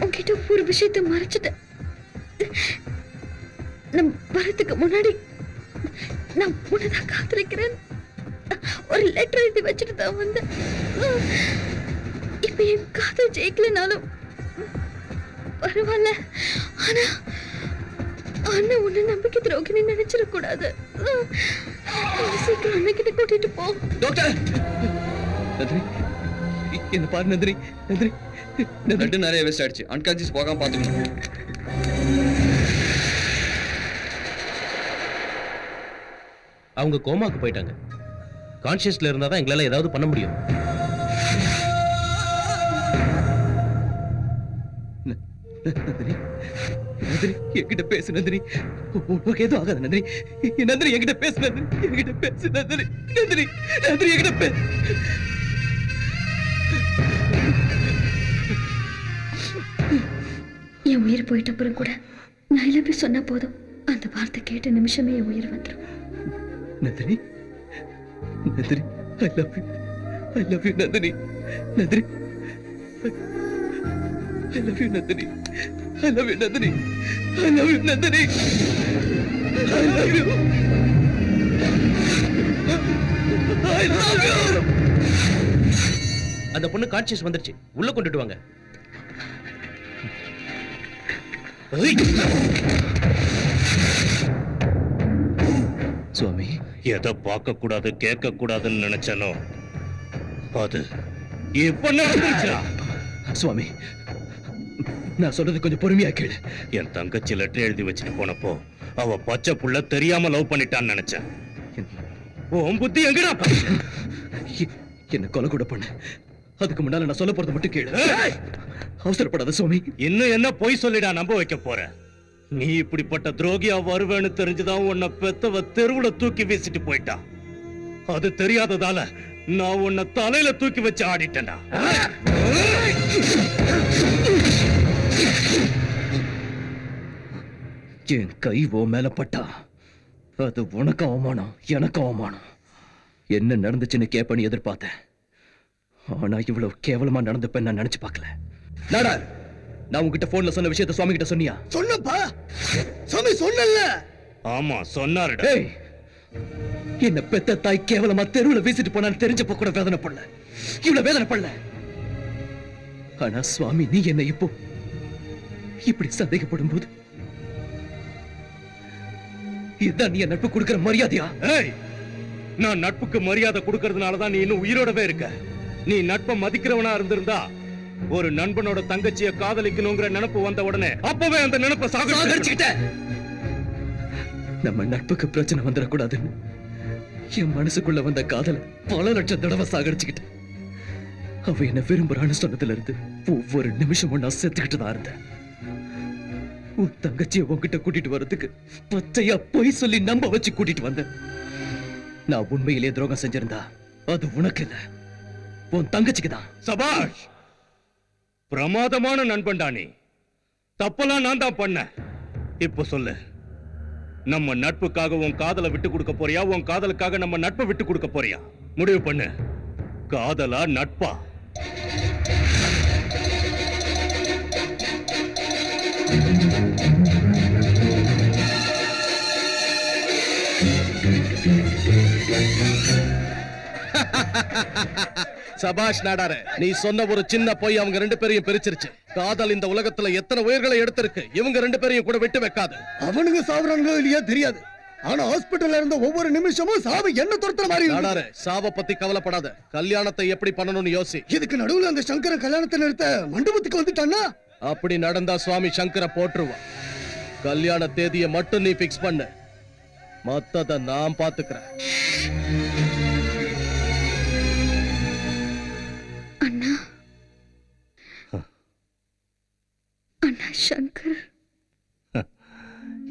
உன்கிட்ட ஒரு விஷயத்தை மறைச்சிட்டேன். நான் வரதுக்கு முன்னாடி நான் உன்னதான் காத்திருக்கிறேன் ஒரு லெட்டர் எழுதி வச்சுட்டு தான் வந்தேன். இப்ப என் காதல் ஜெயிக்கலனாலும் பரவாயில்ல. ஆனா அண்ணன் உன்னை நம்பிக்கை துரோகினி நினைச்சிடக்கூடாது. சீக்கிரம் அண்ணகிட்ட கூட்டிட்டு போ. டாக்டர் நந்தினி, என்ன பாரு நந்தினி. நந்தினி, பிளட் நிறைய வேஸ்ட் ஆயிடுச்சு. அன்கான்சியஸ் போகாம பாத்துக்கணும். அவங்க கோமாக்கு போயிட்டாங்க. கான்ஷியஸ்ல இருந்தா தான் எங்களால ஏதாவது பண்ண முடியும். நந்தினி, நந்தினி என்கிட்ட பேசு நந்தினி. உனக்கு எதுவும் ஆகாது நந்தினி. நந்தினி என்கிட்ட பேசு நந்தினி. என்கிட்ட பேசு நந்தினி. நந்தினி, நந்தினி என்கிட்ட பேசு. என் உயிர் போயிட்ட அப்புறம் கூட நான் எல்லாமே சொன்னா போதும். அந்த வார்த்தை கேட்ட நிமிஷமே என் உயிர் வந்துடும். Nandini, Nandini, I love you. I love you Nandini. Nandini, I love you Nandini. I love you Nandini. I love you Nandini. I love you. I love you. அந்த பொண்ணு கான்ஷியஸ் வந்துருச்சு. உள்ள கொண்டுட்டு வாங்க. சுவாமி, எதை பார்க்க கூடாது கேட்க கூடாதுன்னு நினைச்சனோ அது இப்ப நடந்துச்சா? சுவாமி, நான் சொல்றது கொஞ்சம் பொறுமையா கேளு. என் தங்கச்சி லெட்டர் எழுதி வச்சுட்டு போனப்போ அவ பச்சை புள்ள தெரியாம லவ் பண்ணிட்டான்னு நினைச்சேன். உன் புத்தி எங்கடா? என்ன கொலை கூட பண்ண. அதுக்கு முன்னால நான் சொல்ல போறது மட்டும் கேளு. அவசரப்படாத சுவாமி. இன்னும் என்ன பொய் சொல்லிடா நம்ப வைக்க போற? நீ இப்படிப்பட்ட துரோகியா வருவேன்னு தெரிஞ்சுதான் உன்னை பெத்தவ தெருவுல தூக்கி வீசிட்டு போயிட்டா. அது தெரியாததால நான் உன்னை தலையில தூக்கி வச்சு ஆடிட்டேன்டா. என் கை ஓ மேல பட்டா அது உனக்கு அவமானம், எனக்கு அவமானம். என்ன நடந்துச்சுன்னு கேப்பன்னு எதிர்பார்த்தேன். ஆனா இவ்வளவு கேவலமா நடந்துப்பேன் நான் நினைச்சு பார்க்கல. நாடா, நான் உங்ககிட்ட போன்ல சொன்ன விஷயத்த சுவாமி கிட்ட சொன்னியா? சொன்னப்பா, சாமி சொன்னல. ஆமா சொன்னாரு. ஏய், என்ன பெத்த தாய் கேவலமா தெருவுல வீசிட்டு போனான்னு தெரிஞ்சப்ப கூட வேதனை பண்ணல, இவ்வளவு வேதனை பண்ணல. ஆனா சுவாமி நீ என்ன இப்போ இப்படி சந்தேகப்படும் போது இதுதான் நீ நட்பு கொடுக்கிற மரியாதையா? ஏய், நான் நட்புக்கு மரியாதை கொடுக்கறதுனாலதான் நீ இன்னும் உயிரோடவே இருக்க. நீ நட்பை மதிக்கிறவனா இருந்திருந்தா ஒரு நண்பனோட தங்கச்சிய காதலிக்கணுங்கிற நினைப்பு வந்த உடனே அப்பவே அந்த நினைப்பை சாகடிச்சுக்கிட்ட. நம்ம நட்புக்கு பிரச்சனை வந்துடக்கூடாதுன்னு என் மனசுக்குள்ள வந்த காதலை பல லட்சம் தடவை சாகடிச்சுக்கிட்ட. அவ என்ன விரும்புறான்னு சொன்னதுல இருந்து ஒவ்வொரு நிமிஷமும் நான் செத்துக்கிட்டு தான் இருந்தேன். உன் தங்கச்சியை உன்கிட்ட கூட்டிட்டு வர்றதுக்கு பச்சையா பொய் சொல்லி நம்ப வச்சு கூட்டிட்டு வந்தேன். நான் உண்மையிலேயே துரோகம் செஞ்சிருந்தா அது உனக்கு இல்ல, உன் தங்கச்சிக்கு தான். சபாஷ், பிரமாதமான நண்பன்டா நீ. தப்பெல்லாம் நான் தான் பண்ண. இப்ப சொல்லு, நம்ம நட்புக்காக உன் காதலை விட்டு கொடுக்க போறியா, உன் காதலுக்காக நம்ம நட்பை விட்டு கொடுக்க போறியா? முடிவு பண்ணு. காதலா நட்பா? சபாஷ் நாடார, நீ சொன்ன ஒரு சின்ன பொய் அவங்க ரெண்டு பேரையும் பிரிச்சிருச்சு. காதல் இந்த உலகத்துல எத்தனை உயிர்களை எடுத்திருக்கு, இவங்க ரெண்டு பேரையும் கூட விட்டு வைக்காது. அவனுங்க சாவறாங்களோ இல்லையா தெரியாது, ஆனா ஹாஸ்பிடல்ல இருந்த ஒவ்வொரு நிமிஷமும் சாவு என்ன துரத்துற மாதிரி. நாடார, சாவ பத்தி கவலைப்படாத, கல்யாணத்தை எப்படி பண்ணணும்னு யோசி. இதுக்கு நடுவுல அந்த சங்கர கல்யாணத்தை நிறுத்த மண்டபத்துக்கு வந்துட்டான்னா அப்படி நடந்தா சுவாமி சங்கர போட்டுருவான். கல்யாண தேதியை மட்டும் நீ பிக்ஸ் பண்ணு, மத்தத நான் பாத்துக்கிறேன். அண்ணா, அண்ணா சங்கர்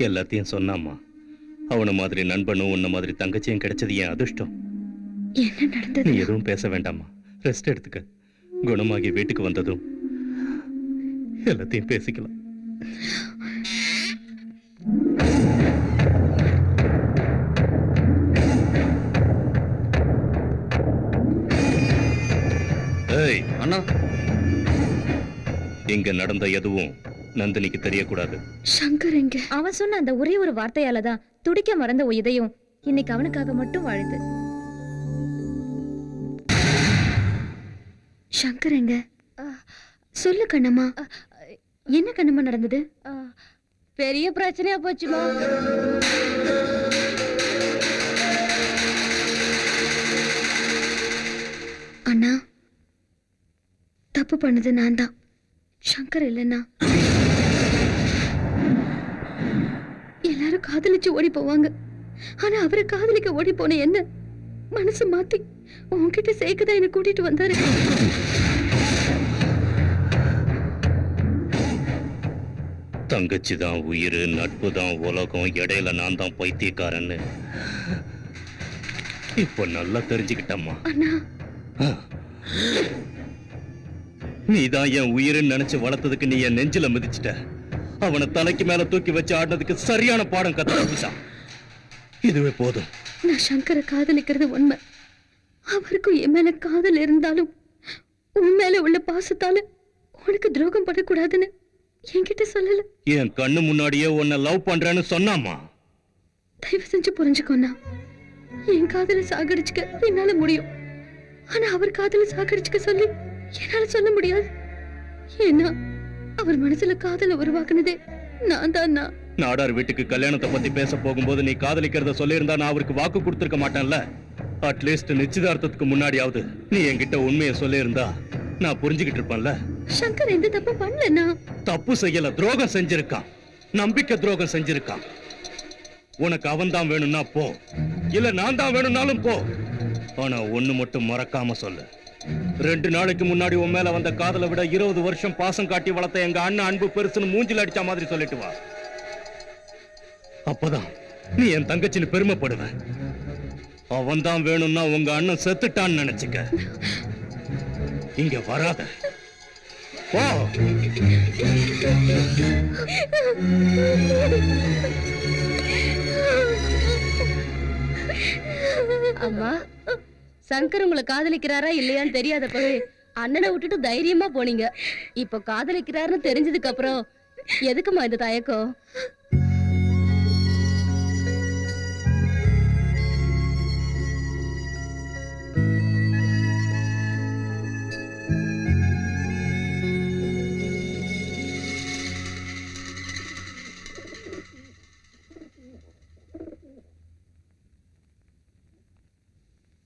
எல்லாத்தையும் சொன்னாமா. அவன மாதிரி நண்பனும் உன்ன மாதிரி தங்கச்சியும் கிடைச்சது என் அதிர்ஷ்டம். என்ன நடந்தது? நீ எதுவும் பேச வேண்டாமா, ரெஸ்ட் எடுத்துக்க. குணமாகி வீட்டுக்கு வந்ததும் எல்லாத்தையும் பேசிக்கலாம். ஏய் அண்ணா, இங்க நடந்த எதுவும் நந்தினிக்கு தெரியக்கூடாது. சங்கர் எங்க? அவன் சொன்ன அந்த ஒரே ஒரு வார்த்தையால தான் துடிக்க மறந்த இதயம் இன்னைக்கு அவனுக்காக மட்டும் வாழுது. சங்கர் எங்க? சொல்லு கண்ணம்மா, என்ன கண்ணம்மா நடந்தது? பெரிய பிரச்சனையா போச்சுமா. அண்ணா, தப்பு பண்ணது நான் தான், சங்கர் இல்லைன்னா. எல்லாரும் காதலிச்சு ஓடி போவாங்க, ஆனா அவரை காதலிக்க ஓடி போன என்ன மனசு மாத்தி உன்கிட்ட சேர்க்கதான் என்ன கூட்டிட்டு வந்தாரு. தங்கச்சி தான் உயிர், நட்பு தான் உலகம், இடையில நான் தான் பைத்தியக்காரன்னு இப்ப நல்லா தெரிஞ்சுக்கிட்டம்மா. அண்ணா, நீதான் என் உயிர்னு நினைச்சு வளர்த்ததுக்கு நீ என் நெஞ்சில மிதிச்சிட்ட. அவனை தலைக்கு மேல தூக்கி வச்சு ஆடினதுக்கு சரியான பாடம் கத்து. இதுவே போதும். நான் சங்கரை காதலிக்கிறது உண்மை. அவருக்கும் என் மேல காதல் இருந்தாலும் உன் மேல உள்ள பாசத்தால உனக்கு துரோகம் பண்ணக்கூடாதுன்னு என்கிட்ட சொல்லல. என் கண்ணு முன்னாடியே உன்னை லவ் பண்றேன்னு சொன்னாமா. தயவு செஞ்சு புரிஞ்சுக்கோண்ணா, என் காதலை சாகடிச்சுக்க என்னால முடியும், ஆனா அவர் காதலை சாகடிச்சுக்க சொல்லி என்னால சொல்ல முடியாது. ஏன்னா அவர் மனசுல காதலை உருவாக்குனதே நான் தான். நாடார் வீட்டுக்கு கல்யாணத்தை பத்தி பேச போகும்போது நீ காதலிக்கிறத சொல்லியிருந்தா நான் அவருக்கு வாக்கு கொடுத்திருக்க மாட்டேன்ல. அட்லீஸ்ட் நிச்சயதார்த்தத்துக்கு முன்னாடியாவது நீ என்கிட்ட உண்மையை சொல்லியிருந்தா நான் புரிஞ்சுக்கிட்டு இருப்பேன்ல. சங்கர் எந்த தப்பு பண்ணலண்ணா. தப்பு செய்யல, துரோகம் செஞ்சிருக்கான், நம்பிக்கை துரோகம் செஞ்சிருக்கான். உனக்கு அவன் தான் வேணும்னா போ, இல்ல நான் தான் வேணும்னாலும் போ. ஆனா ஒண்ணு மட்டும் மறக்காம சொல்லு, 2 நாளைக்கு முன்னாடி உன் மேல வந்த காதலை விட 20 வருஷம் பாசம் காட்டி வளர்த்த எங்க அண்ணன் அன்பு பெருசுன்னு மூஞ்சில அடிச்ச மாதிரி சொல்லிட்டு வா. அப்பதான் நீ என் தங்கச்சின்னு பெருமைப்படுவ. அவன் தான் வேணும்னா உங்க அண்ணன் செத்துட்டான்னு நினைச்சுக்க. இங்க வராத, போ. அம்மா, சங்கர் உங்களை காதலிக்கிறாரா இல்லையான்னு தெரியாதப்பவே அண்ணனை விட்டுட்டு தைரியமா போனீங்க. இப்ப காதலிக்கிறாருன்னு தெரிஞ்சதுக்கு அப்புறம் எதுக்குமா இந்த தயக்கம்?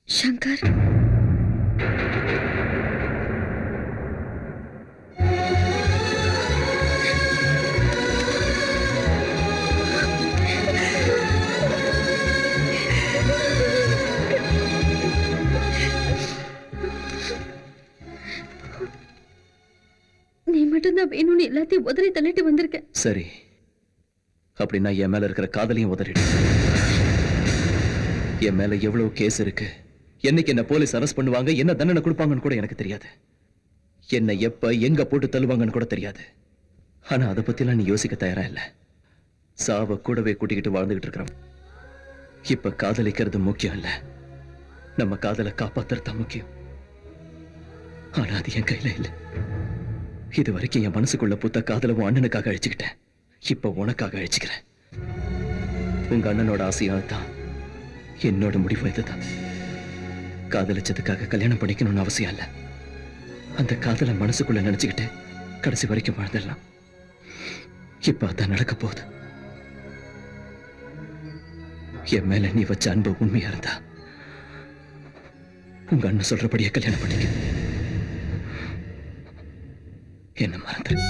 சங்கர், நீ மட்டும்தான் வேணும்னு எல்லாத்தையும் உதறி தள்ளிட்டு வந்திருக்க. சரி, அப்படின்னா என் மேல இருக்கிற காதலையும் உதறிடு. என் மேல எவ்வளவு கேஸ் இருக்கு, என்னைக்கு என்ன போலீஸ் அரெஸ்ட் பண்ணுவாங்க, என்ன தண்டனை கொடுப்பாங்கன்னு கூட எனக்கு தெரியாது. என்ன எப்ப எங்க போட்டு தள்ளுவாங்கன்னு கூட தெரியாது. ஆனா அதை பத்திலாம் நீ யோசிக்க தயாரா இல்ல. சாவ கூடவே கூட்டிக்கிட்டு வாழ்ந்துகிட்டு இருக்கிறோம். இப்ப காதலிக்கிறது முக்கியம் இல்ல, நம்ம காதலை காப்பாத்துறது முக்கியம். ஆனா அது என் கையில இல்ல. இது வரைக்கும் என் மனசுக்குள்ள புத்த காதலவும் அண்ணனுக்காக அழிச்சுக்கிட்டேன். இப்ப உனக்காக அழிச்சுக்கிறேன். உங்க அண்ணனோட ஆசையும் தான், என்னோட முடிவு இதுதான். காதலிச்சதுக்காக கல்யாணம் பண்ணிக்கணும்னு அவசியம் இல்ல. அந்த காதலை மனசுக்குள்ள நினைச்சுக்கிட்டு கடைசி வரைக்கும் வாழ்ந்துடலாம். இப்ப அதான் நடக்க போகுது. என் மேல நீ வச்ச அன்பு உண்மையா இருந்தா உங்க அண்ணன் சொல்றபடியே கல்யாணம் பண்ணிக்க. என்ன மறந்துரு.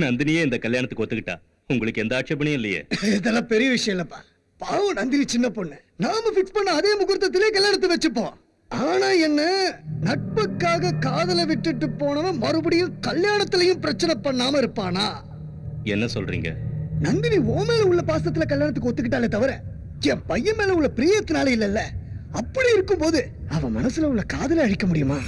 நந்தினியே இந்த கல்யாணத்துக்கு ஒத்துக்கிட்டா. உங்களுக்கு எந்த ஆட்சேபனையும் இல்லையே. இதெல்லாம் பெரிய விஷயம் இல்லப்பா. பாவம் நந்தினி சின்ன பொண்ணு. நாம பிக்ஸ் பண்ண அதே முகூர்த்தத்திலே கல்யாணத்தை வச்சுப்போம். ஆனா என்ன, நட்புக்காக காதலை விட்டுட்டு போனவன் மறுபடியும் கல்யாணத்திலையும் பிரச்சனை பண்ணாம இருப்பானா? என்ன சொல்றீங்க? நந்தினி ஓ மேல உள்ள பாசத்துல கல்யாணத்துக்கு ஒத்துக்கிட்டாலே தவிர என் பையன் மேல உள்ள பிரியத்தினால இல்லல்ல. அப்படி இருக்கும்போது அவன் மனசுல உள்ள காதலை அழிக்க முடியுமா?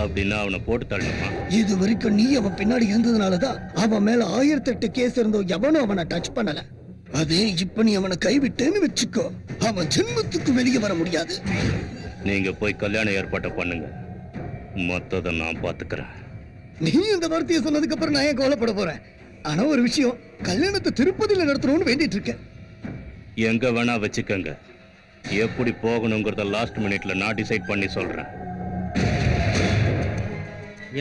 அப்படின்னா அவனை போட்டு தள்ளணுமா? இது வரைக்கும் நீ அவன் பின்னாடி இருந்ததுனாலதான் அவன் மேல 1008 கேஸ் இருந்தோம். எவனும் அவனை டச் பண்ணல. அதே இப்ப நீ அவனை கைவிட்டேன்னு வச்சுக்கோ, அவன் ஜென்மத்துக்கு வெளியே வர முடியாது. நீங்க போய் கல்யாண ஏற்பாட்டை பண்ணுங்க, மொத்தத்தை நான் பாத்துக்கிறேன். நீ இந்த வார்த்தையை சொன்னதுக்கு அப்புறம் நான் ஏன் கவலைப்பட போறேன்? ஆனா ஒரு விஷயம், கல்யாணத்தை திருப்பதியில நடத்தணும்னு வேண்டிட்டு இருக்கேன். எங்க வேணா வச்சுக்கங்க. எப்படி போகணுங்கிறத லாஸ்ட் மினிட்ல நான் டிசைட் பண்ணி சொல்றேன்.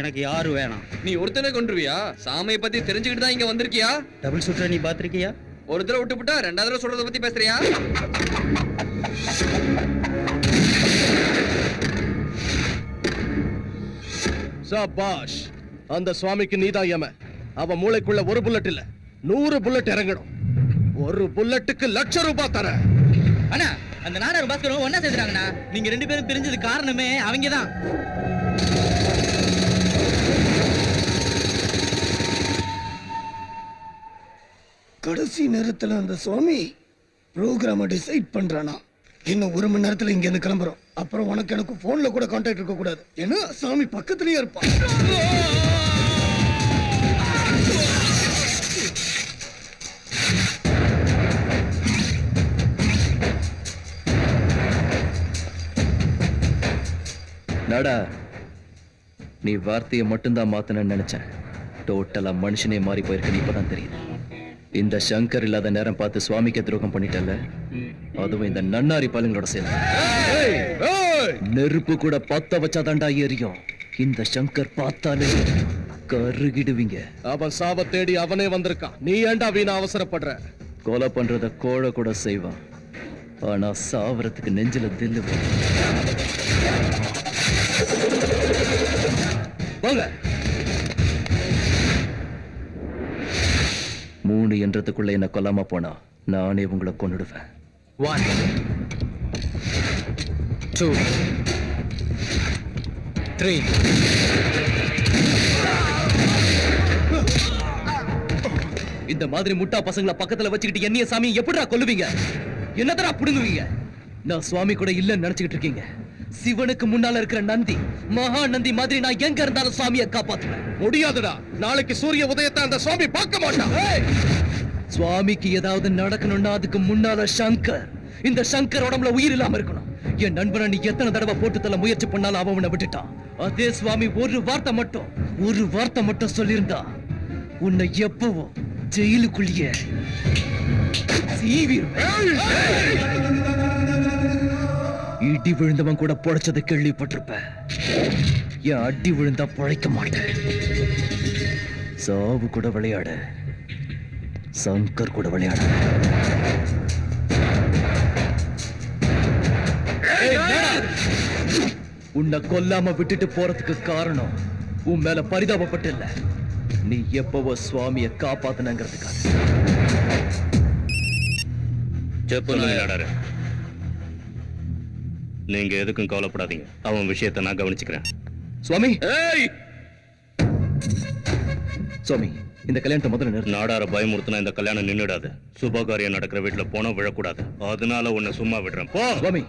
எனக்கு யாரும் வேணாம். நீ ஒருத்தனை கொண்டுருவியா? சாமியை பத்தி தெரிஞ்சுக்கிட்டு தான் இங்க வந்திருக்கியா? டபுள் ஷூட்டர் நீ பாத்திருக்கியா? ஒரு தடவை விட்டுப்புட்டா ரெண்டாவது தடவை சொல்றத பத்தி பேசுறியா? சபாஷ், அந்த சுவாமிக்கு நீதான் யம. அவ மூளைக்குள்ள ஒரு புல்லட் இல்ல 100 புல்லட் இறங்கணும். ஒரு புல்லட்டுக்கு ₹1,00,000 தர. அண்ணா, அந்த நாடார் பாஸ்கரும் ஒன்னா சேர்ந்துறாங்கண்ணா. நீங்க 2 பேரும் பிரிஞ்சது காரணமே அவங்கதான். கடைசி நேரத்துல அந்த சுவாமி ப்ரோக்ராம டிசைட் பண்றானா. இன்னும் 1 மணி நேரத்துல இங்க இருந்து கிளம்புறோம். அப்புறம் உனக்கு எனக்கு போன்ல கூட கான்டாக்ட் இருக்க கூடாது. ஏன்னா சாமி பக்கத்துலயே இருப்பான். நாடா, நீ வார்த்தையை மட்டும்தான் மாத்தணும்னு நினைச்சேன். டோட்டலா மனுஷனே மாறி போயிருக்க இப்பதான் தெரியுது. இந்த சங்கர் இல்லாத நேரம் பார்த்து சுவாமிக்கு துரோகம் பண்ணிட்டல, அதுவும் இந்த நன்னாரி பாலுங்களோட சேர்ந்து. நெருப்பு கூட பத்த வச்சாதாண்டா எரியும். இந்த சங்கர் பார்த்தாலே கருகிடுவீங்க. அவன் சாப தேடி அவனே வந்திருக்கான். நீ ஏன்டா வீணா அவசரப்படுற? கொலை பண்றத கோழ கூட செய்வான், ஆனா சாவறதுக்கு நெஞ்சில தில்லு. வாங்க. 3 என்றதுக்குள்ள என்ன கொல்லாம போனா நானே உங்களை கொன்னுடுவேன். 1 2 3. இந்த மாதிரி முட்டா பசங்களை பக்கத்துல வச்சுக்கிட்டு என்னைய சாமி எப்படிடா கொல்லுவீங்க? என்னதரா புடுங்குவீங்க? நான் சுவாமி கூட இல்லன்னு நினைச்சுக்கிட்டு இருக்கீங்க. சிவனுக்கு முன்னால இருக்கிற நந்தி, மகா நந்தி மாதிரி நான் எங்க இருந்தாலும் சுவாமியை காப்பாத்துவேன். முடியாதுடா. நாளைக்கு சூரிய உதயத்தை அந்த சுவாமி பார்க்க மாட்டான். சுவாமிக்கு ஏதாவது நடக்கணும்னா அதுக்கு முன்னால சங்கர், இந்த சங்கர் உடம்புல உயிர் இல்லாம இருக்கணும். என் நண்பனை நீ எத்தனை தடவை போட்டு தள்ள முயற்சி பண்ணாலும் அவனை விட்டுட்டான். அதே சுவாமி ஒரு வார்த்தை மட்டும் சொல்லியிருந்தா உன்னை எப்பவும் ஜெயிலுக்குள்ளேயே இடி விழுந்தவன் கூட பொழைச்சதை கேள்விப்பட்டிருப்ப. என் அடி விழுந்தா பொழைக்க மாட்டேன். சாவு கூட விளையாட, சங்கர் கூட விளையாட. உன்னை கொல்லாம விட்டுட்டு போறதுக்கு காரணம் உன் மேல பரிதாபப்பட்டு இல்ல, நீ எப்பவோ சுவாமியை காப்பாத்தனங்கிறதுக்காக. நீங்க எதுக்கும் கவலைப்படாதீங்க. அவன் விஷயத்தை நான் கவனிச்சுக்கிறேன். சுவாமி, சுவாமி, இந்த கல்யாணத்தை முதல்ல நாடார பயமுறுத்தினா இந்த கல்யாணம் நின்னுடாது. சுபகாரியம் நடக்கிற வீட்டுல போனா விழக்கூடாது. அதனால உன்னை சும்மா விடுறேன். போ சுவாமி.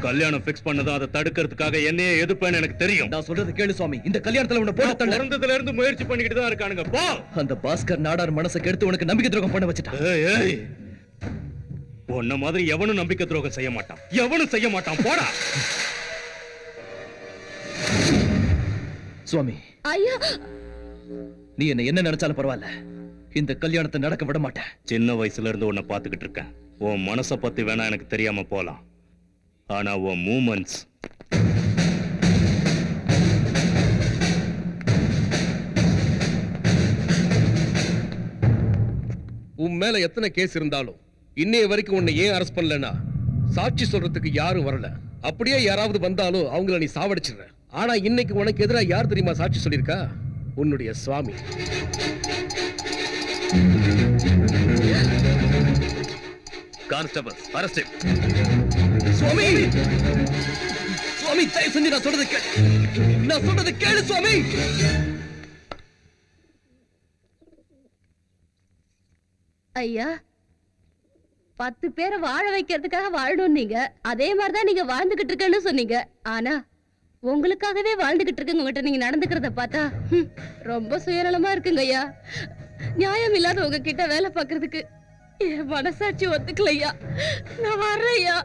கல்யாணம் பிக்ஸ் பண்ணதும் அதை தடுக்கிறதுக்காக என்னையே எதுப்பேன்னு எனக்கு தெரியும். நான் சொல்றது கேளு சுவாமி. இந்த கல்யாணத்துல உன்னை போட்டு தள்ள பிறந்ததுல இருந்து முயற்சி பண்ணிக்கிட்டு தான் இருக்கானுங்க. போ. அந்த பாஸ்கர் நாடார் மனசை கெடுத்து உனக்கு நம்பிக்கை துரோகம் பண்ண வச்சுட்டான். உன்ன மாதிரி எவனும் நம்பிக்கை துரோகம் செய்ய மாட்டான். எவனும் செய்ய மாட்டான். போடா. சுவாமி, ஐயா, நீ என்ன நினைச்சாலும் பரவாயில்ல, இந்த கல்யாணத்தை நடக்க விட மாட்டேன். சின்ன வயசுல இருந்து உன்னை பாத்துக்கிட்டு இருக்கேன். உன் மனசை பத்தி வேணா எனக்கு தெரியாம போலாம், ஆனா உன் மூமெண்ட்ஸ் உன் மேல எத்தனை கேஸ் இருந்தாலும் இன்னைய வரைக்கும் உன்னை ஏன் அரெஸ்ட் பண்ணலன்னா, சாட்சி சொல்றதுக்கு யாரும் வரல. அப்படியே யாராவது வந்தாலும் அவங்கள நீ சாவடிச்சிடுற. ஆனா இன்னைக்கு உனக்கு எதிராக யார் தெரியுமா சாட்சி சொல்லியிருக்கா? உன்னுடைய Swami. Constable, arrest him. Swami, Swami, தயவு செஞ்சு நான் சொல்றது கேளு சுவாமி. ஐயா, 10 பேரை வாழ வைக்கிறதுக்காக வாழணும் நீங்க. அதே மாதிரிதான் நீங்க வாழ்ந்துகிட்டு இருக்கேன்னு சொன்னீங்க. ஆனா உங்களுக்காகவே வாழ்ந்துகிட்டு இருக்குங்க. உங்ககிட்ட நீங்க நடந்துக்கிறத பார்த்தா ரொம்ப சுயநலமா இருக்குங்க ஐயா. நியாயம் இல்லாத உங்ககிட்ட வேலை பார்க்கறதுக்கு என் மனசாட்சி ஒத்துக்கலையா. நான் வர்றேன் ஐயா.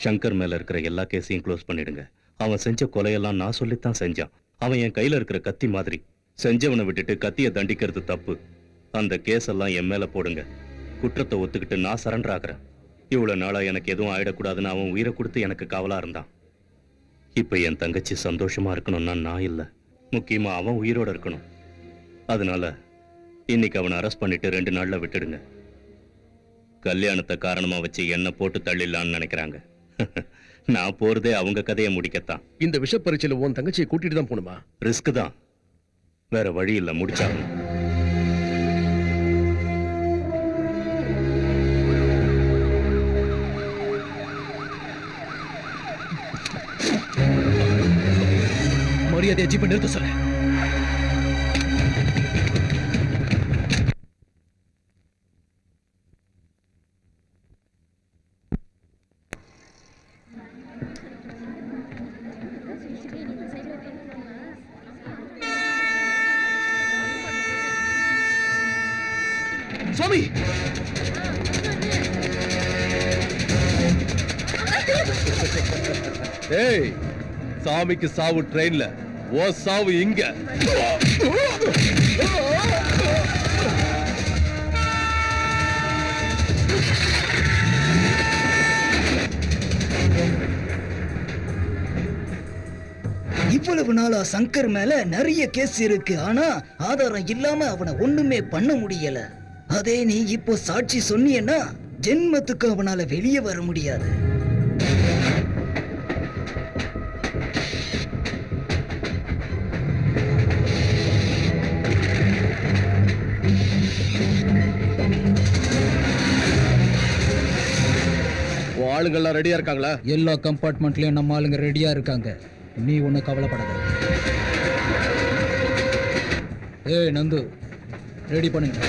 சங்கர் மேல இருக்கிற எல்லா கேஸையும் க்ளோஸ் பண்ணிடுங்க. அவன் செஞ்ச கொலையெல்லாம் நான் சொல்லித்தான் செஞ்சான். அவன் என் கையில இருக்கிற கத்தி மாதிரி. செஞ்சவனை விட்டுட்டு கத்தியை தண்டிக்கிறது தப்பு. அந்த கேஸ் எல்லாம் என் மேல போடுங்க. குற்றத்தை ஒத்துக்கிட்டு நான் சரண்டர் ஆகிறேன். இவ்வளவு நாளா எனக்கு எதுவும் ஆயிடக்கூடாதுன்னு அவன் உயிரை கொடுத்து எனக்கு காவலா இருந்தான். இப்ப என் தங்கச்சி சந்தோஷமா இருக்கணும்னா நான் இல்ல, முக்கியமா அவன் உயிரோட இருக்கணும். அதனால இன்னைக்கு அவனை அரெஸ்ட் பண்ணிட்டு 2 நாள்ல விட்டுடுங்க. கல்யாணத்தை காரணமா வச்சு என்ன போட்டு தள்ளிடலான்னு நினைக்கிறாங்க. நான் போறதே அவங்க கதையை முடிக்கத்தான். இந்த விஷ பரீட்சையில உன் தங்கச்சியை கூட்டிட்டு தான் போணுமா? ரிஸ்க் தான், வேற வழி இல்ல, முடிச்சாகணும். மரியாதையை ஜீப்பை நிறுத்த சொல்ல. சுவாமி, ஏய் சாமிக்கு சாவு ட்ரெயின்ல, ஓ சாவு இங்க. இவ்வளவு நாளா சங்கர் மேல நிறைய கேஸ் இருக்கு, ஆனா ஆதாரம் இல்லாம அவனை ஒண்ணுமே பண்ண முடியல. அதே நீ இப்போ சாட்சி சொன்னீன்னா ஜென்மத்துக்கு அவனால வெளியே வர முடியாது. ஆளுங்கள்லாம் ரெடியா இருக்காங்களா? எல்லா கம்பார்ட்மெண்ட்லயும் நம்ம ஆளுங்க ரெடியா இருக்காங்க. நீ ஒண்ணு கவலைப்படாத. ஏய் நந்து, ரெடி பண்ணுங்க.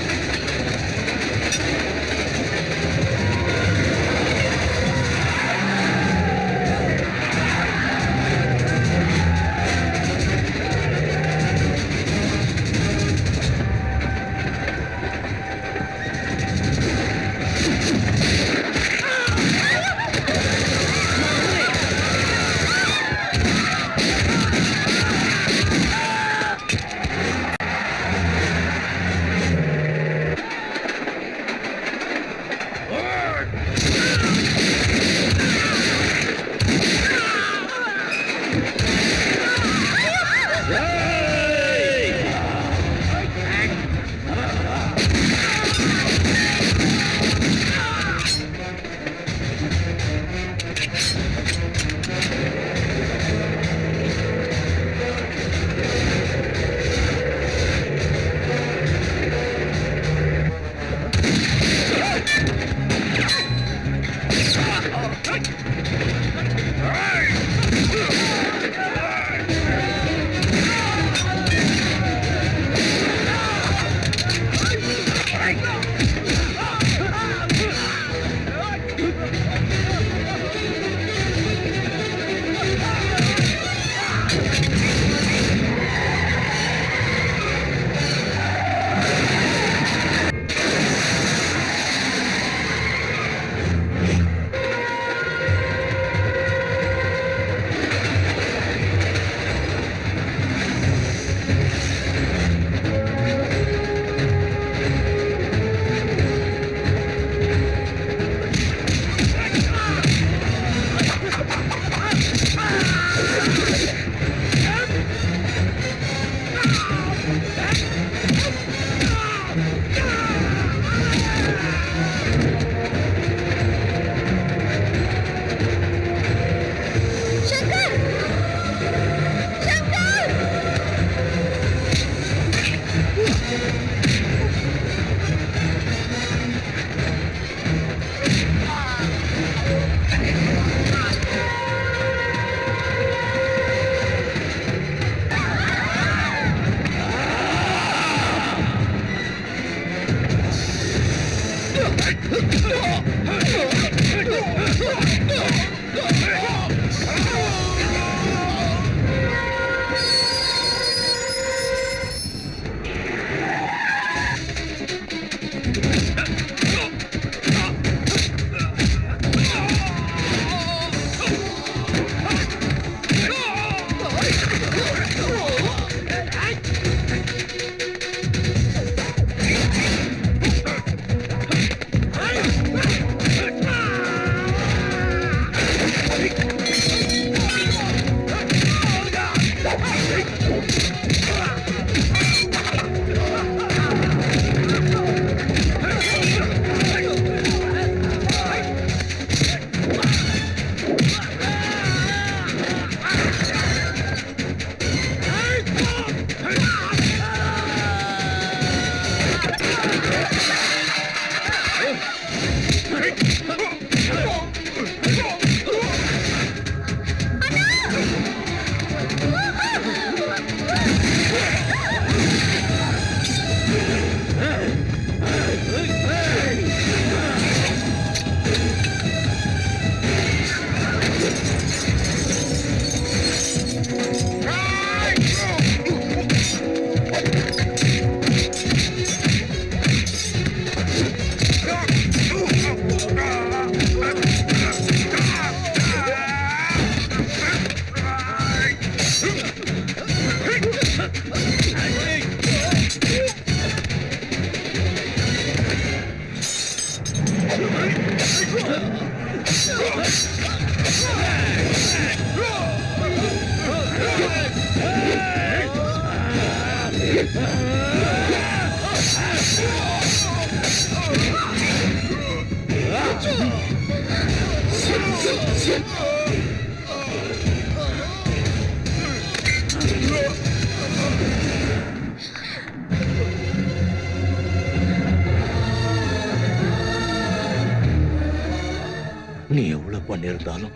நீ எவ்வளவு பண்ணிருந்தாலும்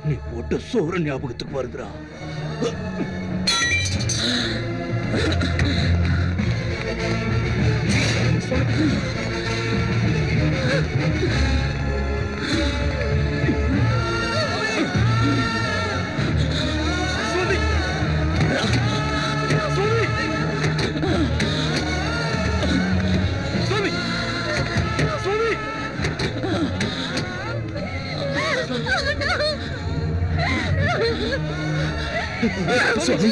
நீ போட்ட சோறு ஞாபகத்துக்கு வருதுடா. சுவாமி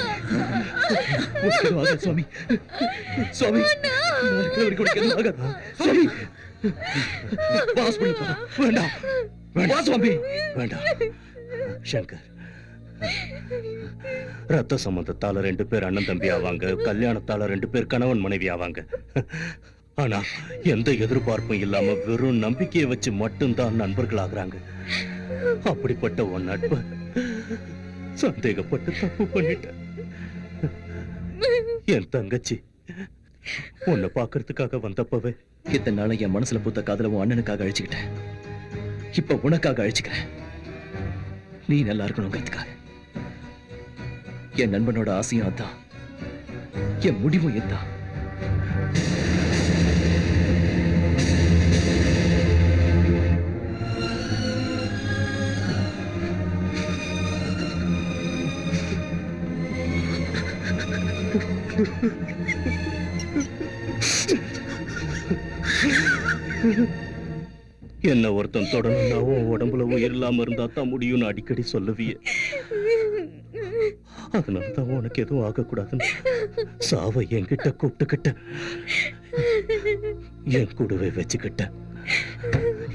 சுவாமி சுவாமி சுவாமி வேண்டாம் வேண்டாம் சுவாமி வேண்டாம். சங்கர், ரத்த சம்பந்தத்தால 2 பேர் அண்ணன் தம்பி ஆவாங்க, கல்யாணத்தால 2 பேர் கணவன் மனைவி ஆவாங்க. ஆனா எந்த எதிர்பார்ப்பும் இல்லாம வெறும் நம்பிக்கையை வச்சு மட்டும்தான் நண்பர்கள் ஆகுறாங்க. அப்படிப்பட்ட உன் நட்பு சந்தேகப்பட்டு தப்பு பண்ணிட்டேன். என் தங்கச்சி உன்னை பாக்குறதுக்காக வந்தப்பவே இத்தனை நாள என் மனசுல பூத்த காதல உன் அண்ணனுக்காக அழிச்சுக்கிட்டேன். இப்ப உனக்காக அழிச்சுக்கிறேன். நீ நல்லா இருக்கணுங்கிறதுக்காக. என் நண்பனோட ஆசையும் அதான், என் முடிவும் இதுதான். என்ன ஒருத்தன் தொடணும்னா உன் உடம்புல உயிர் இல்லாம இருந்தா தான் முடியும்னு அடிக்கடி சொல்லுவிய. அதனாலதான் உனக்கு எதுவும் ஆகக்கூடாதுன்னு சாவை என்கிட்ட கூப்பிட்டுக்கிட்ட, என் கூடவே வச்சுக்கிட்ட.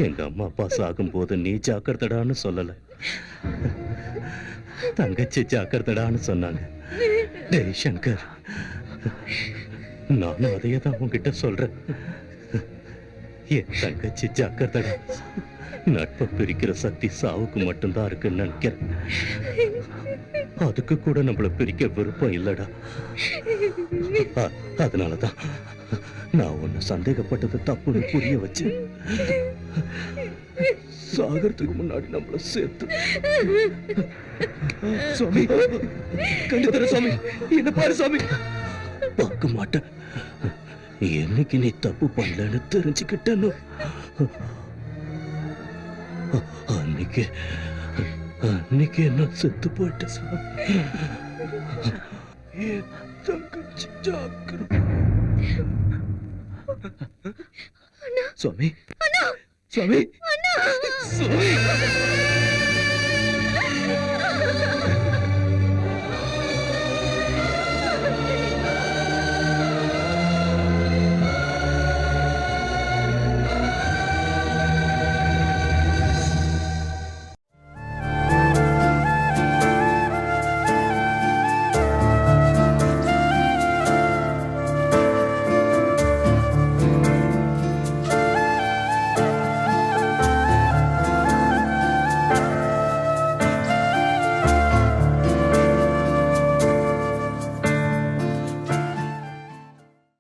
எங்க அம்மா அப்பா சாகும் போது நீ ஜாக்கிரதடான்னு சொல்லல, தங்கச்சி ஜாக்கிரதடான்னு சொன்னாங்க. டேய் சங்கர், நானும் அதையே தான் உன்கிட்ட சொல்றேன். என் தங்கச்சி ஜாக்கிரதடா. நட்பை பிரிக்கிற சக்தி சாவுக்கு மட்டும்தான் இருக்குன்னு நினைக்கிறேன். அதுக்கு கூட நம்மள பிரிக்க விருப்பம் இல்லடா. அதனாலதான் நான் உன்னை சந்தேகப்பட்டது தப்புன்னு புரிய வச்சு சாகறதுக்கு முன்னாடி நம்மள சேர்த்து. சுவாமி கண்டு தர சுவாமி, என்ன பாரு சுவாமி. பார்க்க மாட்டேன். என்னைக்கு நீ தப்பு பண்ணலன்னு தெரிஞ்சுக்கிட்டேன்னு அன்னைக்கு என்ன செத்து போயிட்ட சுவாமி. என் தங்கச்சி ஜாக்கிரதை. சுவாமி சுவாமி சுவாமி